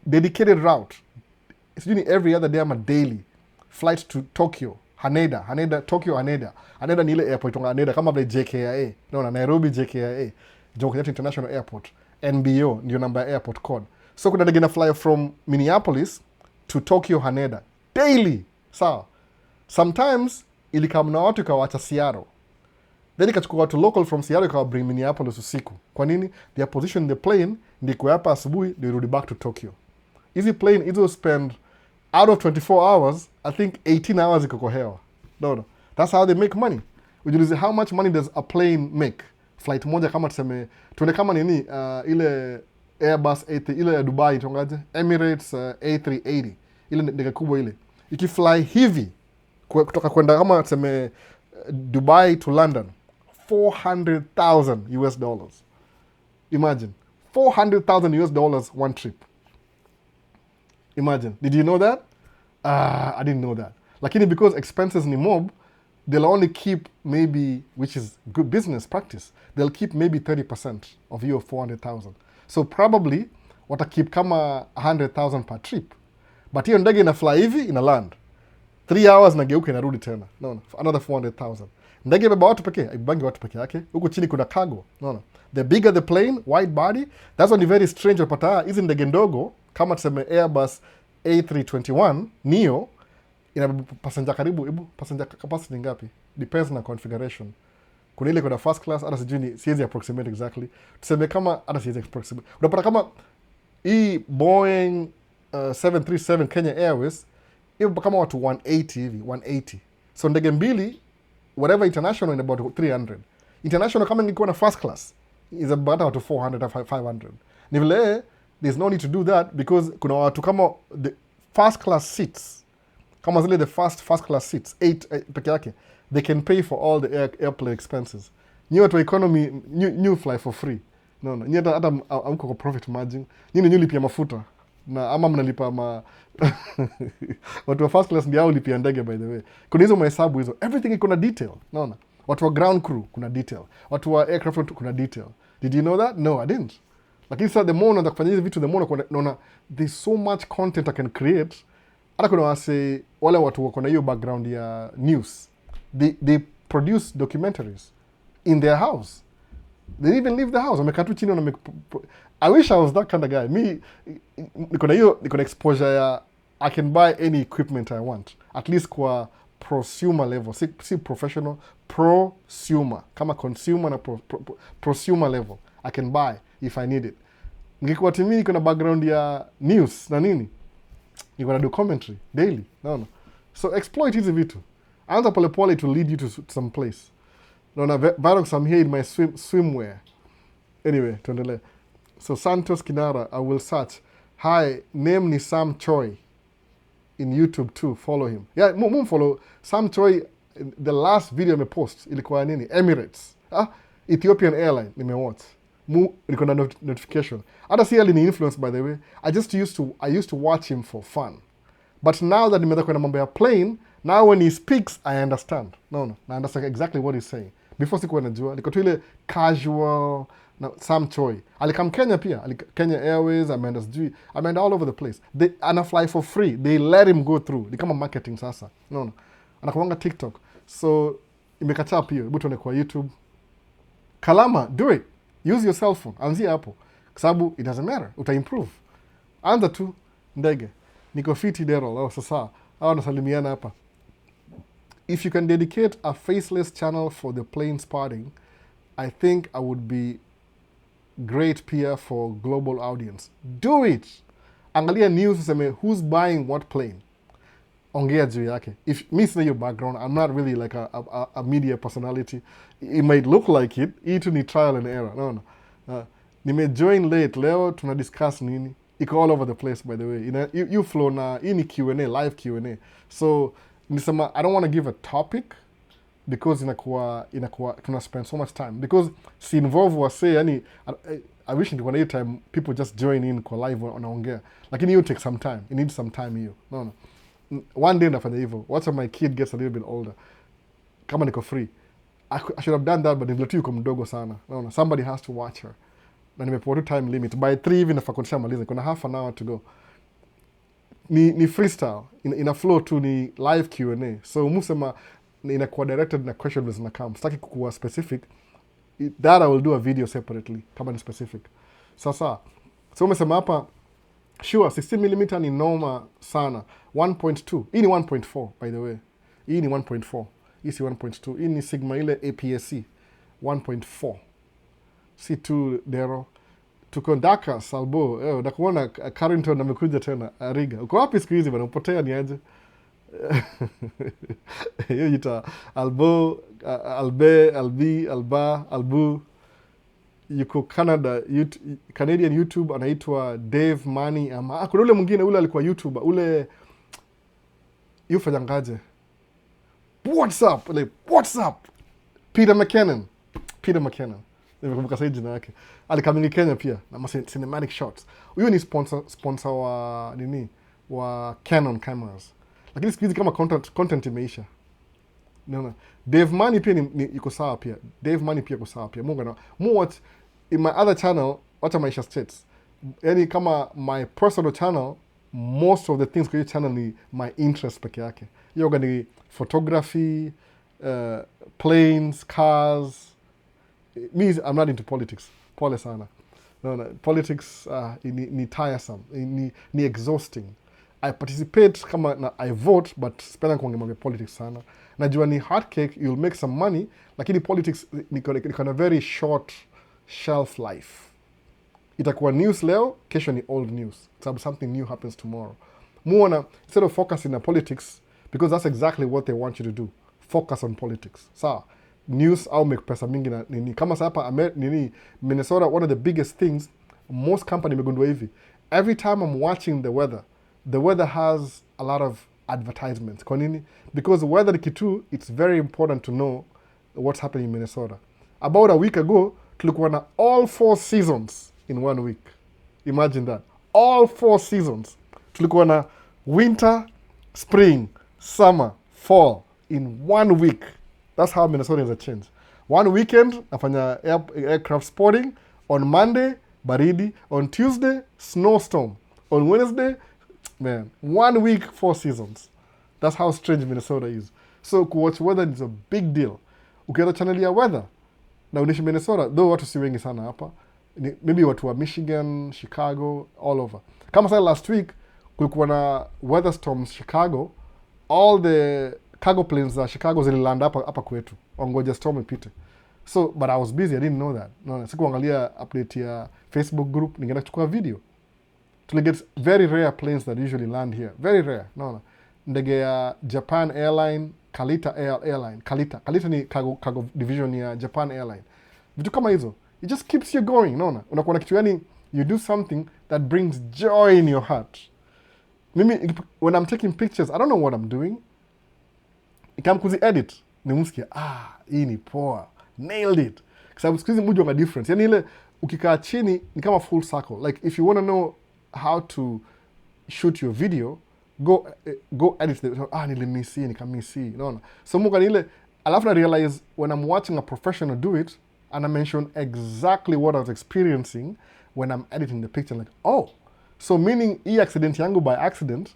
A: dedicated route. Sijui ni every other day ama daily. Flight to Tokyo, Haneda, Tokyo, Haneda. Haneda ni ile airport tonga Haneda, kama vile JKIA. No, Nairobi JKIA. Jomo Kenyatta International Airport. NBO, ndio number airport code. So kuna ndege na fly from Minneapolis to Tokyo, Haneda. Daily. Sawa. Sometimes ilikam na watu ikawacha Seattle. Then ikachukua watu local from Seattle ikawa bring Minneapolis usiku. Kwa nini? They are positioned the plane, ndiko hapa asubuhi, they rudi back to Tokyo. Hizi plane, hizo spend out of 24 hours, I think 18 hours iko kwa hewa. No. That's how they make money. Ujiulize, how much money does a plane make? Flight moja kama tuseme, tuone kama nini, ile Airbus A3, ile ya Dubai, tongaje? Emirates A380. Ile ndege kubwa ile. Ikifly hivi, kutoka kwenda kama tuseme Dubai to London, $400,000 US dollars. Imagine. $400,000 US dollars one trip. Imagine. Did you know that? I didn't know that. Lakini because expenses ni mob, they'll only keep maybe, which is good business practice, they'll keep maybe 30% of your 400,000. So probably, wata keep kama 100,000 per trip. But hiyo ndege ina fly hivi, ina land. 3 hours nageuka inarudi tena. No. Another 400,000. Ndege ibeba watu pekee, ibangi watu pekee yake. Huku chini kuna cargo. No. The bigger the plane, wide body, that's only very strange. Unapata hizi ndege ndogo, kama tuseme Airbus A321 Neo, ina passenger karibu, passenger capacity ngapi? Depends na configuration. Kuna ile kuna first class, hata sijui siwezi approximate exactly. Tuseme kama, hata siwezi approximate. Unapata kama hii Boeing 737 Kenya Airways, hiyo kama watu 180 hivi, 180. So ndege mbili, whatever international in about 300. International kama ingekuwa na first class, is about watu 400 or 500. Ni vile, there's no need to do that because kuna watu kama the first class seats, kama zile the first class seats, 8 peke yake, they can pay for all the airplane expenses. Nyi watu economy, new fly for free. No. Nyi hata amko kwa profit margin. Nyi lipia mafuta. Na ama mnalipa watu wa first class ndio lipia ndege, by the way. Kuna hizo mahesabu hizo. Everything iko na detail. Naona. Watu wa ground crew kuna detail. Watu wa aircraft kuna detail. Did you know that? No, I didn't. Lakini sasa the more unaanza kufanya hizi vitu, the more unaona there's so much content I can create. Hata kuna wale watu wako na hiyo background ya news. They produce documentaries in their house. They even leave the house. Wamekaa tu chini. I wish I was that kind of guy. Me, niko na exposure ya I can buy any equipment I want. At least kwa prosumer level. Si professional, prosumer. Kama consumer na prosumer level. I can buy if I need it. Ngikuwa timi niko na background ya news na nini. Niko na documentary daily. No. So exploit hizi vitu. Anza pole to lead you to some place. No, Varox, I'm here in my swimwear. Anyway, tuendelee. So Santos Kinara, I will search. Hi, name ni Sam Choi. In YouTube too, follow him. Yeah, follow Sam Choi. The last video me post ilikuwa nini? Emirates. Ethiopian Airline nimewatch. Niko na notification. Hata si ali ni influence, by the way. I used to watch him for fun. But now that nimeanza kwenda mambo ya plane, now when he speaks, I understand. No. I understand exactly what he's saying. Before sikuwa najua, niko tu ile casual na Sam Choi. Alikam Kenya pia, Kenya Airways, ameenda all over the place. Ana fly for free. They let him go through. Ni kama marketing sasa. No. Anakuanga TikTok. So imekata up hiyo. Hebu tuone kwa YouTube. Kalama, do it. Use your cell phone. Anzia hapo. Kwa sababu it doesn't matter. Uta improve. Anza tu ndege. Niko fiti Daryl. Sasa. Hawa nasalimiana hapa. If you can dedicate a faceless channel for the plane spotting, I think I would be great peer for global audience. Do it! Angalia news useme who's buying what plane. Ongea juu yake. If me say your background, I'm not really like a media personality. It might look like it. Hii tu ni trial and error. No. Nimejoin late. Leo tuna discuss nini. Iko all over the place, by the way. You flow na, hii ni Q&A, live Q&A. So, nisema, I don't want to give a topic because inakuwa tuna spend so much time. Because si involve wase, yani, I wish nilikuwa na hiyo time people just join in kwa live wanaongea, lakini hiyo take some time, it needs some time hiyo. No. One day nafanya hivyo, once my kid gets a little bit older, kama niko free, I should have done that, but nilikuwa yuko mdogo sana. No, somebody has to watch her, na nimepewa time limit by 3 hivi nafaa kunisha maliza, kuna half an hour to go. Ni freestyle, ina flow tu, ni live Q&A, so musema inakuwa directed na question zina come, sitaki kukuwa specific. That I will do a video separately kama ni specific. Sasa so umesema hapa, sure 16mm ni noma sana. 1.2 hii ni 1.4 by the way, hii ni 1.4, hii si 1.2, hii ni Sigma ile APS-C 1.4. si tu dero tuko Dakar Salbo, nakuona Carrington amekuja tena Riga. Uko wapi siku hizi bana, upotea ni aje? Hiyo jita Albo, Albe, Albi, Alba, Albu. Yuko Canada, Canadian YouTube, anaitwa Dave Money ama kuna ule mwingine ule alikuwa YouTuber ule yufanyangaje, what's up Peter McKinnon nimekumbuka sasa jina yake, alikamili Kenya pia na cinematic shots. Huyo ni sponsor wa nini, wa Canon cameras, lakini siku hizi kama content imeisha. Naona Dave Money pia ni yuko sawa pia, Dave Money pia yuko sawa pia. Mungu na watch in my other channel, wacha Maisha States, yani kama my personal channel, most of the things kwa hiyo channel ni my interest peke yake. Yoga ni photography, planes, cars. Me, I'm not into politics. Pole sana. No, politics ni tiresome, ni exhausting. I participate kama na I vote, but spenda kuongea politics sana. Najua ni hot cake, you'll make some money, lakini politics ni a very short shelf life. Itakuwa news leo, kesho ni old news. Something new happens tomorrow. Muona, instead of focusing on politics, because that's exactly what they want you to do. Focus on politics. Sawa. News au make pesa mingi na nini. Kama sa hapa Minnesota, one of the biggest things, most company megundua hivi. Every time I'm watching the weather has a lot of advertisements. Kwa nini? Because the weather kitu, it's very important to know what's happening in Minnesota. About a week ago, tulikuwa na all 4 seasons in 1 week. Imagine that. All 4 seasons. Tulikuwa na winter, spring, summer, fall in 1 week. That's how Minnesotans are changed. One weekend, nafanya aircraft sporting. On Monday, baridi. On Tuesday, snowstorm. On Wednesday, man, 1 week, 4 seasons. That's how strange Minnesota is. So, kuwatch weather is a big deal. Ukienda channel ya weather, na unishi Minnesota, though watu si wengi sana hapa. Maybe watu wa Michigan, Chicago, all over. Kama sasa last week, kulikuwa na weather storms Chicago, all the cargo planes za Chicago zililand hapa kwetu. Ongoja storm ipite. So, but I was busy, I didn't know that. No, sikuangalia update ya Facebook group, ningeenda kuchukua video. Get very rare planes that usually land here. Very rare. No. Ndege ya Japan Airline, Kalita Airline. Kalita ni cargo division ya Japan Airline. Vitu kama hizo. It just keeps you going. No. Unakuwa na kitu yani, you do something that brings joy in your heart. Mimi, when I'm taking pictures, I don't know what I'm doing. Ikam kuzi edit. Ni musikia, hii ni poa. Nailed it. Kwa sababu siku hizi mujua nga difference. Yani ile, ukikaa chini, ni kama full circle. Like, if you want to know how to shoot your video, go edit the nikamisi, no. So muka nile, alafu na realize when I'm watching a professional do it, and I mention exactly what I was experiencing when I'm editing the picture, like, oh, so meaning hii accident yangu by accident,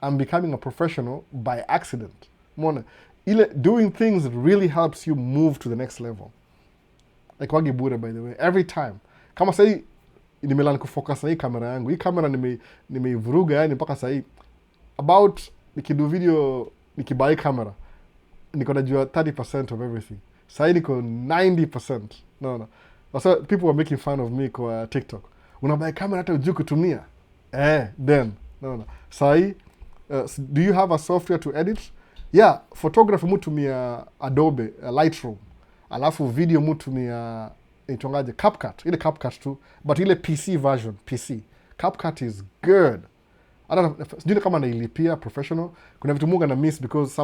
A: I'm becoming a professional by accident. Mona, ile doing things really helps you move to the next level. Like wagi bure, by the way, every time. Kama sahi, nimelani kufocus na hii kamera yangu. Hii kamera nimeivuruga yani mpaka sahi. About nikidu video, nikibai kamera, niko najua 30% of everything. Sahi niko 90%. No. So people were making fun of me kwa TikTok. Unabai kamera hata ujui kutumia. Then. No. Sahi, do you have a software to edit? Yeah, photography mutumia Adobe, Lightroom. Alafu video mutumia itongaje CapCut, ile CapCut tu, but ile PC version, PC. CapCut is good. I don't know, sijui kama nailipia professional, kuna vitu munga na miss because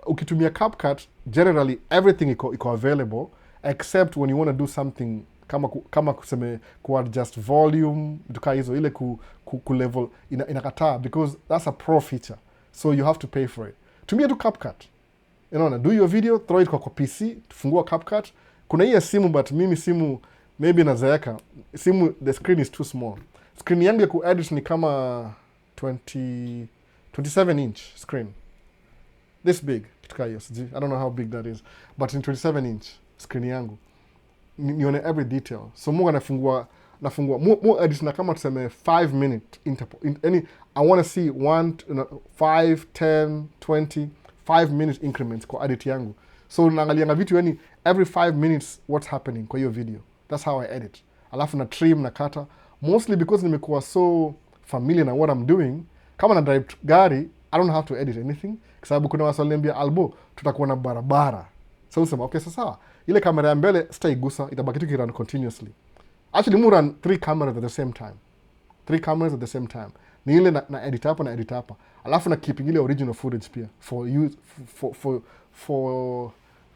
A: ukitumia CapCut, generally everything iko available except when you want to do something kama kuseme kuadjust volume, vitu kaa hizo, ile ku level inakataa because that's a pro feature, so you have to pay for it. Tumia tu CapCut, unaona, do your video, throw it kwa PC, fungua CapCut. Kuna hii ya simu, but mimi simu maybe nazeeka, simu the screen is too small. Screen yangu ya kuedit ni kama 27 inch screen, this big, kitu kaa hiyo, sijui, I don't know how big that is, but in 27 inch screen yangu nione every detail. So mungu nafungua mu edit na kama tuseme 5 minute any, I want to see 1 5 10 20 5 minute increments kwa edit yangu. So naangalianga vitu yani every 5 minutes what's happening kwa hiyo video. That's how I edit. Alafu na trim na kata, mostly because nimekuwa so familiar na what I'm doing. Kama na drive gari, I don't have to edit anything, kwa sababu kuna waswali niambia, Albo, tutakuwa na barabara. So usema, okay, sasa ile kamera ya mbele sitaigusa, itabaki tu kirun continuously. Actually, mu run 3 cameras at the same time. 3 cameras at the same time. Ni ile na edit hapa. Alafu na keeping ile original footage pia for use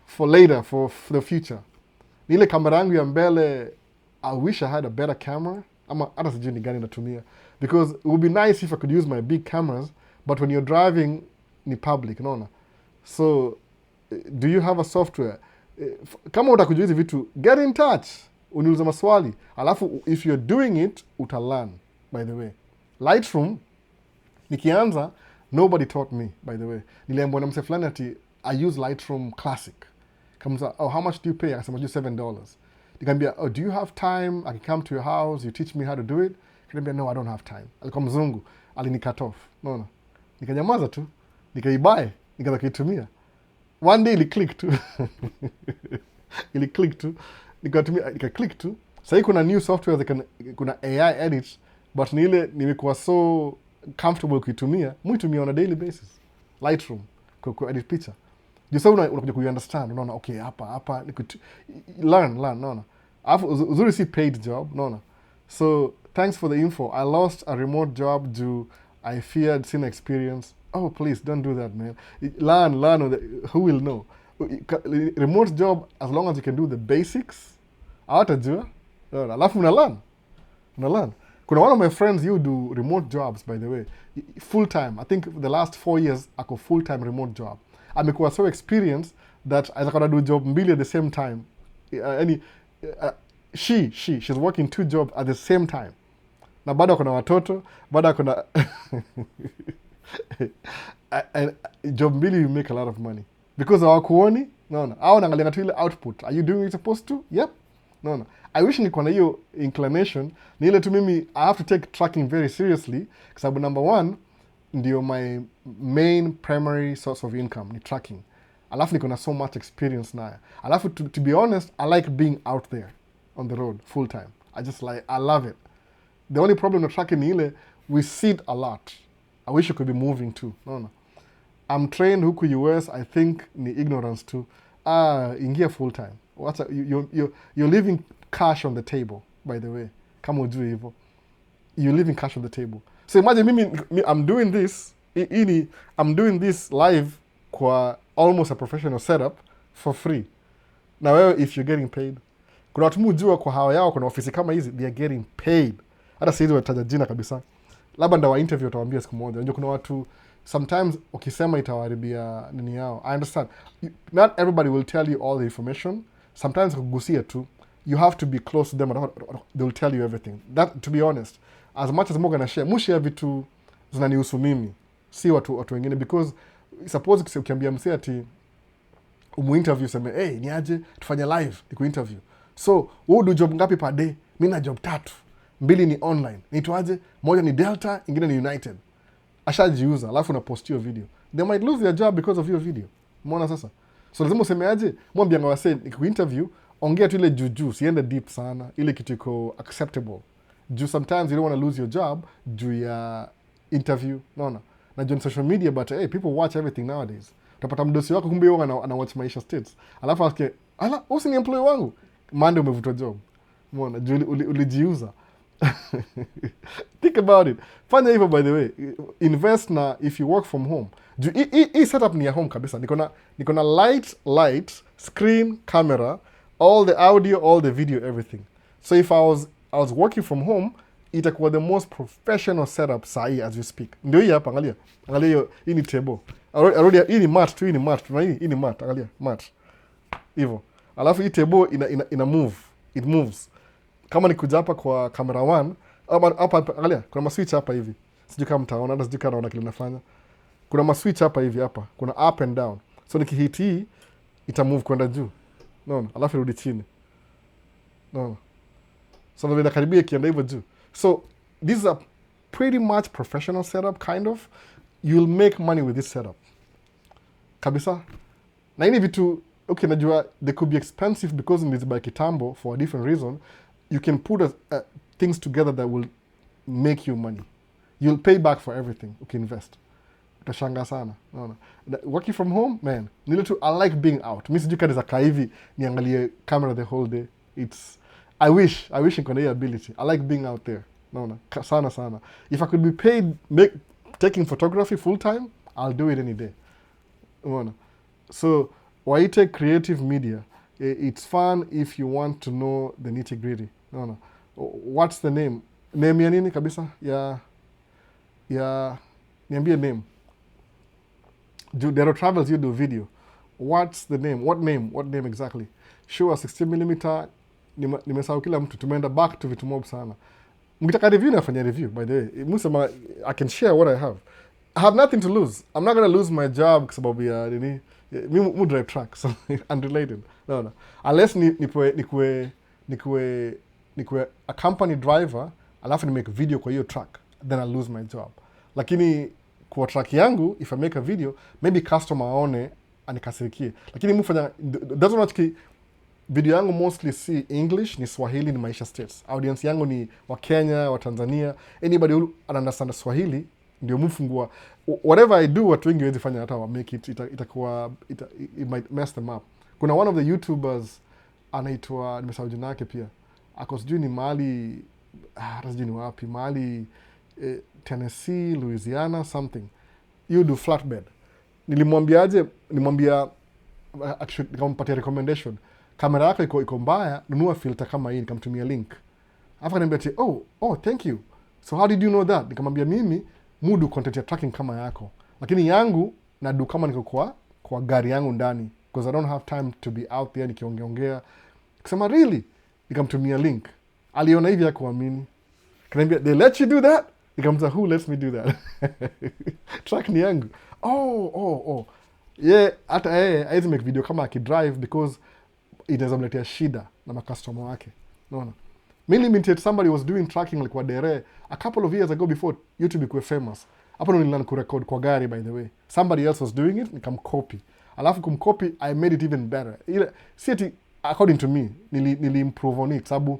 A: for later, for the future. Ni ile kamera yangu ya mbele, I wish I had a better camera. Ama hata sijui ni gani natumia. Because it would be nice if I could use my big cameras, but when you're driving ni public, unaona. So do you have a software? Kama utakujua hizi vitu, get in touch, uniulize maswali. Alafu if you're doing it, utalearn, by the way. Lightroom, nikianza, nobody taught me, by the way. Niliambiwa na mse fulani ati I use Lightroom Classic. Kama oh, how much do you pay? Akasema $7. Nikamwambia, oh, do you have time? I can come to your house, you teach me how to do it? Nikamwambia, no, I don't have time. Alikuwa mzungu, alinicut off. No. Nikanyamaza tu, nikaibuy, nikaanza kuitumia. One day ili click tu. Nika click tu. Sasa kuna new software kuna AI edit, but ni ile nimekuwa so comfortable kuitumia, muitumia on a daily basis. Lightroom ku edit picture. Just unakuja kuunderstand, unaona, okay, hapa learn, unaona. Alafu uzuri si paid job, unaona. So thanks for the info. I lost a remote job due I feared sina experience. Oh, please don't do that, man. Learn. Who will know? Remote job, as long as you can do the basics, hawatajua. Alafu una learn. Kuna one of my friends, you do remote jobs, by the way, full time. I think the last 4 years ako full time remote job. Amekuwa so experienced that anaweza do job mbili at the same time. She's working 2 jobs at the same time. Na bado kuna watoto, bado kuna job mbili, you make a lot of money because hawakuoni, naona, au naangalia tu ile output. Are you doing what you're supposed to? Yep. Naona, I wish nilikuwa na hiyo inclination. Ni ile tu mimi, I have to take tracking very seriously, kwa sababu number 1 ndio my main primary source of income ni tracking. Alafu niko na so much experience nayo. Alafu to be honest, I like being out there on the road full time. I love it. The only problem with tracking ni ile, we sit a lot. I wish you could be moving too. No. I'm trained huku US, I think ni ignorance too. Ingia full time. You're leaving cash on the table, by the way. Kama ujue hivyo. You're leaving cash on the table. So imagine I'm doing this live kwa almost a professional setup for free. Na wewe, if you're getting paid. Kuna watu mujua kwa hawa yao, kuna ofisi kama hizi, they are getting paid. Hata sihizi wataja jina kabisa. Labda ndawa interview utawaambia siku moja. Unajua kuna watu, sometimes ukisema itawaribia nini yao. I understand. Not everybody will tell you all the information. Sometimes kugusia tu. You have to be close to them. They will tell you everything. That, to be honest, as much as Morgan share, mushare vitu zinanihusu mimi, si watu wengine, because suppose ukiambia msee ati umuinterview, seme, hey, ni aje tufanye live nikuinterview. So, wewe do job ngapi per day? Mimi na job 3. 2 ni online. Niitwaje? Moja ni Delta, ingine ni United. Ashajiuza, alafu na post your video. They might lose their job because of your video. Umeona sasa? So lazima useme aje? Mwambianga wase nikuinterview, ongea tu ile juju, siende deep sana, ile kitu iko acceptable. Sometimes you don't want to lose your job juu ya interview, naona. Na juu social media, but hey, people watch everything nowadays. Utapata mdosi wako kumbe yeye ana watch Maisha States. Alafu asikie, usi ni employee wangu. Mande umevutwa job. Umeona, juu ulijiuza. Think about it. Fanya hivyo, by the way. Invest na if you work from home. Hii setup ni ya home kabisa. Niko na light, screen, camera, all the audio, all the video, everything. So if I was working from home, itakuwa the most professional setup sahi as we speak. Ndio hii hapa, angalia. Angalia hiyo, hii ni table. Already hii ni mat tu, hii ni mat. Na hii ni mat, angalia, mat. Hivyo. Alafu hii table ina move. It moves. Kama nikuja hapa kwa camera 1, hapa angalia, kuna maswitch hapa hivi. Sijui kama mtaona, hata sijui kama naona kile nafanya. Kuna maswitch hapa hivi hapa. Kuna up and down. So nikihit hii ita move kwenda juu. Unaona? Alafu irudi chini. Unaona? So ndio inakaribia ikienda hivyo juu. So this is a pretty much professional setup kind of. You'll make money with this setup. Kabisa. Na hii vitu okay, najua they could be expensive because it's by kitambo for a different reason. You can put things together that will make you money. You'll pay back for everything. Okay, invest. Utashanga sana. Unaona? Working from home, man. I like being out. Mimi sijui kama kaa hivi niangalie camera the whole day. I wish niko na hiyo ability. I like being out there. Unaona? Sana. If I could be paid taking photography full time, I'll do it any day. Unaona? So, waite creative media. It's fun if you want to know the nitty-gritty. Unaona? What's the name? Name ya nini kabisa? Niambie name. Dero Travels, you do video. What's the name? What name exactly? Show a 16mm. Nimesahau kila mtu. Tumeenda back to vitu mob sana. Mkitaka review nafanya review, by the way. Musema, I can share what I have. I have nothing to lose. I'm not going to lose my job kwa sababu ya nini. Mu drive truck, so unrelated. No. Unless nikuwe a company driver, alafu ni make video kwa hiyo truck, then I'll lose my job. Lakini kwa truck yangu, if I make a video, maybe customer aone anikasirikie. Lakini mufanya, that's not video yangu mostly si English, ni Swahili, ni Maisha States. Audience yangu ni wa Kenya, wa Tanzania. Anybody who understand Swahili, ndio mufungua. Whatever I do, watu wengi wezi fanya hata wa make it, it might mess them up. Kuna one of the YouTubers, anaitwa, nimesahau jina yake pia. Ako sijui ni mahali, sijui ni wapi, mahali Tennessee, Louisiana, something. You do flatbed. Nilimwambia, actually, nikampatia recommendation. Kamera yako iko mbaya, nunua filter kama hii, nikamtumia link. Afa kaniambia oh, thank you. So how did you know that? Nikamwambia mimi, mudu content ya tracking kama yako. Lakini yangu, nadu kama niko kwa gari yangu ndani. Because I don't have time to be out there, nikiongea. Kusema, really? Nikamtumia link. Aliona hivi ya kuamini. Kaniambia, they let you do that? Nikamwambia, who lets me do that? Track ni yangu. Oh. Yeah, hata haizi make video kama akidrive because inaweza mletea shida na makastoma wake. Unaona? Mimi limited somebody was doing tracking like kwa dere a couple of years ago before YouTube ikuwe famous. Hapo ndo nililearn kurecord kwa gari, by the way. Somebody else was doing it, nikamcopy. Alafu kumcopy, I made it even better. Si ati according to me, nili improve on it. Sababu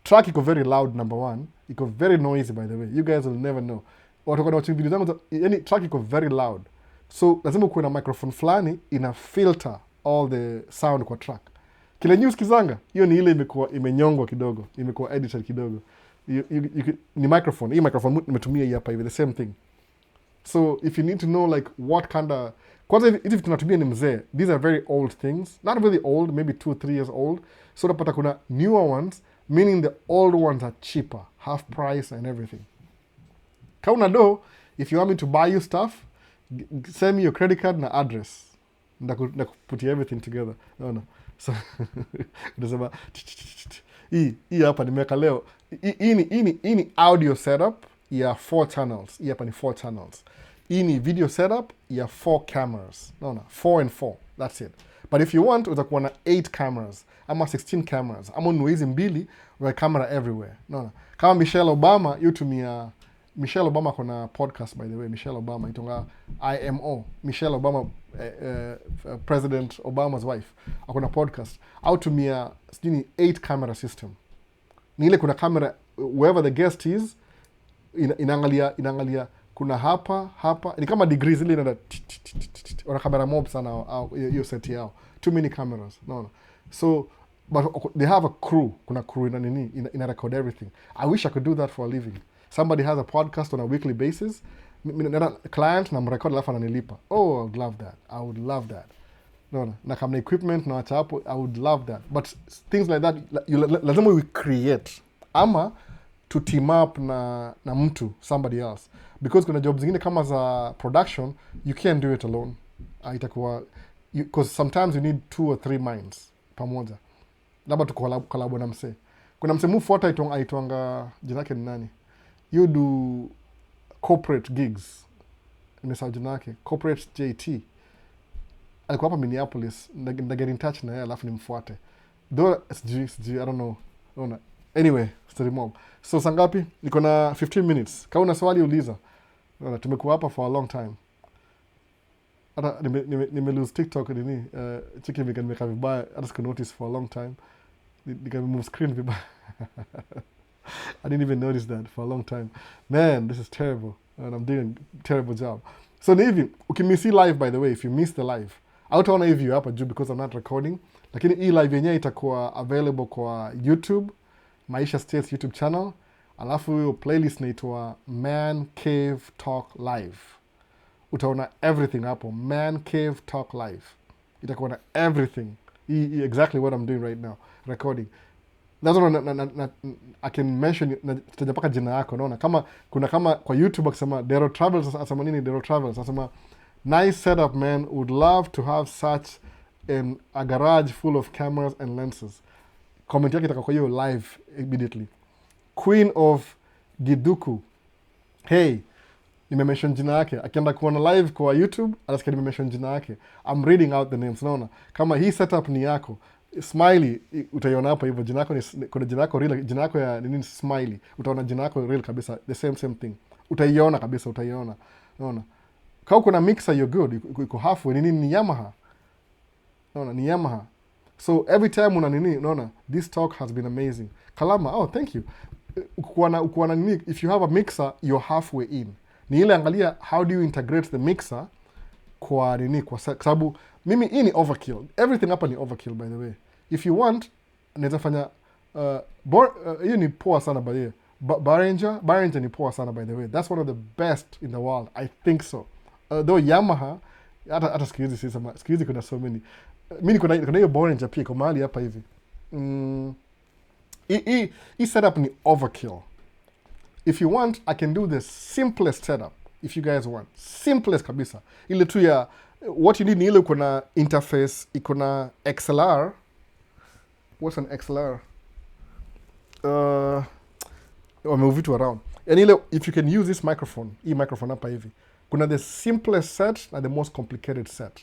A: track iko very loud, number one. Iko very noisy, by the way. You guys will never know. Watu kwa watching video zangu, yani track iko very loud. So lazima kuwe na microphone fulani ina filter all the sound kwa track. Kile news kizanga, hiyo ni ile imekuwa imenyongwa kidogo, imekuwa edited kidogo. Ni microphone, hii microphone nimetumia hii hapa hivi, the same thing. So if you need to know like what kind of, kwanza hivi tunatumia ni mzee, these are very old things, not really old, maybe 2-3 years old. So unapata kuna newer ones, meaning the old ones are cheaper, half price and everything. Kauna do, if you want me to buy you stuff, send me your credit card na address. Ndakuputia everything together. No. So, unasema, hii hapa nimeweka leo. Hii ni audio setup ya 4 channels. Hii hapa ni 4 channels. Hii ni video setup ya 4 cameras. No, 4 and 4. That's it. But if you want, utakuwa na 8 cameras. Ama 16 cameras. Ama ununue hizi mbili, una camera everywhere. No. Kama Michelle Obama, yutumia Michelle Obama kuna podcast, by the way. Michelle Obama itonga IMO. Michelle Obama, President Obama's wife. Akona podcast. Au tumia 8 camera system. Ni ile kuna camera wherever the guest is, inaangalia kuna hapa. Ni kama degrees ile inaenda. Wana camera mob sana hiyo set yao. Too many cameras. No. So but they have a crew. Kuna crew ina record everything. I wish I could do that for a living. Somebody has a podcast on a weekly basis. Client na mrecord alafu ananilipa. Oh, I would love that. Unaona? Na kama na equipment na wacha hapo, I would love that. But things like that lazima we create ama to team up na mtu, somebody else, because kuna jobs zingine kama za production you can't do it alone. Itakuwa because sometimes you need 2 or 3 minds pamoja, labda tu collab na msee. Kuna msee mfuata aitwanga jina yake ni nani, you do corporate gigs, nimesahau jina yake, corporate JT, alikuwa hapa Minneapolis, na get in touch na yeye alafu nimfuate, though sijui I don't know. Unaona? Anyway, story mob. So sangapi? Niko na 15 minutes. Kama una swali uliza. Unaona, tumekuwa hapa for a long time. Hata nime lose TikTok nini? Chiki nimeka vibaya, hata siku notice for a long time. Nika move screen vibaya. I didn't even notice that for a long time. Man, this is terrible. And I'm doing a terrible job. So ni hivi, ukimisi live, by the way, if you miss the live, hautaona hivi hapa juu because I'm not recording. Lakini hii live yenyewe itakuwa available kwa YouTube, Maisha States YouTube channel. Alafu hiyo playlist inaitwa Man Cave Talk Live. Utaona everything hapo, Man Cave Talk Live. Itakuwa na everything. Exactly what I'm doing right now, recording. That's what I can mention, tutajapaka jina yako, naona. Kama kwa YouTube akisema Dero Travels, asema nini Dero Travels, asema nice setup man, would love to have such a garage full of cameras and lenses. Comment yake itakuwa hiyo live immediately. Queen of Giduku, hey, nimemention jina yake. Akienda kuona live kwa YouTube, anasikia nimemention jina yake. I'm reading out the names, naona. Kama hii setup ni yako, Smiley, utaiona hapa hivyo, jina yako kuna jina yako real, jina yako ya nini Smiley. Utaona jina yako real kabisa, the same thing. Utaiona kabisa, utaiona. Naona. Kama kuna mixer you're good, iko halfway, ni Yamaha. Naona, ni Yamaha. So every time una nini, unaona, this talk has been amazing. Kalama, oh thank you. Ukuwa na nini, if you have a mixer, you're halfway in. Ni ile angalia how do you integrate the mixer kwa nini, kwa sababu mimi hii ni overkill. Everything hapa ni overkill, by the way. If you want, naweza fanya hiyo ni poa sana by the way. Behringer ni poa sana by the way. That's one of the best in the world. I think so. Though Yamaha, hata siku hizi kuna so many. Mimi kuna hiyo Behringer pia kwa mahali hapa hivi. Hii setup ni overkill. If you want, I can do the simplest setup. If you guys want. Simplest kabisa. Ile tu ya, what you need ni ile uko na interface, iko na XLR. What's an XLR? Move it around. And ile, if you can use this microphone, hii microphone hapa hivi, kuna the simplest set na the most complicated set.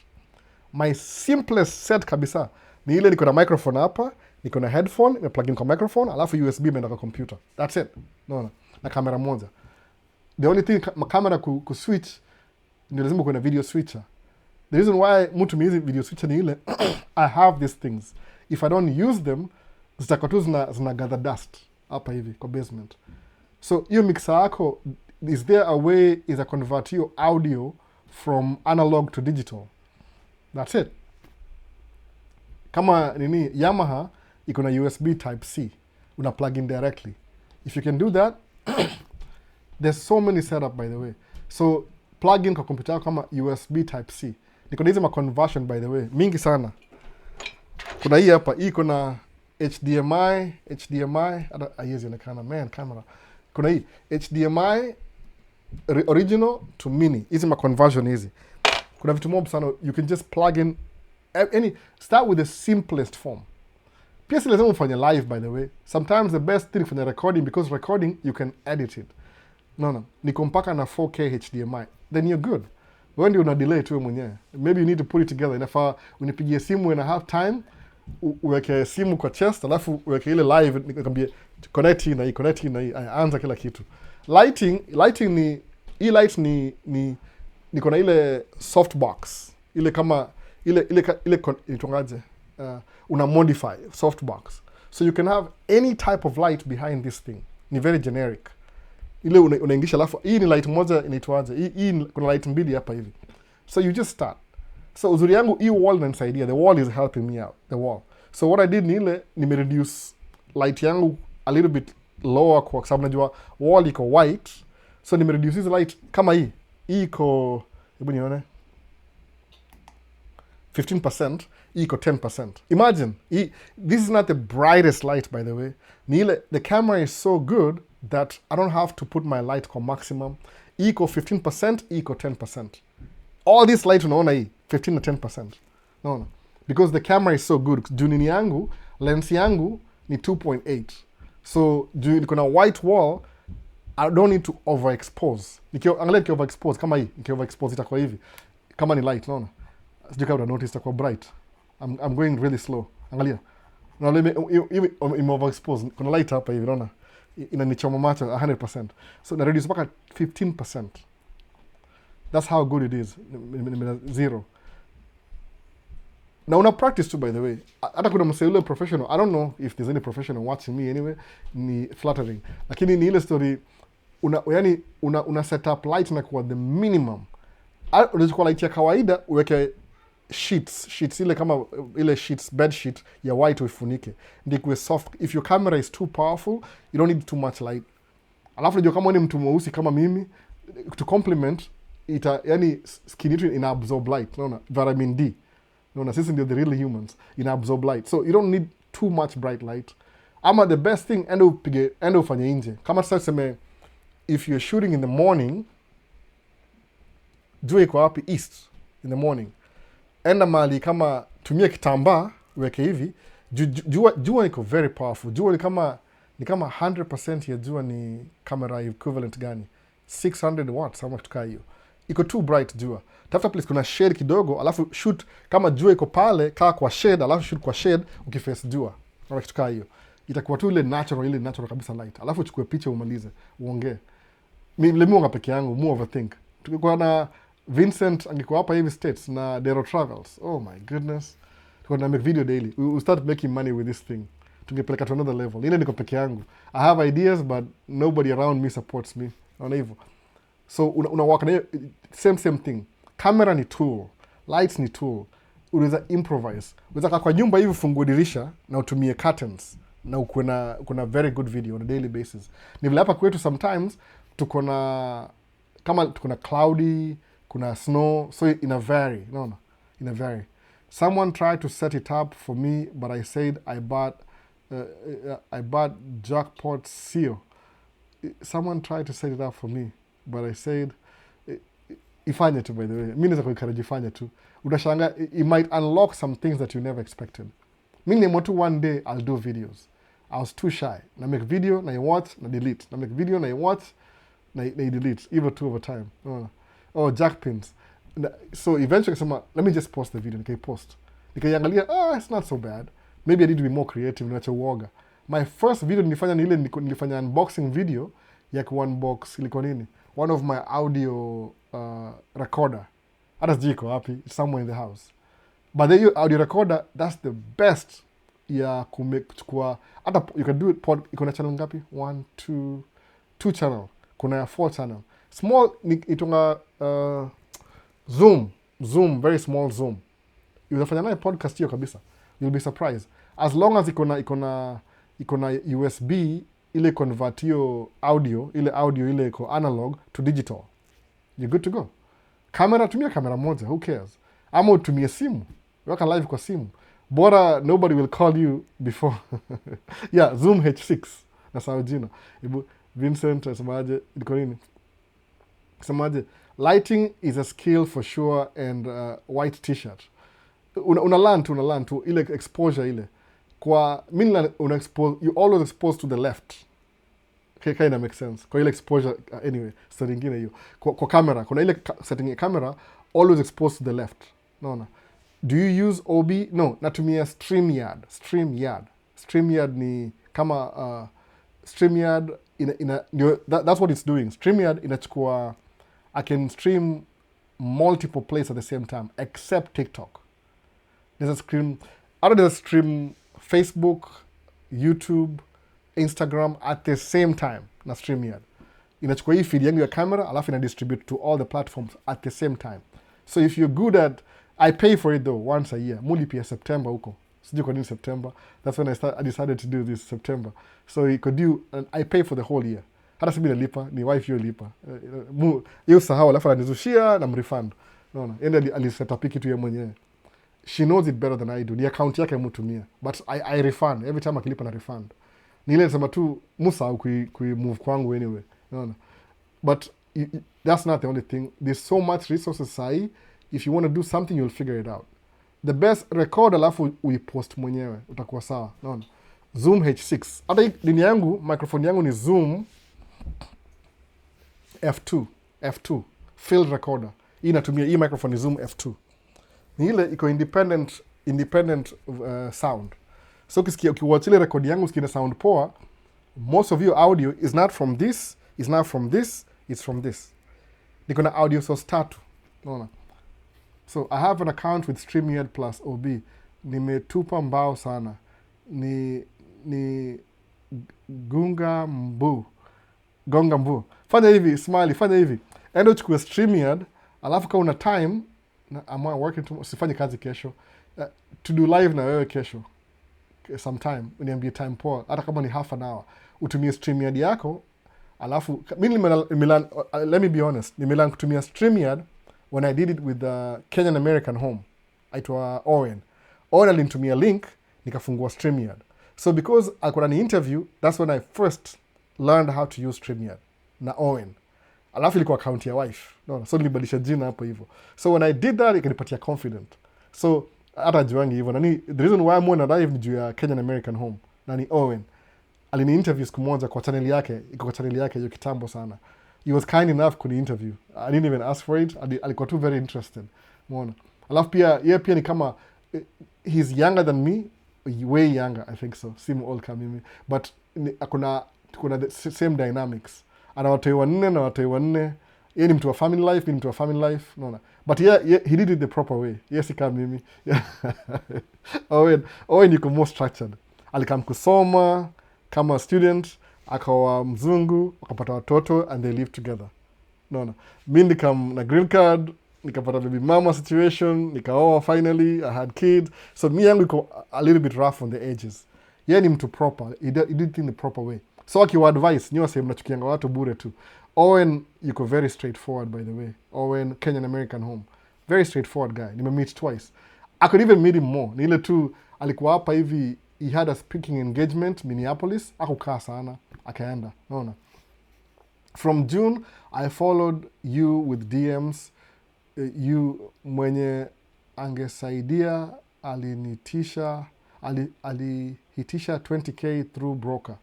A: My simplest set kabisa ni ile niko na microphone hapa, niko na headphone, na plug in kwa microphone, alafu USB imeenda kwa computer. That's it. No. Na kamera moja. The only thing, kamera switch, ndio lazima kuna video switcher. The reason why mtu mizi video switcher ni ile, I have these things. If I don't use them, zitakuwa tu zina gather dust hapa hivi kwa basement. So hiyo mixer yako, is there a way is a convert your audio from analog to digital? That's it. Kama nini Yamaha iko na USB type C, una plug in directly. If you can do that, there's so many setup by the way. So plug in kwa computer yako kama USB type C. Niko na hizo conversion by the way, mingi sana. Kuna hii hapa, hii kuna HDMI, haiwezi onekana man camera. Kuna hii HDMI original to mini. Hizi conversion hizi. Kuna vitu mob sana, you can just plug in start with the simplest form. Pia si lazima ufanye live by the way. Sometimes the best thing for the recording, because recording you can edit it. No. Niko mpaka na 4K HDMI. Then you're good. Wewe ndio una delay tu mwenyewe. Maybe you need to put it together. Inafaa unipigie simu when I have time, uweke simu kwa chest, alafu uweke ile live, nikwambie connect hii na hii, anza kila kitu. Lighting ni hii light ni niko na ile softbox. Ile kama ile itongaje? Una modify softbox. So you can have any type of light behind this thing. Ni very generic. Ile unaingisha alafu hii ni light moja inaitwaje? Hii kuna light mbili hapa hivi. So you just start. So uzuri yangu hii wall inanisaidia. The wall is helping me out. The wall. So what I did ni ile reduce light yangu a little bit lower kwa sababu najua wall iko white. So reduce this light kama hii. Hii iko, hebu nione. 15%, hii iko 10%. Imagine, this is not the brightest light, by the way. The camera is so good that I don't have to put my light kwa maximum. Hii iko 15%, hii iko 10%. All this light unaona hii, 15 na 10%. Naona? Because the camera is so good. Juu nini yangu, lens yangu ni 2.8. So, juu niko na white wall, I don't need to overexpose. Angalia overexpose, kama hii, overexpose itakuwa hivi. Kama ni light, naona? Sijui kama notice itakuwa bright. I'm going really slow. Angalia. Unaona ime overexpose. Kuna light hapa hivi, unaona? Inanichoma macho 100%. So na reduce mpaka 15%. That's how good it is. Zero. Na una practice too, by the way. Hata kuna msee professional. I don't know if there's any professional watching me anyway. Ni flattering. Lakini ni ile story una set up light na kwa the minimum. Unachukua light ya kawaida uweke sheets ile kama ile sheets, bed sheet ya white uifunike ndikuwe soft. If your camera is too powerful, you don't need too much light. Alafu unajua kama ni mtu mweusi kama mimi, to complement skin yetu ina absorb light, unaona, vitamin D, unaona, sisi ndio the real humans, ina absorb light, so you don't need too much bright light. Ama the best thing, ende ufanye nje. Kama sasa tuseme if you're shooting in the morning, jua iko wapi? East in the morning. Enda mahali kama tumia kitambaa uweke hivi. Jua iko very powerful. Jua ni kama 100% ya jua ni camera equivalent gani? 600 watts ama kitu kaa hiyo. Iko too bright jua. Tafuta place kuna shade kidogo, alafu shoot kama jua iko pale, kaa kwa shade, alafu shoot kwa shade ukiface jua. Ama kitu kaa hiyo. Itakuwa tu ile natural kabisa light. Alafu uchukue picha umalize, uongee. Mimi mwanga peke yangu, more overthink. Tukikuwa na Vincent angekuwa hapa hivi States na Dero Travels. Oh my goodness. Tukikuwa na make video daily. We start making money with this thing. Tungepeleka to another level. Ile niko peke yangu. I have ideas but nobody around me supports me. Naona hivyo. So unawaka na same thing. Camera ni tool. Lights ni tool. Unaweza improvise. Unaweza kaa kwa nyumba hivi ufungue dirisha na utumie curtains na kuna very good video on a daily basis. Ni vile hapa kwetu sometimes tuko na cloudy, kuna snow, so ina vary, no, ina vary. Someone tried to set it up for me, but I said I bought jackpot seal. Someone tried to set it up for me, but I said ifanye tu, by the way. Mimi naweza kuencourage ifanye tu. Utashanga, it might unlock some things that you never expected. Mimi ni mtu one day I'll do videos. I was too shy. Na make video, na watch, na delete. Na make video, na watch, na delete. Even two over time. Oh, jack pins. So eventually let me just post the video. Post. Nikaiangalia, it's not so bad. Maybe I need to be more creative. Niwache uoga. My first video nilifanya unboxing video ya ku-unbox ilikuwa nini? One of my audio recorder. Hata sijui iko wapi. It's somewhere in the house. But the audio recorder, that's the best ya kuchukua. Hata you can do it iko na channel ngapi? 1, 2 channel. Kuna 4 channel. Small itonga zoom, very small zoom. Unafanya naye podcast hiyo kabisa. You'll be surprised. As long as iko na USB ile convert hiyo audio ile iko analog to digital. You're good to go. Tumia kamera moja, who cares? Ama utumie simu. Weka live kwa simu. Bora nobody will call you before. Yeah, Zoom H6. Nasahau jina. Vincent asemaje? Iko nini? Semaje, lighting is a skill for sure, and white t-shirt. Una learn to ile exposure ile. Kwa mimi you always expose to the left. Kind of makes sense. Kwa ile exposure anyway, story nyingine hiyo. Kwa camera, kuna ile setting ya camera always expose to the left. Naona. Do you use OB? No, natumia StreamYard. StreamYard ni kama StreamYard that's what it's doing. StreamYard inachukua, I can stream multiple places at the same time, except TikTok. There's a stream Facebook, YouTube, Instagram at the same time na StreamYard. Inachukua hii feed yangu ya camera, alafu ina distribute to all the platforms at the same time. So if you're good at, I pay for it though, once a year. Mulipia September huko. Sijui kwa nini September. That's when I decided to do this September. So you could do, and I pay for the whole year. Hata sibi nalipa, ni wife hiyo lipa. Hiyo sahau, alafu ananizushia na mrefund. Unaona? Yeye aliset up kitu yeye mwenyewe. she knows it better than I do. Ni account yake mutumia, but I refund every time akilipa na refund. Ni ile nasema tu musa kui move kwangu anyway. No. But that's not the only thing. There's so much resources sahi. If you want to do something, you'll figure it out. The best record alafu uipost mwenyewe utakuwa sawa. No. Zoom H6. Hata hii nini yangu, microphone yangu ni Zoom F2 field recorder. Hii natumia hii microphone ni Zoom F2. Ni ile iko independent sound. So ukiwatch ile record yangu usikia sound poa, most of your audio is not from this, is not from this, it's from this. Niko na audio source tatu. Unaona? So I have an account with StreamYard plus OB. Nimetupa mbao sana. Ni gonga mbu. Fanya hivi, smiley, fanya hivi. Enda uchukue StreamYard, alafu kama una time, I'm working tomorrow, sifanye kazi kesho. To do live na wewe kesho. Sometime, uniambie time poa, hata kama ni half an hour. Utumie StreamYard yako, alafu, let me be honest, nimelan kutumia StreamYard when I did it with the Kenyan American Home. Aitwa Owen. Owen alinitumia link, nikafungua StreamYard. So because alikuwa ni interview, that's when I first learned how to use StreamYard na Owen. Alafu ilikuwa account ya wife. No, so nilibadilisha jina hapo hivyo. So when I did that, ikanipatia confident. So hata juangi hivyo. Nani, the reason why I'm on live ni juu ya Kenyan American Home. Nani Owen. Alini interview siku moja kwa channel yake, iko kwa channel yake hiyo kitambo sana. He was kind enough kuni interview. I didn't even ask for it. Alikuwa too very interested. Umeona. Alafu pia yeye pia ni kama he's younger than me, way younger, I think so. Simu old kama mimi. But kuna the same dynamics. Ana watoi wanne na watoi wanne. Yeye ni mtu wa family life, mimi ni mtu wa family life. Unaona. But yeah, he did it the proper way. Yes, si kama mimi. Owen yuko more structured. Alikam kusoma kama student, akawa mzungu, wakapata watoto and they live together. Unaona. Mimi nikam na green card, nikapata baby mama situation, nikaoa finally, I had kids. So me yangu iko a little bit rough on the edges. Yeye ni mtu proper. He did it in the proper way. So akiwa advice, nyiwa sehemu mnachukianga watu bure tu. Owen yuko very straightforward, by the way. Owen, Kenyan American Home. Very straightforward guy. Nimemeet twice. I could even meet him more. Ni ile tu, alikuwa hapa hivi, he had a speaking engagement, Minneapolis. Hakukaa sana. Akaenda. Naona. From June, I followed you with DMs. You mwenye angesaidia alihitisha 20k through broker.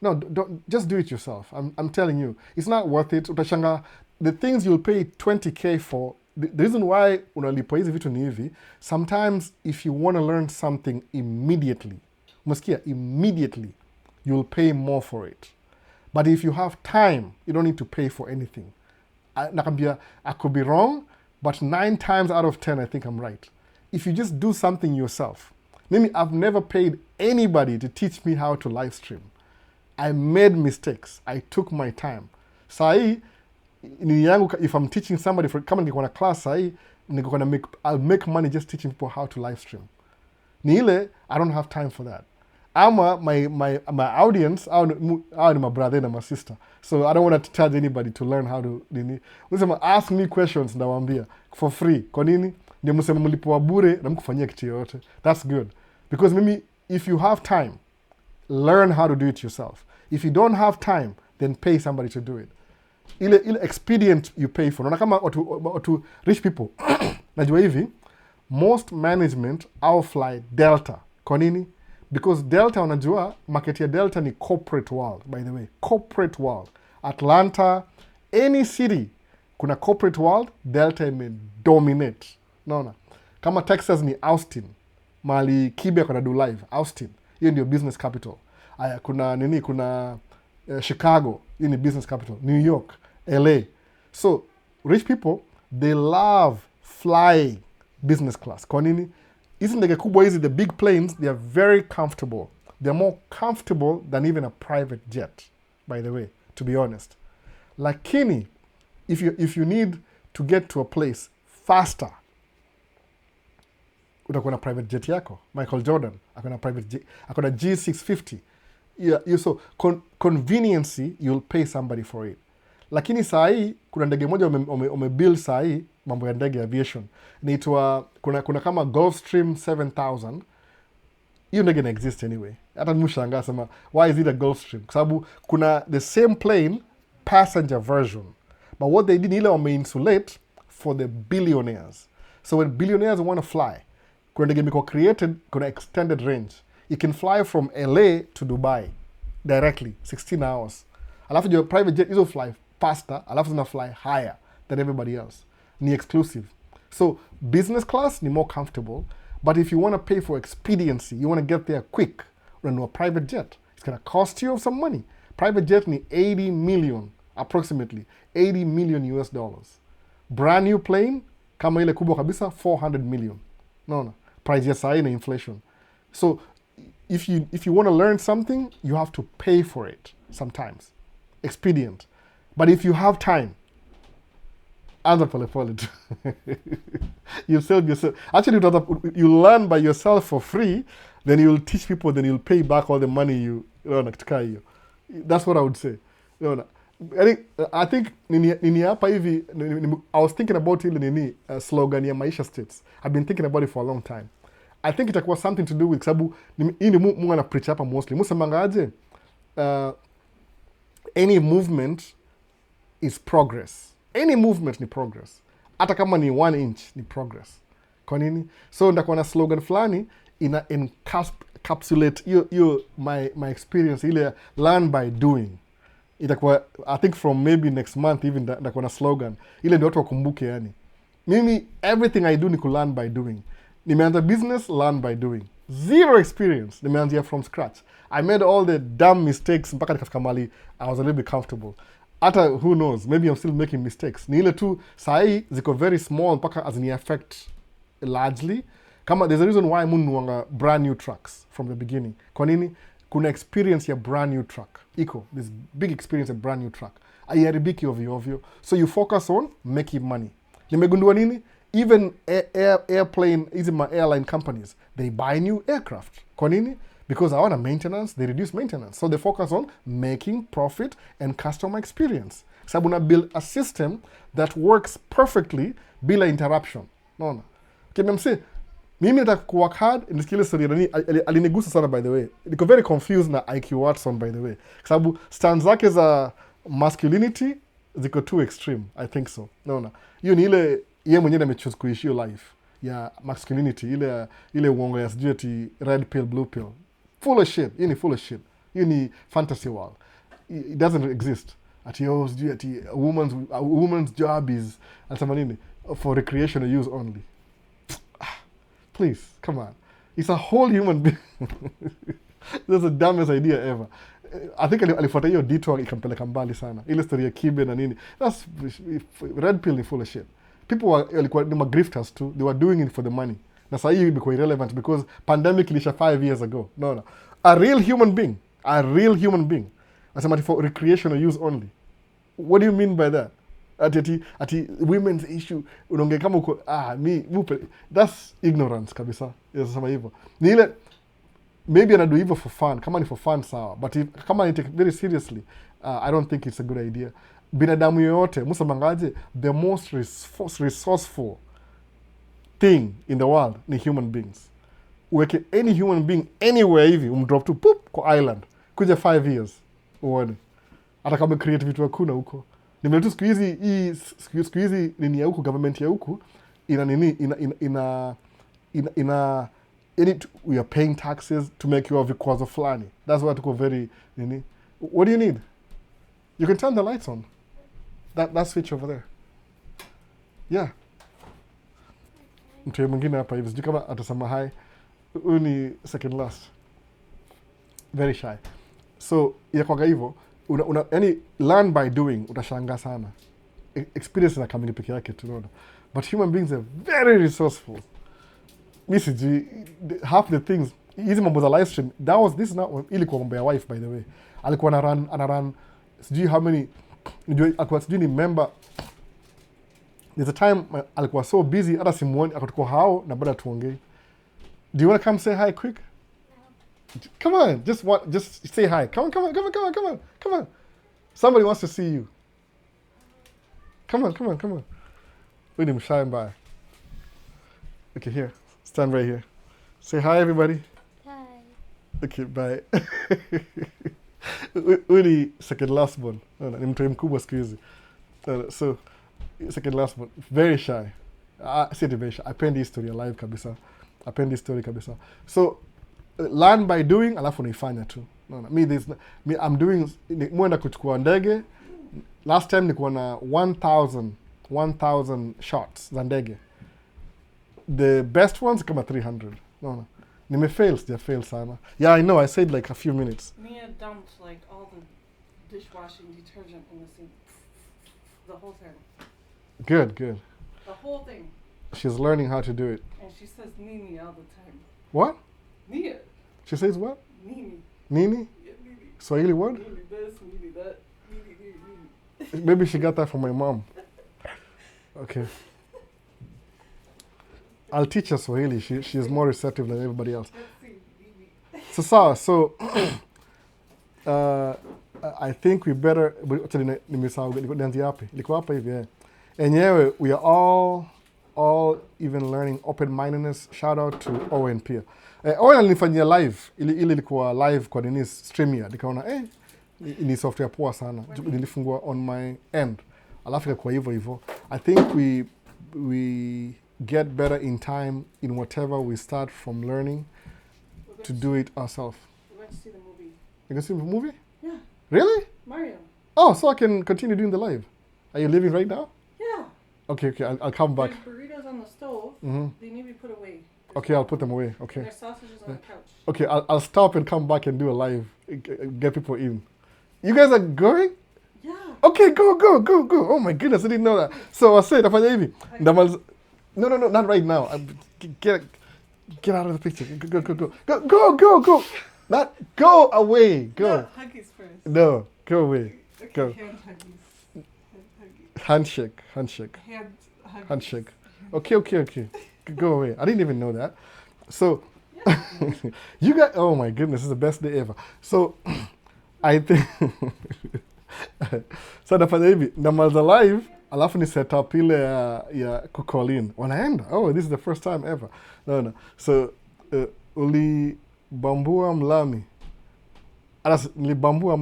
A: No, don't just do it yourself. I'm telling you, it's not worth it. Utashanga, the things you'll pay 20k for. The reason why unalipa hizi vitu ni hivi. Sometimes if you want to learn something immediately, you'll pay more for it. But if you have time, you don't need to pay for anything. I could be wrong, but 9 times out of 10, I think I'm right. If you just do something yourself. Maybe I've never paid anybody to teach me how to live stream. I made mistakes. I took my time. Sahi, if I'm teaching somebody, kama ningekuwa na class sahi, I'll make money just teaching people how to live stream. Ni ile, I don't have time for that. My audience, I are my brother and my sister. So I don't want to charge anybody to learn how to, ask me questions nawaambia for free. Kwa nini? Ndio msema mlipo bure na mkufanyia kitu yote. That's good. Because maybe if you have time, learn how to do it yourself. If you don't have time, then pay somebody to do it. Ile expedient you pay for. Unaona kama watu rich people. Najua hivi, most management outfly Delta. Kwa nini? Because Delta, unajua, market ya Delta ni corporate world, by the way. Corporate world. Atlanta, any city, kuna corporate world, Delta ime dominate. Naona. Kama Texas ni Austin. Mali Kibe kuna do live. Austin. Hiyo ndio business capital. Aya, kuna Chicago. Hiyo ni business capital. New York. LA. So, rich people, they love flying business class. Kwa nini? Hizi ndege kubwa hizi, the big planes, they are very comfortable. They're more comfortable than even a private jet, by the way, to be honest. Lakini, if you need to get to a place faster, utakuwa na private jet yako. Michael Jordan, akona private jet, akona G650. Yeah, so conveniency, you'll pay somebody for it. Lakini saa hii kuna ndege moja wamebuild saa hii mambo ya ndege aviation. Inaitwa kuna kama Gulfstream 7000. Hiyo ndege ina exist anyway. Hata mimi shangaa sema why is it a Gulfstream? Kwa sababu kuna the same plane passenger version. But what they did ni ile wameinsulate for the billionaires. So when billionaires want to fly, kuna ndege imekuwa created, kuna extended range. You can fly from LA to Dubai directly 16 hours. Alafu your private jet hizo fly faster, alafu zina fly higher than everybody else. Ni exclusive. So business class ni more comfortable, but if you want to pay for expediency, you want to get there quick, unanunua private jet. It's going to cost you some money. Private jet ni 80 million, approximately 80 million US dollars. Brand new plane, kama ile kubwa kabisa, 400 million. No. Price ya saa hii na inflation. So if you want to learn something, you have to pay for it sometimes. Expedient. But if you have time, anza polepole tu. You sell yourself. Actually, you learn by yourself for free, then you'll teach people, then you'll pay back all the money you katika hiyo. That's what I would say. I think nini hapa hivi, I was thinking about ile slogan ya Maisha States. I've been thinking about it for a long time. I think itakuwa something to do with, sababu hii ni Mungu ana preach hapa mostly. Musemanga aje, any movement is progress. Any movement ni progress. Hata kama ni 1 inch ni progress. Kwa nini? So ndakuwa na slogan fulani ina encapsulate hiyo my experience, ile learn by doing. Itakuwa, I think from maybe next month even ndakuwa na slogan ile ndio watu wakumbuke yani. Mimi everything I do ni learn by doing. Nimeanza business, learn by doing. Zero experience. Nimeanzia from scratch. I made all the dumb mistakes mpaka nikafika mahali I was a little bit comfortable. Hata who knows, maybe I'm still making mistakes. Ni ile tu saa hii ziko very small mpaka hazini affect largely. Kama there's a reason why nunuanga brand new trucks from the beginning. Kwa nini? Kuna experience ya brand new truck. Iko, this big experience ya brand new truck. Aiharibiki ovyo. So you focus on making money. Nimegundua nini? Even airplane, hizi ma airline companies, they buy new aircraft. Kwa nini? Because hawana maintenance, they reduce maintenance. So they focus on making profit and customer experience. Sababu na build a system that works perfectly bila interruption. Naona? Kimemsi, mimi nataka kuwork hard, nisikile story nani alinigusa sana by the way. Niko very confused na IQ Watson by the way. Sababu stands zake za masculinity ziko too extreme, I think so. Naona? Hiyo ni ile yeye mwenyewe amechoose kuishi hiyo life ya masculinity, ile uongo ya sijui ati red pill blue pill. Full of shit. Hiyo ni full of shit. Hiyo ni fantasy world. It doesn't exist. Ati sijui ati a woman's job is anasema nini? For recreational use only. Please, come on. It's a whole human being. That's the dumbest idea ever. I think alifuata hiyo detour ikampeleka mbali sana. Ile story ya kibe na nini. That's red pill ni full of shit. People walikuwa ni grifters too. They were doing it for the money. Na sasa hii imekuwa irrelevant because pandemic ilisha 5 years ago. No. A real human being. Nasema for recreational use only. What do you mean by that? Ati women's issue unaongea kama uko that's ignorance kabisa. Nasema hivyo. Ni ile maybe anadu hivyo for fun. Kama ni for fun sawa, but kama ni take very seriously, I don't think it's a good idea. Binadamu yoyote, musamangaje, the most resourceful thing in the world ni human beings. Uweke any human being anywhere hivi, umdrop tu poop kwa island. Kuja 5 years uone. Hata kama create vitu hakuna huko. Nimetu siku hizi nini ya huku, government ya huku we are paying taxes to make you vikwazo fulani. That's why tuko very nini. What do you need? You can turn the lights on. That switch over there. Yeah. Mtu mwingine hapa hivi, sijui kama atasema hi. Huyu ni second last. Very shy. So, yakwaga hivyo, yani learn by doing, utashangaa sana. Experience na kamili peke yake tunaona. But human beings are very resourceful. Misi half the things, hizi mambo za live stream, this is not ilikuwa mambo ya wife by the way. Alikuwa ana sijui how many, alikuwa sijui ni member. There's a time alikuwa so busy hata simuoni, akatuko hao na bado tuongei. Do you want to come say hi quick? No. Come on, just say hi. Come on. Somebody wants to see you. Come on, come on, come on. Look at him shine by. Okay, here. Stand right here. Say hi, everybody.
C: Hi.
A: Okay, bye. Uli second last one. Ni mtu mkubwa siku hizi. So second last one. Very shy. Si very shy. Apendi history alive kabisa. Apendi story kabisa. So learn by doing, alafu unaifanya tu. Me I'm doing mwenda kuchukua ndege. Last time nilikuwa na 1000 shots za ndege. The best ones kama 300. Nimefail, sijafail sana. Yeah, I know, I said like a few minutes.
D: Mia dumped like all the dishwashing detergent in the sink. The whole thing.
A: Good.
D: The whole thing.
A: She's learning how to do it.
D: And she says Nini all the time.
A: What?
D: Nia.
A: She says what?
D: Nini.
A: Nini?
D: Yeah, Nini.
A: Swahili word?
D: Nini this, Nini that. Nini, Nini, Nini.
A: Maybe she got that from my mom. Okay. I'll teach her Swahili. She's more receptive than everybody else.
D: Let's see, Nini.
A: So I think we better nimesahau nianzie wapi? Liko hapa hivi eh. Enyewe we are all even learning open-mindedness. Shout out to Owen pia. Owen alinifanyia live. Ili ilikuwa live kwa nini streamia. Nikaona ni software poa sana. Nilifungua on my end. Alafu ikakuwa hivyo. I think we get better in time in whatever we start from learning to do it ourselves.
D: We're going to see the movie.
A: You can see the movie?
D: Yeah.
A: Really?
D: Mario.
A: Oh, so I can continue doing the live. Are you leaving right now?
D: Yeah.
A: Okay, I'll come back.
D: There's burritos on the stove.
A: Mm-hmm.
D: They need to be put away.
A: Okay, I'll put them away. Okay.
D: And there's sausages on the couch.
A: Okay, I'll stop and come back and do a live. Get people in. You guys are going?
D: Yeah.
A: Okay, go. Oh my goodness, I didn't know that. So I said, nafanya hivi. No, not right now. Get out of the picture. Go. Not go away. Go.
D: No, huggies first.
A: No, go away.
D: Okay,
A: Go.
D: hand huggies. Hand huggies.
A: Handshake.
D: Hand huggies.
A: Handshake. Okay. Go away. I didn't even know that. So, you got, oh my goodness, this is the best day ever. So, I think, so nafanya hivi, namaliza live, alafu ni set up ile ya kucall in. Wanaenda, oh, this is the first time ever. No. So, ulibambua mlami. Alas, nilibambua,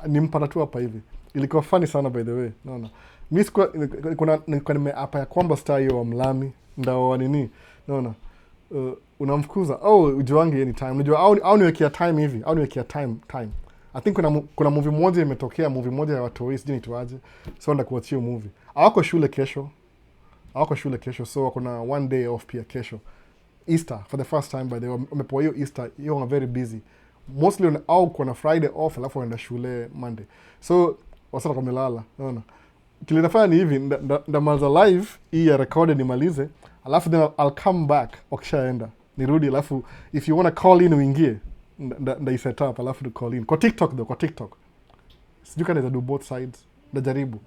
A: nimpata tu hapa hivi. Ilikuwa funny sana by the way. No. Mi kuna nimeapa ya kwamba star hiyo wa mlami. Ndawa nini? No. Unamfukuza. Oh, ujuangi anytime. Unajua au niwekea time hivi. Au niwekea time. I think kuna movie moja imetokea, movie moja ya watoi, sijui nitoaje. So nda kuachia movie. Hawako shule kesho. So kuna one day off pia kesho. Easter for the first time by the way. Wamepewa hiyo Easter, hiyo are very busy. Mostly au kuna Friday off alafu wanaenda shule Monday. So wasata kamelala. No. Kile nafanya ni hivi, ndamaliza live hii ya recorded nimalize, alafu then I'll come back wakishaenda. Nirudi alafu if you want to call in uingie, nda set up alafu to call in. Kwa TikTok. Sijui kama do both sides. Ndajaribu.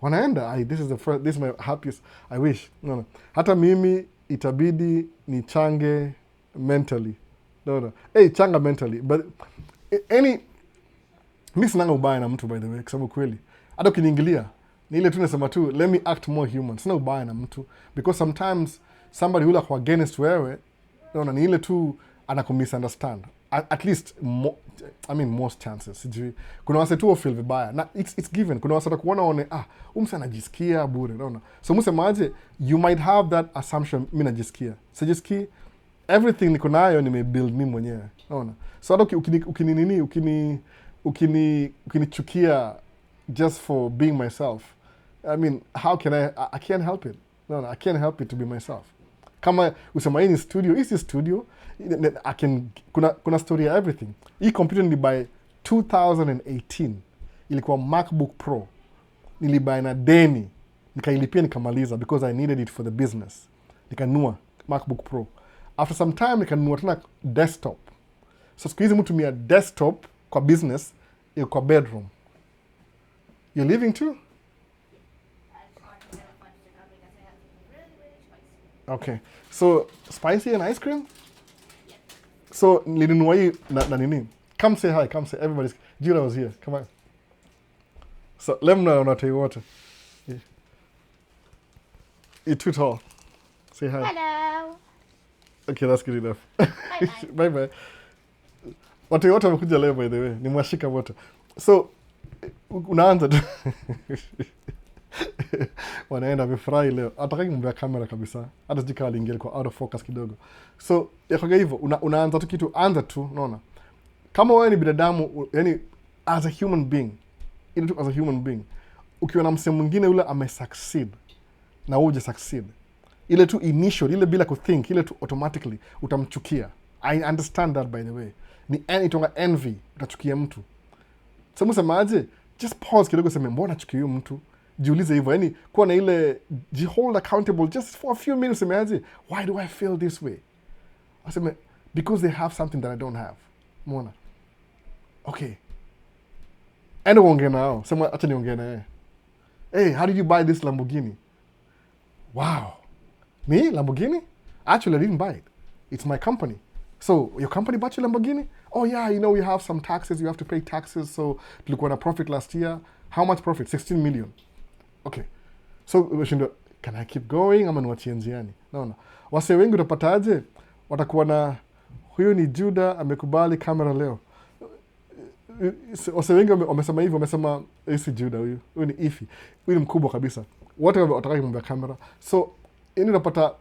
A: Wanaenda, this is my happiest, I wish. No. Hata mimi itabidi nichange mentally. No. Changa mentally. But mimi sinanga ubaya na mtu by the way, kwa sababu kweli. Hata ukiniingilia ni ile tu nasema tu, let me act more human. Sina ubaya na mtu. Because sometimes somebody who like against wewe, ni ile tu anakumisunderstand. At least, most chances. Sijui. Kuna wase tu feel vibaya. Na it's given. Kuna wase kuona one, umse anajisikia bure. So msemaje, you might have that assumption, mimi najisikia. Sijisikii. Everything niko nayo nimebuild mimi mwenyewe. So hata ukinichukia just for being myself. How can I can't help it. I can't help it to be myself. Kama usema hii studio, kuna story ya everything. Hii computer nilibuy 2018. Ilikuwa MacBook Pro. Nilibuy na deni. Nikailipia nikamaliza because I needed it for the business. Nikanunua MacBook Pro. After some time nikanunua tena desktop. So siku hizi mtu mia desktop kwa business, kwa bedroom. You're living too? Okay. So, spicy and ice cream? So, nilinunua hii na nini? Come say hi, everybody's... Jura was here, come on. So, let me know not to water. Yeah. You're too tall. Say hi.
C: Hello.
A: Okay, that's good enough.
C: Bye-bye.
A: Bye bye. Watu wote wamekuja leo by the way. Ni mwashika wote. So unaanza tu. Wanaenda wamefurahi leo. Hataki mambo ya kamera kabisa. Hata sijui kama aliingia kwa out of focus kidogo. So yakoga hivyo unaanza tu kitu, anza tu, unaona? Kama wewe ni binadamu, yani as a human being, ile tu as a human being, ukiwa na msemo mwingine yule ame-succeed na wewe succeed, ile tu initial, ile bila kuthink, ile tu automatically utamchukia. I understand that by the way. Ni itonga envy, utachukia mtu. Sasa msemaje? Just pause kidogo, sema mbona chukia huyu mtu? Jiulize hivyo, yani kuwa na ile hold accountable just for a few minutes. Semaje, why do I feel this way? Aseme because they have something that I don't have. Umeona? Okay. Enda uongee nao. Sema acha niongee na yeye. Hey, how did you buy this Lamborghini? Wow. Me? Lamborghini? Actually, I didn't buy it. It's my company. So, your company bought you Lamborghini? Oh yeah, you know, we have some taxes. You have to pay taxes. So, tulikuwa na profit last year. How much profit? 16 million. Okay. So, can I keep going? Ama niwachie njiani? No. Wase wengi utapataje? Watakuwa na huyu ni Juda amekubali kamera leo. Wase wengi wamesema hivyo, wamesema si Juda huyu ni Ifi. Huyu ni mkubwa kabisa. Wote wataka mambo ya kamera. So, ini unapata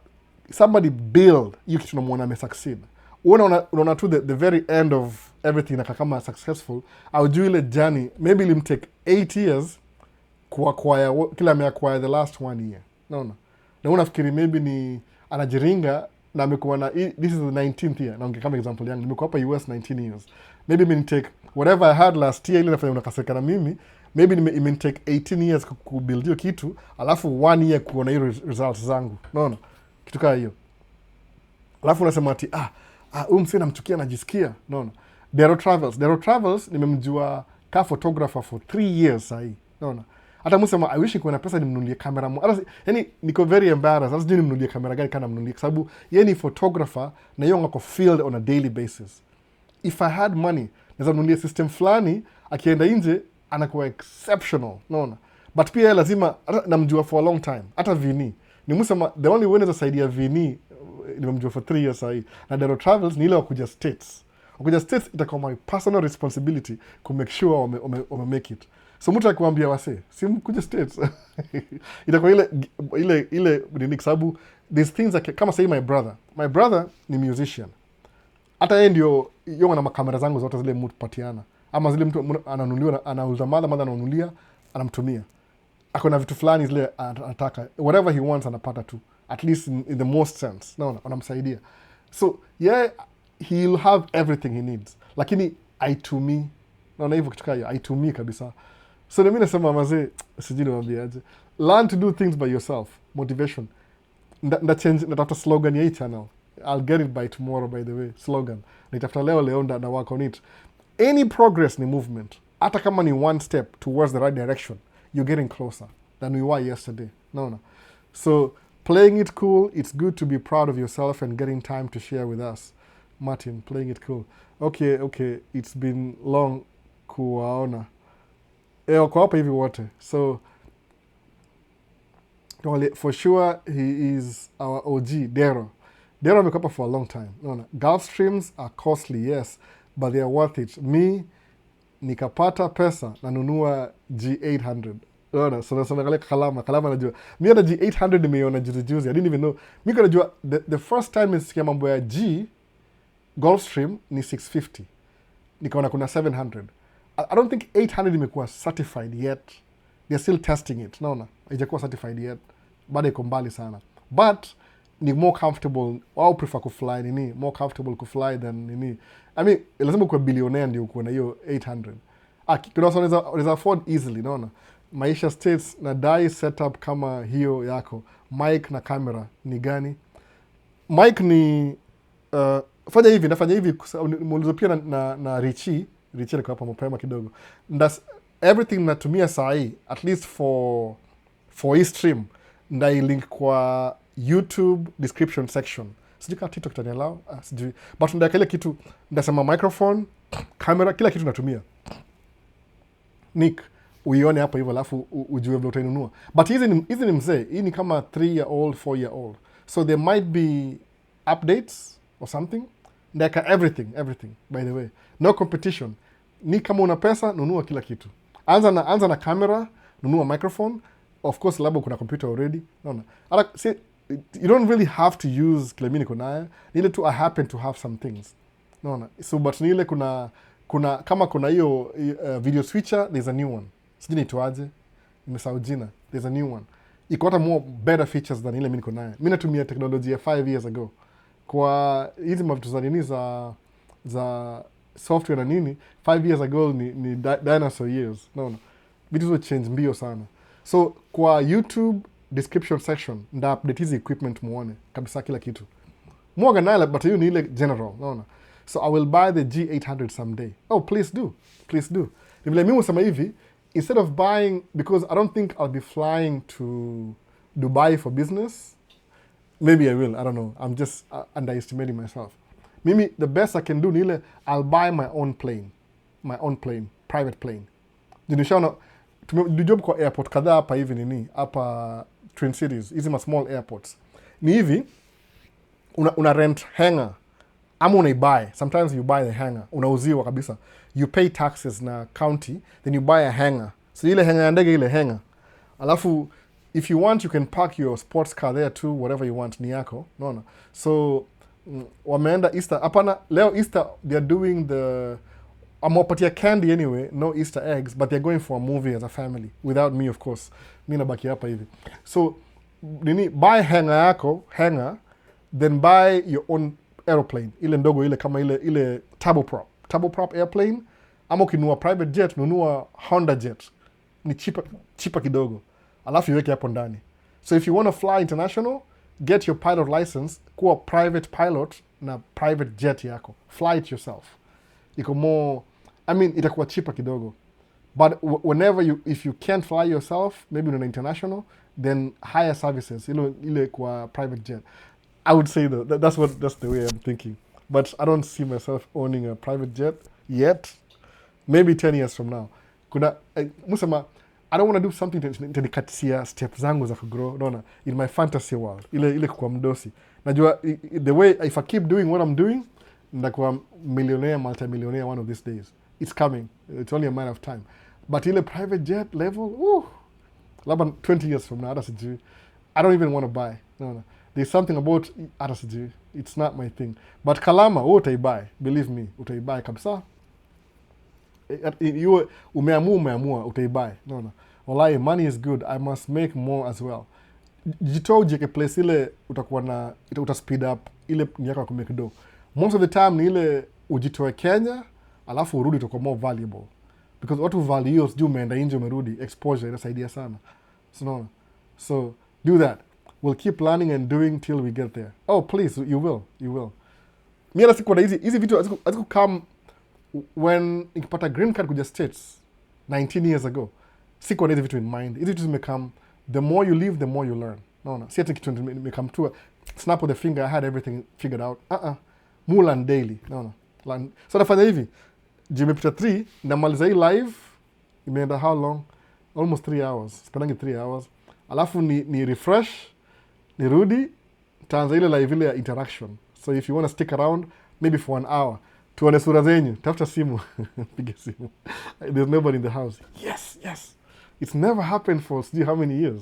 A: somebody build hiyo kitu unamuona ame-succeed. Unaona tu the very end of everything na kama successful, au juu ile journey maybe ilim take 8 years kuacquire kila ameacquire the last 1 year. Naona. Na unafikiri maybe ni anajiringa na amekuwa na this is the 19th year. Na kama example yangu nimekuwa hapa US 19 years. Maybe me take whatever I had last year ile nafanya unakaseka na mimi, maybe ime take 18 years kubuild hiyo kitu, alafu 1 year kuona hiyo results zangu. Naona? Kitu kama hiyo. Alafu unasema ati huyu msee namchukia najisikia. Naona? Dero Travels nimemjua ka photographer for 3 years sahi. Naona? Hata msema I wish nikuwa na pesa nimnunulie kamera yani niko very embarrassed. Sasa sijui nimnunulie kamera gani kana mnunulie, kwa sababu yeye ni photographer na yeye ngako field on a daily basis. If I had money, naweza mnunulie system fulani, akienda nje anakuwa exceptional. Naona? But pia lazima namjua for a long time. Hata Vini nimesema the only way naweza saidia Vini nimemjua for 3 years sahi. Na Dero Travels ni ile wakuja States. Wakuja States itakuwa my personal responsibility to make sure wame make it. So mtu akiwaambia wase, si mkuja States. Itakuwa ile nini, sababu these things are, kama say my brother ni musician. Hata yeye ndio yonga na makamera zangu zote zile mtu patiana. Ama zile mtu ananunuliwa, anauza mother ananunulia, anamtumia. Ako na vitu fulani zile anataka. Whatever he wants anapata tu. At least in the most sense. Naona, wanamsaidia. So, yeah, he'll have everything he needs. Lakini, I to me. Naona hivyo kitu kaya, I to me kabisa. So, mimi nasema mazee, sijui niwaambiaje. Learn to do things by yourself. Motivation. Natafuta slogan ya hii channel. I'll get it by tomorrow, by the way. Slogan. Nitafuta leo na work on it. Any progress ni movement. Hata kama ni one step towards the right direction, you're getting closer than we were yesterday. No. So, playing it cool, it's good to be proud of yourself and getting time to share with us. Martin, playing it cool. Okay. It's been long kuwaona. Kwa hapa hivi wote. So, for sure, he is our OG, Dero. Dero amekuwa hapa for a long time. No. Gulf streams are costly, yes, but they are worth it. Me, nikapata pesa, nanunua G800. So naangalia kalama najua. Mi hata G800 nimeiona juzi. I didn't even know. Mi najua the first time nisikia mambo ya Gulfstream ni 650. Nikaona kuna 700. I don't think 800 imekuwa certified yet. They're still testing it. Naona, haijakuwa certified yet. Bado iko mbali sana. But ni more comfortable, au prefer kufly nini, more comfortable kufly than nini. I mean, lazima kuwa billionaire ndio kuwa na hiyo 800. Kuna wasa unaweza afford easily, naona. Maisha States na dai setup kama hiyo yako. Mic na camera ni gani? Mic ni nafanya hivi muulizo pia na Richie alikuwa hapa mapema kidogo. Everything natumia sahi, at least for hii stream, ndai link kwa YouTube description section. Sijui kama TikTok itaniallow, sijui. But ndai kile kitu, ndasema microphone, camera, kila kitu natumia. Nick, uione hapo hivyo alafu ujue vile utainunua. But hizi ni mzee, hii ni kama 3-year-old 4-year-old, so there might be updates or something. Ndeka everything by the way, no competition. Ni kama una pesa, nunua kila kitu. Anza na camera, nunua microphone. Of course labda kuna computer already. No. See, you don't really have to use kile mimi niko nayo. Ile tu I happen to have some things. No. So but ni ile kuna hiyo video switcher, there's a new one. Sijui niitwaje. Nimesahau jina. There's a new one. Iko hata more better features than ile mimi niko nayo. Mimi natumia teknolojia 5 years ago. Kwa hizi mavitu za nini za software na nini 5 years ago ni dinosaur years. No. Vitu zo change mbio sana. So kwa YouTube description section nda update hizi equipment muone kabisa kila kitu. Mwaga naila but hiyo ni ile general. No. So I will buy the G800 someday. Oh, please do. Please do. Ni vile mimi husema hivi, instead of buying, because I don't think I'll be flying to Dubai for business. Maybe I will, I don't know. I'm just underestimating myself. Mimi, the best I can do ni ile, I'll buy my own plane. My own plane, private plane. Nishaona, tumejob kwa airport kadhaa hapa hivi nini, hapa Twin Cities, hizi ma small airports. Ni hivi, una rent hangar, ama unaibuy. Sometimes you buy the hangar, unauziwa kabisa. You pay taxes na county, then you buy a hangar. So ile hangar ya ndege ile hangar. Alafu, if you want, you can park your sports car there too, whatever you want, ni yako. No. So, wameenda Easter. Apana, leo Easter, they're doing the... Amopatia candy anyway, no Easter eggs, but they're going for a movie as a family. Without me, of course. Mi nabaki hapa hivi. So, buy hangar, then buy your own aeroplane. Ile ndogo ile kama ile turboprop airplane. Ama ukinunua private jet, nunua Honda jet. Ni cheaper kidogo. Alafu iweke hapo ndani. So if you want to fly international, get your pilot license, kuwa private pilot na private jet yako. Fly it yourself. Iko more, itakuwa cheaper kidogo. But whenever if you can't fly yourself, maybe in an international, then hire services, ile kwa private jet. I would say though, that's the way I'm thinking. But I don't see myself owning a private jet yet. Maybe 10 years from now. Musema, I don't want to do something to step zangu za kugrow. No, in my fantasy world. Ile kwa mdosi. Najua, the way, if I keep doing what I'm doing, ndakuwa millionaire, multi-millionaire one of these days. It's coming. It's only a matter of time. But ile private jet level, labda 20 years from now, I don't even want to buy. No. There's something about RSG. It's not my thing. But Kalama, utaibuy. Believe me, utaibuy kabisa. Umeamua, utaibuy. No. Wallahi, money is good. I must make more as well. Jitoa ujeke place ile uta speed up ile nyaka ya kumake do. Most of the time ni ile ujitoe Kenya, alafu urudi utakuwa more valuable. Because watu value juu umeenda nje umerudi, exposure inasaidia sana. So do that. We'll keep learning and doing till we get there. Oh, please, you will. Mimi hata sikuwa na hizi vitu aziku come when nikipata green card kuja States 19 years ago. Sikuwa na hizi vitu in mind. Hizi vitu zimekam, the more you live, the more you learn. No. Si ati kitu nimekam tu snap of the finger, I had everything figured out. Learn daily. No. So nafanya hivi. Jimepita 3, namaliza hii live, imeenda how long? Almost 3 hours. Spendangi 3 hours. Alafu ni refresh, nirudi, taanza ile live ile ya interaction. So if you want to stick around, maybe for 1 hour, tuone sura zenyu, tafuta simu, piga simu. There's nobody in the house. Yes. It's never happened for how many years.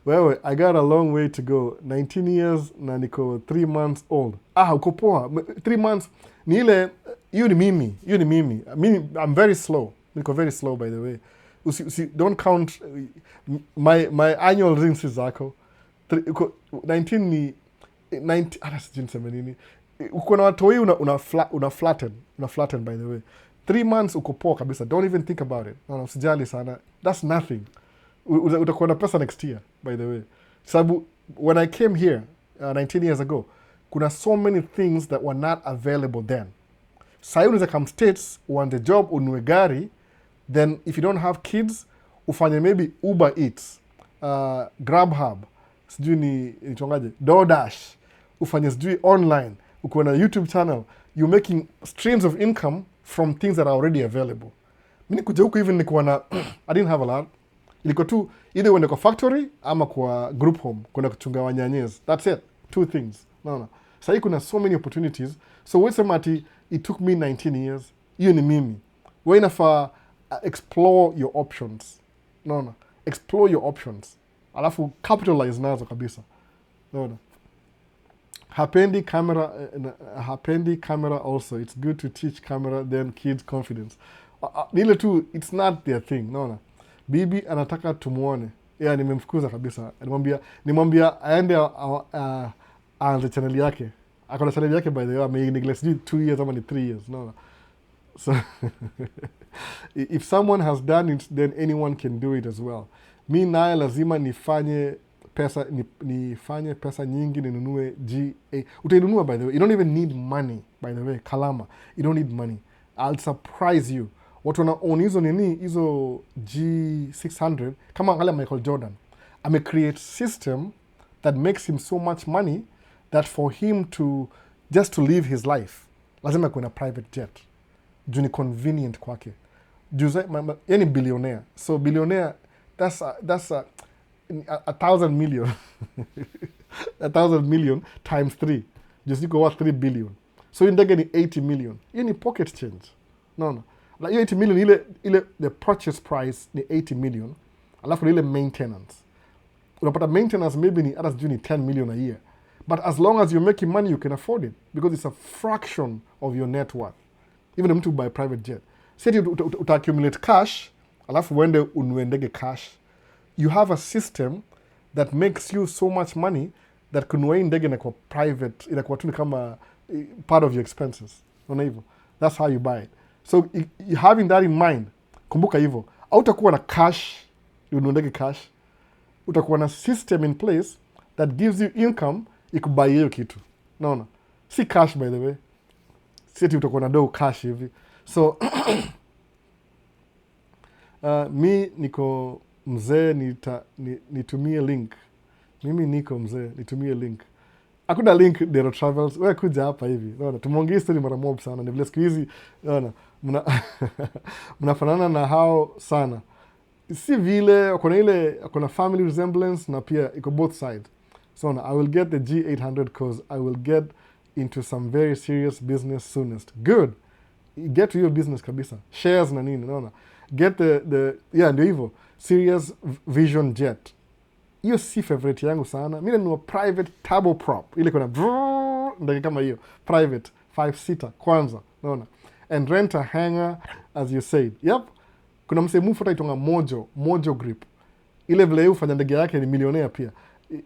A: Well, I got a long way to go. 19 years na niko 3 months old. Uko poa. 3 months. Ni ile, hiyo ni mimi. I'm very slow. Niko very slow, by the way. Don't count my annual rinse zako. 19 ni 90, sijui niseme nini. Uko na watoi una flatten, by the way. 3 months uko poa kabisa. Don't even think about it. No, usijali sana. That's nothing. Utakuwa na pesa next year, by the way. Sababu, when I came here 19 years ago, kuna so many things that were not available then. Sasa unaweza come States, uanze job, ununue gari, then if you don't have kids, ufanye maybe Uber Eats, Grubhub, sijui ni chongaje, DoorDash, ufanye sijui online, uko na YouTube channel, you're making streams of income from things that are already available. Mimi kuja huku hivi nilikuwa na I didn't have a lot. Ilikuwa tu either uende kwa factory ama kwa group home kwenda kuchunga wanyanyezi. That's it. Two things. No. Sasa kuna so many opportunities. So wewe sema ati it took me 19 years. Hiyo ni mimi. Wewe inafaa explore your options. No. Explore your options. Alafu capitalize nazo kabisa. No. Hapendi camera also. It's good to teach camera then kids confidence. Nile tu it's not their thing. No. Bibi anataka tumuone. Yeah, nimemfukuza kabisa. Nimwambia aende aanze channel yake. Akona channel yake by the way. Ameneglect 2 years ama ni 3 years. No. So if someone has done it, then anyone can do it as well. Mi naye lazima nifanye pesa nyingi ninunue GA. Utainunua by the way. You don't even need money by the way. Kalama. You don't need money. I'll surprise you. Watu wana own hizo G600 kama angalia Michael Jordan. Create system that makes him so much money that for him to just to live his life lazima kuwe na private jet. Juu ni convenient kwake. Yani billionaire. So billionaire that's a 1,000 million. 1,000 million times 3. Just equal what 3 billion. So you ndege ni 80 million. Hiyo ni pocket change. No. Like 80 million ile the purchase price ni 80 million. Alafu ile maintenance. Unapata maintenance maybe ni hata sijui ni 10 million a year. But as long as you're making money you can afford it because it's a fraction of your net worth. Even mtu buy private jet. Say uta accumulate cash, alafu uende ununue ndege cash. You have a system that makes you so much money that kununua ndege inakuwa private, inakuwa tu kama part of your expenses. Unaona hivyo? That's how you buy it. So having that in mind, kumbuka hivyo. Hautakuwa na cash, ununue ndege cash. Utakuwa na system in place that gives you income ikubuy hiyo kitu. Unaona? Si cash by the way. Si ati utakuwa na cash hivi. So mi niko mzee nitumie link. Mimi niko mzee nitumie link. Hakuna link Dero Travels. Wewe kuja hapa hivi. Unaona? Tumeongea history mara mob sana. Ni vile siku hizi unaona mnafanana na hao sana. Si vile kuna family resemblance na pia iko both sides. So I will get the G800 because I will get into some very serious business soonest. Good. Get to your business kabisa. Shares na nini, unaona? Get the ndio hivyo. Serious Vision Jet. Hiyo si favorite yangu sana. Mimi ni private turboprop. Ile kuna ndege kama hiyo. Private 5-seater kwanza, unaona? And rent a hangar as you said. Yep. Kuna msemo mfuata itonga Mojo Grip. Ile vile yeye ufanya ndege yake ni millionaire pia.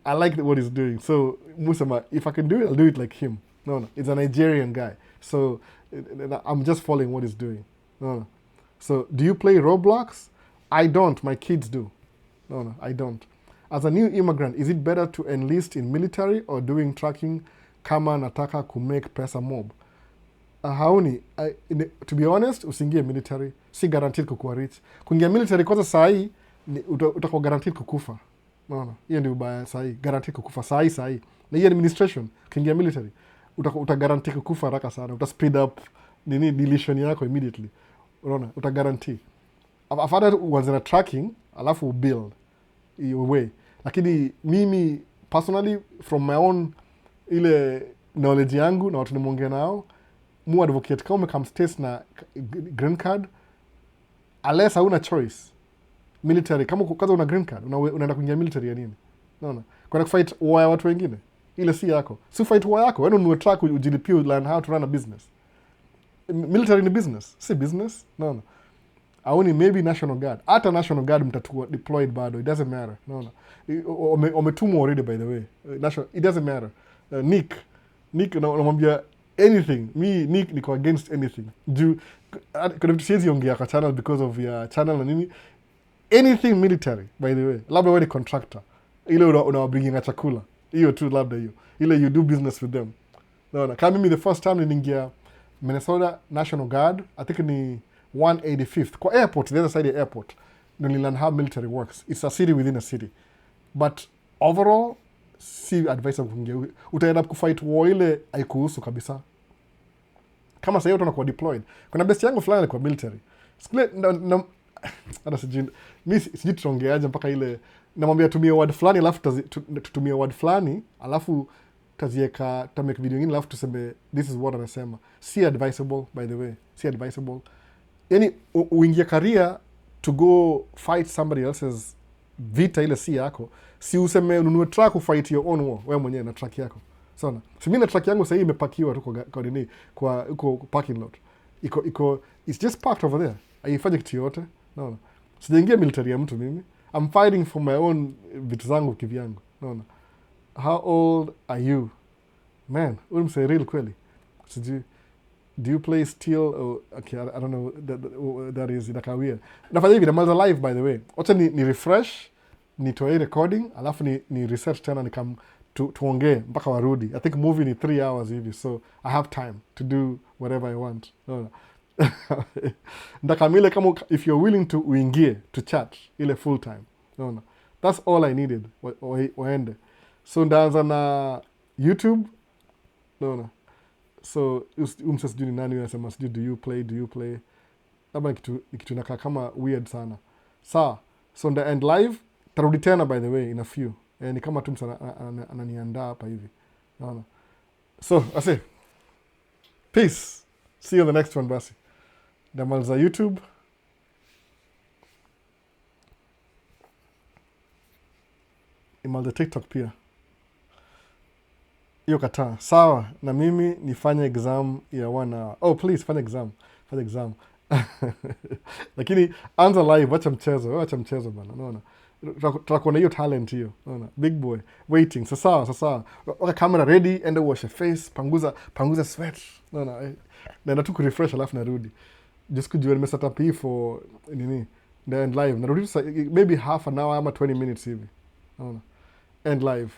A: I like what he's doing. So Musama, if I can do it, I'll do it like him. No. It's a Nigerian guy. So I'm just following what he's doing. No. So do you play Roblox? I don't. My kids do. No, I don't. As a new immigrant, is it better to enlist in military or doing tracking kama nataka kumake pesa mob? Haoni, to be honest, usiingie military. Si guaranteed kukuwa rich. Kuingia military kwanza saa hii, utakuwa guaranteed kukufa. No. Hiyo ndio ubaya saa hii. Guaranteed kukufa saa hii. Na hii administration, kuingia military, utaguarantee kukufa haraka sana. Speed up deletion yako immediately. Unaona, utaguarantee. After uanze na tracking, alafu build your way. Lakini mimi personally from my own ile knowledge yangu na watu nimeongea nao, mu advocate kama come states na green card unless hauna choice. Military kama ukaza una green card, unaenda kuingia military ya nini? Unaona? Kwenda kufight war ya watu wengine. Ile si yako. Si fight war yako. Wewe ununue track ujilipie learn how to run a business. Military ni business. Si business. No. Aoni maybe National Guard. Hata National Guard mtakuwa deployed bado. It doesn't matter. No. Umetumwa already by the way. It doesn't matter. Nick unamwambia anything. Nick niko against anything. Kuna vitu siwezi ongea kwa channel because of your channel na nini. Anything military by the way. Labda wewe ni contractor. Ile unawabringinga chakula. Hiyo tu labda hiyo. Ile you do business with them. Naona. Kama mimi the first time nilingia Minnesota National Guard, I think ni 185th. Kwa airport, the other side of the airport. Nililearn how military works. It's a city within a city. But overall, si advice kuingia. Utaenda kufight war ile haikuhusu kabisa. kama sasa watu wanakuwa deployed. Kuna best yangu fulani alikuwa military. Sikile hata sijui mimi sijui tuongeaje mpaka ile namwambia tumie word fulani alafu tutumie word fulani alafu tazieka tamake video nyingine alafu tuseme this is what anasema. Si advisable by the way. Si advisable. Yani uingie career to go fight somebody else's vita ile si yako. Si useme ununue truck ufight your own war wewe mwenyewe na truck yako. Sawa. Si mimi na truck yangu sasa imepakiwa tu kwa nini kwa parking lot. It's just parked over there. Haifanye kitu yote. Naona. Sijaingia military ya mtu mimi. I'm fighting for my own vitu zangu kivyangu. Naona. How old are you? Man, wewe mse real kweli. Sijui. Do you play still? Okay, I don't know. That is inakaa weird. Nafanya hivi namaliza live by the way. Wacha ni refresh, nitoe recording, alafu ni research tena nikam tuongee mpaka warudi. I think movie ni 3 hours hivi, so I have time to do whatever I want. No. Ndakamile kama if you're willing to uingie to chat ile full time. No. That's all I needed. Waende. So ndaanza na YouTube. No. So umsa sijui ni nani unasema sijui do you play labda kitu inakaa kama weird sana. Sawa. So nda end live tarudi tena by the way in a few. Ni kama tu msa ananiandaa hapa hivi. Naona. So I say peace. See you on the next one basi. Ndamaliza YouTube. Imaliza TikTok pia. Hiyo kataa. Sawa, na mimi nifanye exam ya 1 hour. Oh, please, fanya exam. Lakini, anza live, wacha mchezo bana, unaona. Tutakuwa na hiyo talent hiyo, unaona. Big boy, waiting, sawa. Waka camera ready, enda wash your face, panguza sweat, unaona. Naenda tu kurefresh alafu narudi. Just kujua nimeset up hii for, nini, end live. Narudi maybe half an hour ama 20 minutes hivi, unaona. End live.